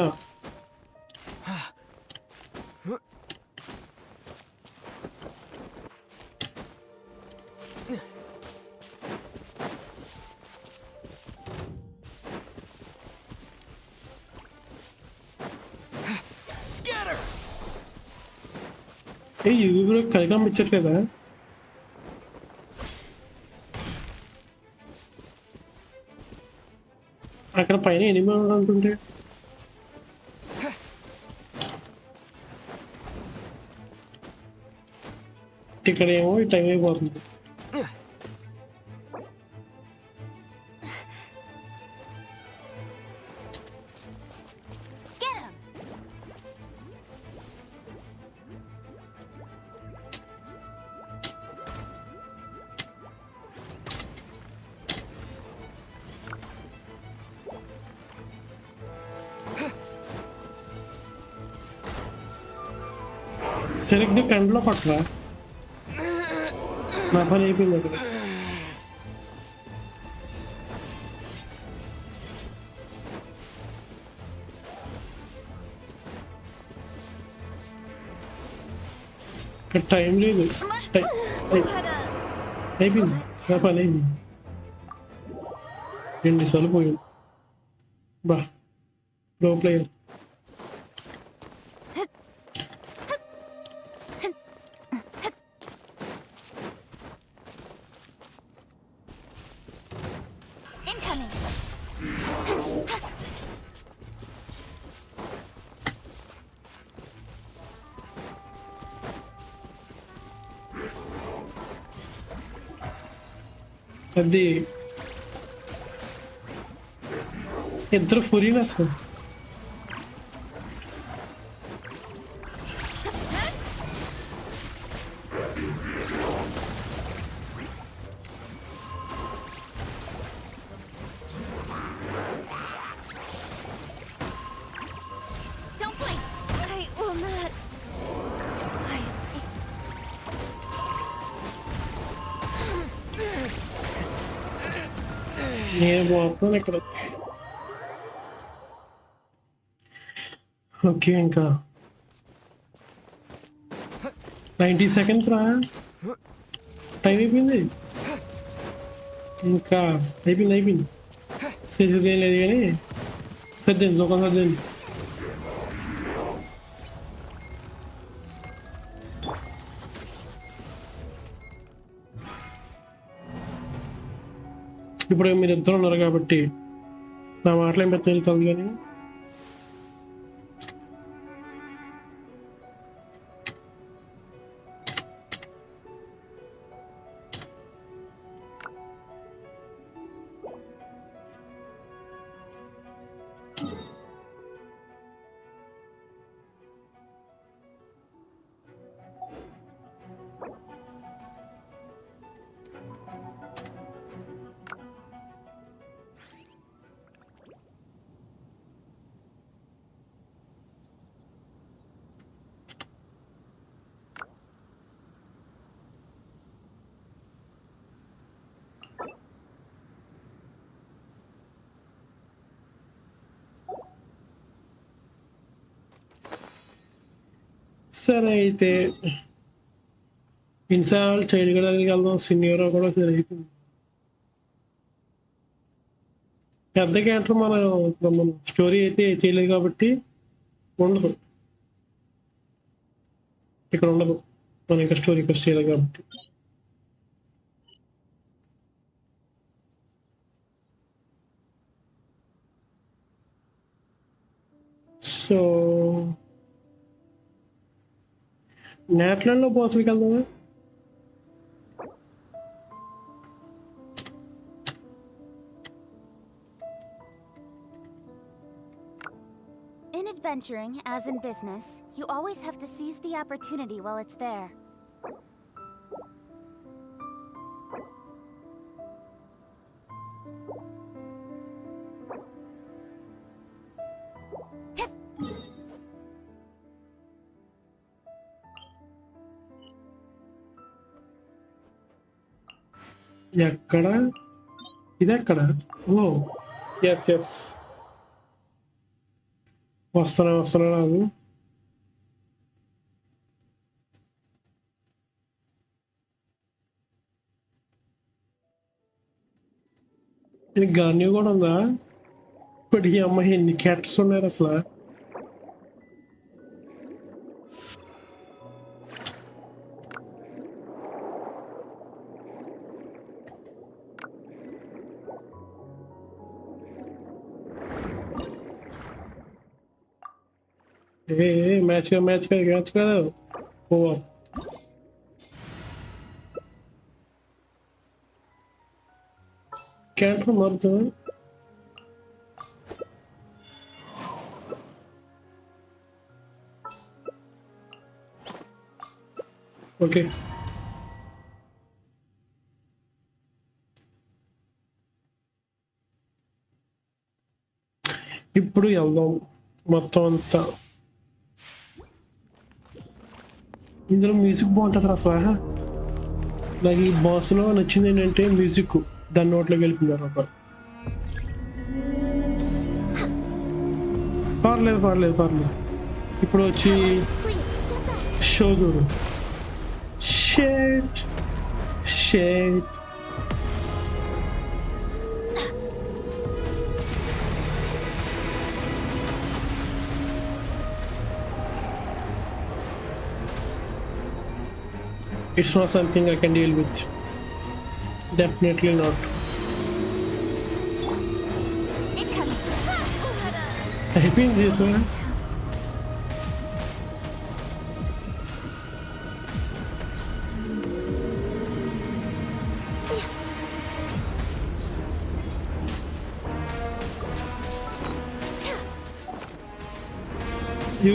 ఇది కూడా కలిగా మిచ్చట్లేదా అక్కడ పైన ఎనిమిది అనుకుంటే ఇక్కడ ఏమో ఈ టైం అయిపోతుంది సరిగ్గా కంట్లో పట్టరా నా పని అయిపోయింది అక్కడ ఇక్కడ టైం లేదు అయిపోయింది నా పని అయిపోయింది 2 సార్లు పోయింది బా ప్రో ప్లేయర్ అది ఇద్దరు ఫురీన్ అసలు Don't blink. I will not. నేను పోతున్నాను ఇక్కడ ఓకే ఇంకా 90 seconds రా టైం అయిపోయింది ఇంకా అయిపోయింది చేసేది ఏం లేదు కానీ సర్దేండి ఒక సర్దేండి ఇప్పుడు మీరు ఇద్దరు ఉన్నారు కాబట్టి నా మాటలు ఏం పెద్ద వెళ్తుంది కానీ సరే అయితే ఇన్సాల్ చైల్డ్ కూడా వెళ్దాం సీనియర్ కూడా సరే అయిపోయింది పెద్ద క్యారెక్టర్ మనం స్టోరీ అయితే చేయలేదు కాబట్టి ఉండదు ఇక్కడ ఉండదు మనం ఇంకా స్టోరీ ఫస్ట్ చేయలేదు కాబట్టి సో నేట్లలో పోసలకి వెళ్దామా In adventuring, as in business, you always have to seize the opportunity while it's there. ఎక్కడ ఇది ఎక్కడ ఓ ఎస్ వస్తున్నా రాదు ఇది గాన్యూ కూడా ఉందా ఇప్పుడు ఈ అమ్మాయి ఎన్ని క్యారెక్టర్స్ ఉన్నారు అసలు మ్యాచ్ కాదు ఓ క్యారెక్టర్ మారుతుందా ఓకే ఇప్పుడు వెళ్దాం మొత్తం అంతా ఇందులో మ్యూజిక్ బాగుంటుంది అసలు. నాకు ఈ బాస్లో నచ్చింది ఏంటంటే మ్యూజిక్ దాని నోట్లోకి వెళ్తుంది అనమాట. పర్లేదు. ఇప్పుడు వచ్చి షో చూడు. షేట్ it's not something I can deal with. Definitely not. అయిపోయింది this one.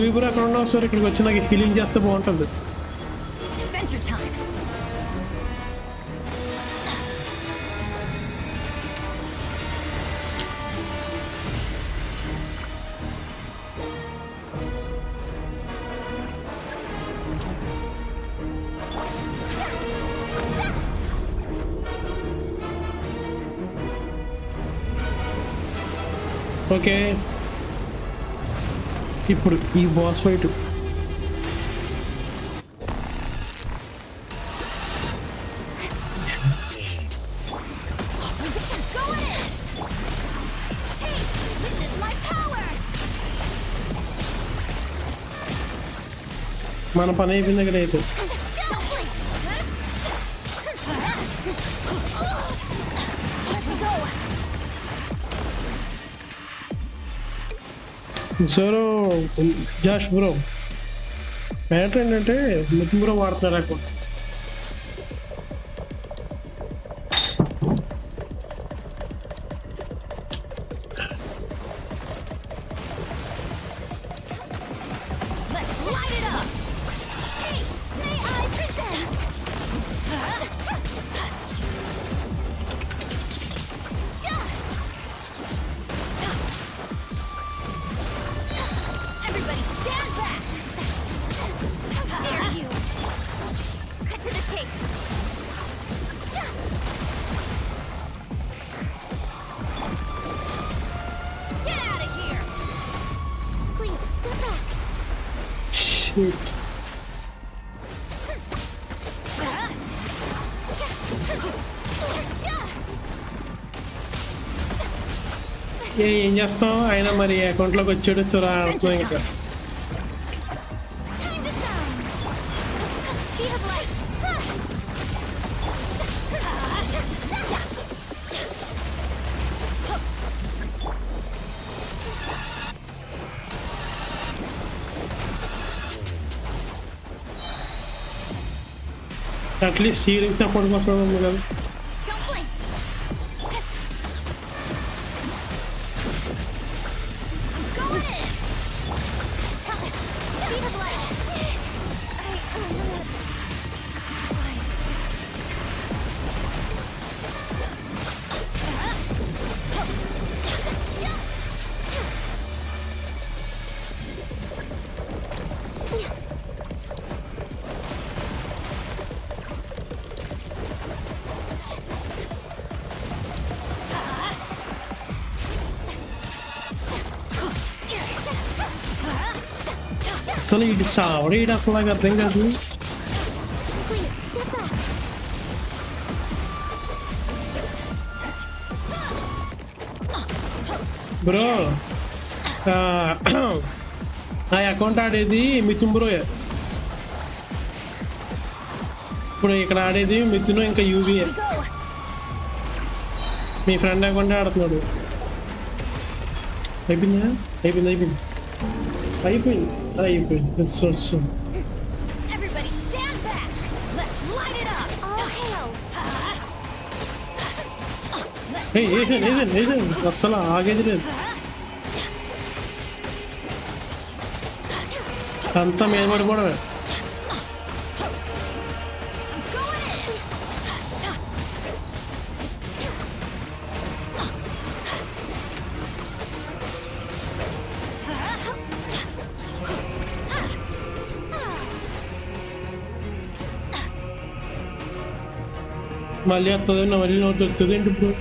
ఇప్పుడు అక్కడ ఉన్నావు సార్, ఇక్కడికి వచ్చి నాకు హీలింగ్ చేస్తే బాగుంటుంది. Adventure time. ఓకే, ఇప్పుడు ఈ బాస్ ఫైట్ మన పని అయిపోయింది అక్కడ అయితే. సరే జాష్ బ్రో, మ్యాటర్ ఏంటంటే నితిన్ బ్రో వాడుతున్నారు అకౌంట్. ఏం చేస్తాం, ఆయన మరి అకౌంట్లోకి వచ్చాడు చూరా ఆడుతున్నాం ఇంకా. అట్లీస్ట్ హీలింగ్ సపోర్ట్ కోసం ఉంది కదా. అసలు ఇది చావడేడు అసలు నాకు అర్థం కాదు. బ్రో ఆ అకౌంట్ ఆడేది మిథున్ బ్రోయే. ఇప్పుడు ఇక్కడ ఆడేది మిథున్ ఇంకా యూవీఏ. మీ ఫ్రెండ్ అకౌంట్ ఆడుతున్నాడు. అయిపోయిందా? అయిపోయింది. అస్సలు ఆగేది లేదు. అంతా మీద పడిపోవడమే. మళ్ళీ వస్తుంది మళ్ళీ నోట్ వస్తుంది ఏంటి ఇప్పుడు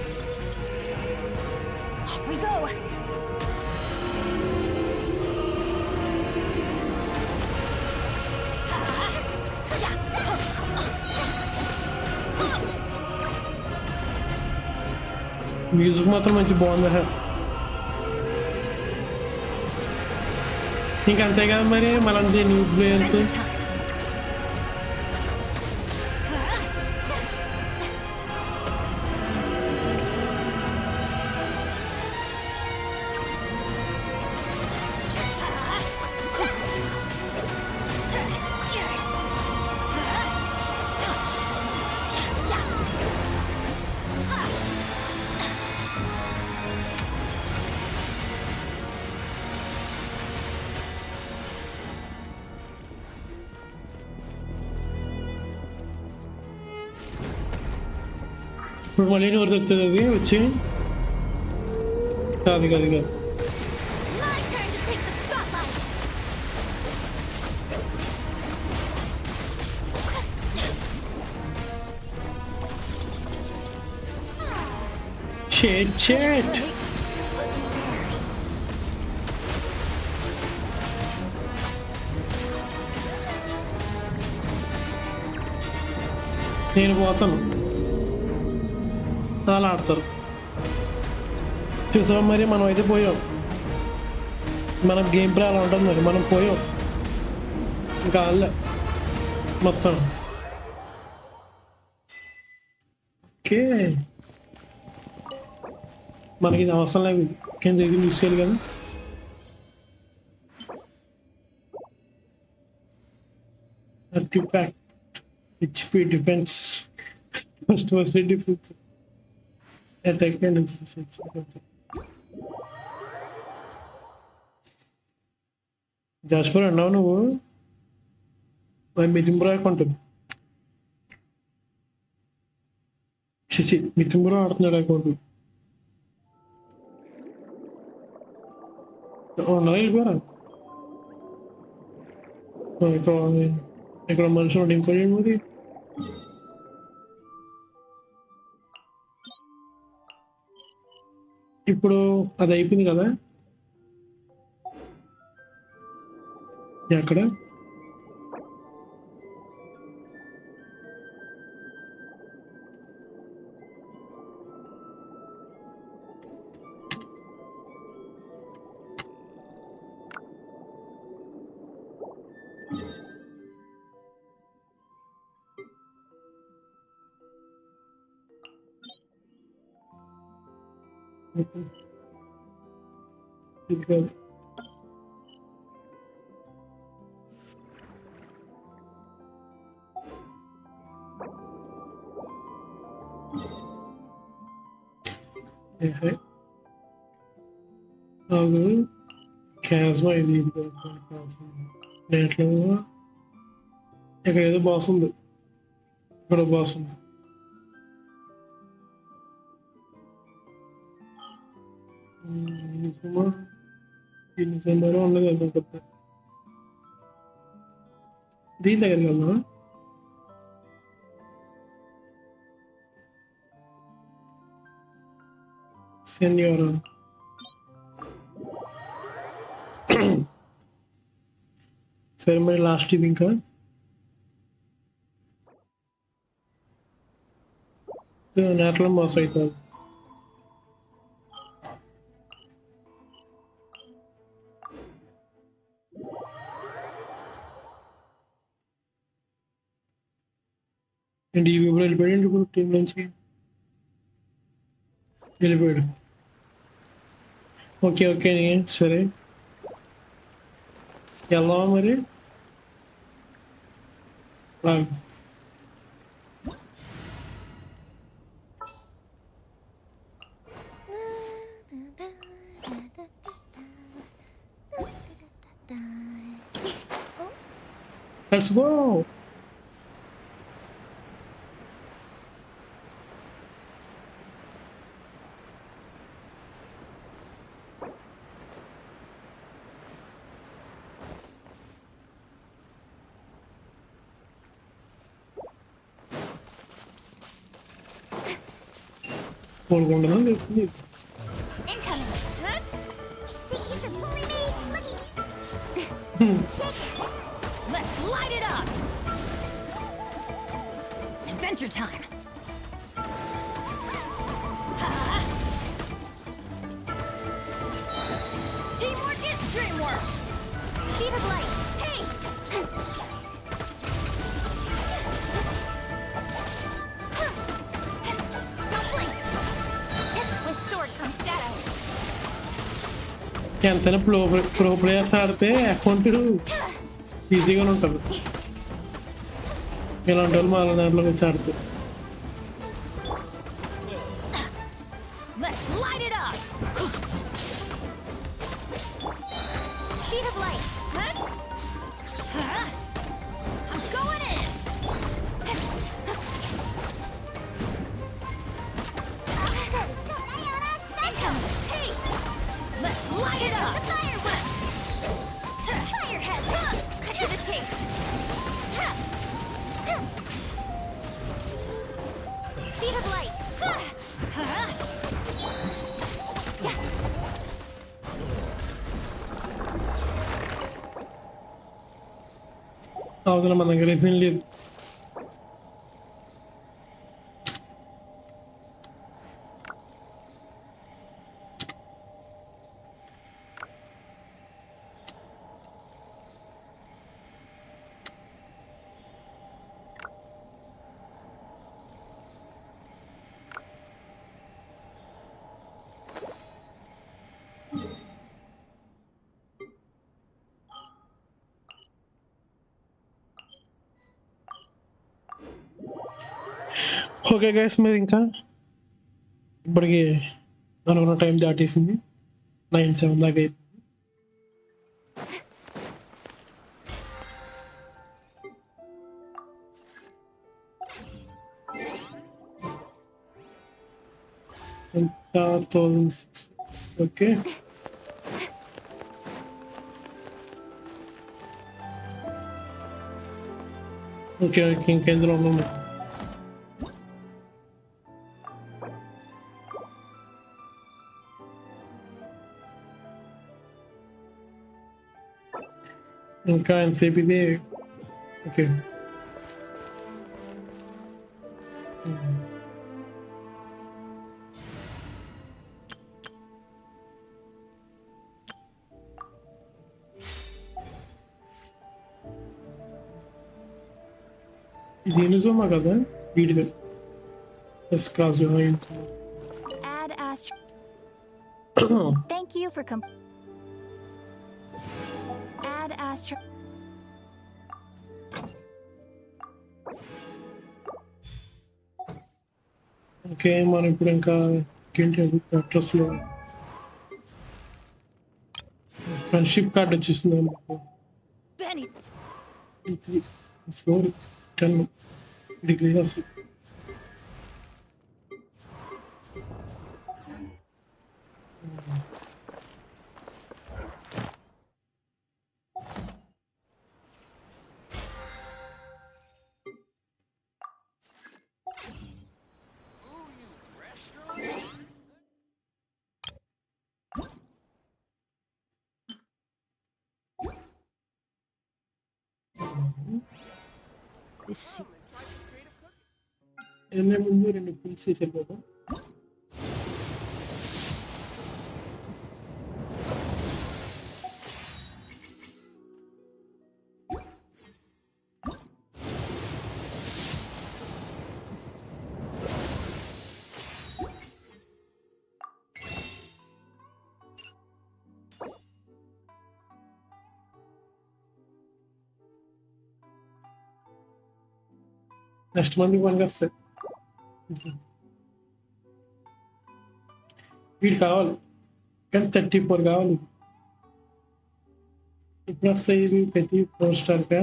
Off we go. మ్యూజిక్ మాత్రం మంచి బాగుంది ఇంకంతే కదా మరి మనంటే న్యూ ప్లేయర్స్ ఇప్పుడు మళ్ళీ ఎవరు తెస్తుంది అది వచ్చి కాదు కాదు కాదు My turn to take the spotlight. షేట్ నేను పోతాను అలా ఆడతారు చూసాం మరి మనం అయితే పోయాం మన గేమ్ ప్లే అలా ఉంటుంది మరి మనం పోయాం ఇంకా వాళ్ళే మొత్తం ఓకే మనకి ఇది అవసరం లేదు కింద ఇది యూస్ చేయాలి కదా artifact HP defense first defense attack and Jasper అన్నావు నువ్వు మితింబురా అకౌంట్ మితింబురా ఆడుతున్నాడు అకౌంట్ వెళ్ళిపోయారా ఇక్కడ మనుషులు ఉంటే ఇంకో మరి ఇప్పుడు అది అయిపోయింది కదా ఎక్కడ ఇది కాదు అది క్యాజ్మా ఇది నేట్లో ఇక్కడ ఏదో బాస్ ఉంది ఇక్కడ బాస్ ఉంది నిజంగా ఉన్నది అది కొత్త దీని దగ్గరికి వెళ్దామా సెన్యోరా సరే మరి లాస్ట్ ఇది ఇంకా నేట్లో మోస అవుతుంది అండ్ ఈ వివరాలు వెళ్ళిపోయాడు ఇప్పుడు టీం నుంచి వెళ్ళిపోయాడు ఓకే ఓకే సరే వెళ్దామా మరి Let's go. కోరుకుంటున్నాను లేకపోతే Incoming. Huh? Think you can bully me? Looky. Shake. Let's light it up! Adventure time! Teamwork is dreamwork! Speed of light. Hey. Don't blink. With sword comes shadow. ఎంతైనా pro players ఆడితే account ఈజీగానే ఉంటుంది. ఇలాంటి వాళ్ళు మా దాంట్లోకి వచ్చి ఆడుతారు. Let's light it up! Speed of light. Huh? I'm going in! Incoming. Hey. Let's light it up! Firework. Firehead. Cut to the chase. Speed of light. అవతల మన దగ్గర రీజన్ లేదు. ఓకే గైస్, మీరు ఇంకా ఇప్పటికి అనుకున్న టైం దాటేసింది. 9:07 దాకా అయిపోయింది. ఇంకా 1006. ఓకే, ఓకే ఓకే ఇంకెందులో ఉన్నాము. ఇంకా ఎంతసేపు ఇది? ఓకే, ఇది నిజమా కదా? వీడియో ఎస్ కాజు. Add astro. Thank you for Add astro. Okay, మనం ఇప్పుడు ఇంకా ఏంటి అడ్రస్లో ఫ్రెండ్షిప్ కార్డ్ వచ్చేసింది మనకు. Benny. 4 10 డిగ్రీస్. వెళ్ళే ముందు 2 పిల్స్ వెళ్ళిపోతా. నెక్స్ట్ మంత్ మనకి వస్తాయి. వీడు కావాలి కానీ 34 కావాలి. ఇప్పుడు వస్తాయి ఇవి ప్రతి 4 స్టార్గా.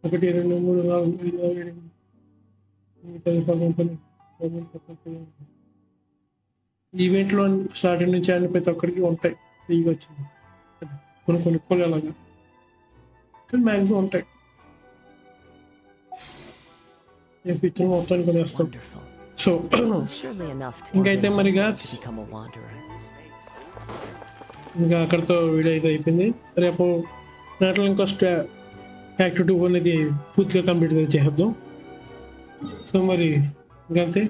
ఒకటి 2 3 4 5 6 7 ఈవెంట్లో స్టార్టింగ్ నుంచి అన్ని ప్రతి ఒక్కరికి ఉంటాయి ఫ్రీగా వచ్చింది కొన్ని కొనుక్కోవాలి అలాగా కానీ మ్యాక్సిమం ఉంటాయి నేను ఫీచర్ మొత్తాన్ని కొనేస్తాం సో ఇంకైతే మరి గాస్ ఇంకా అక్కడితో వీడియో అయితే అయిపోయింది రేపు దాంట్లో ఇంకొక యాక్టివిటీ అనేది పూర్తిగా కంప్లీట్ చేద్దాం సో మరి ఇంకంతే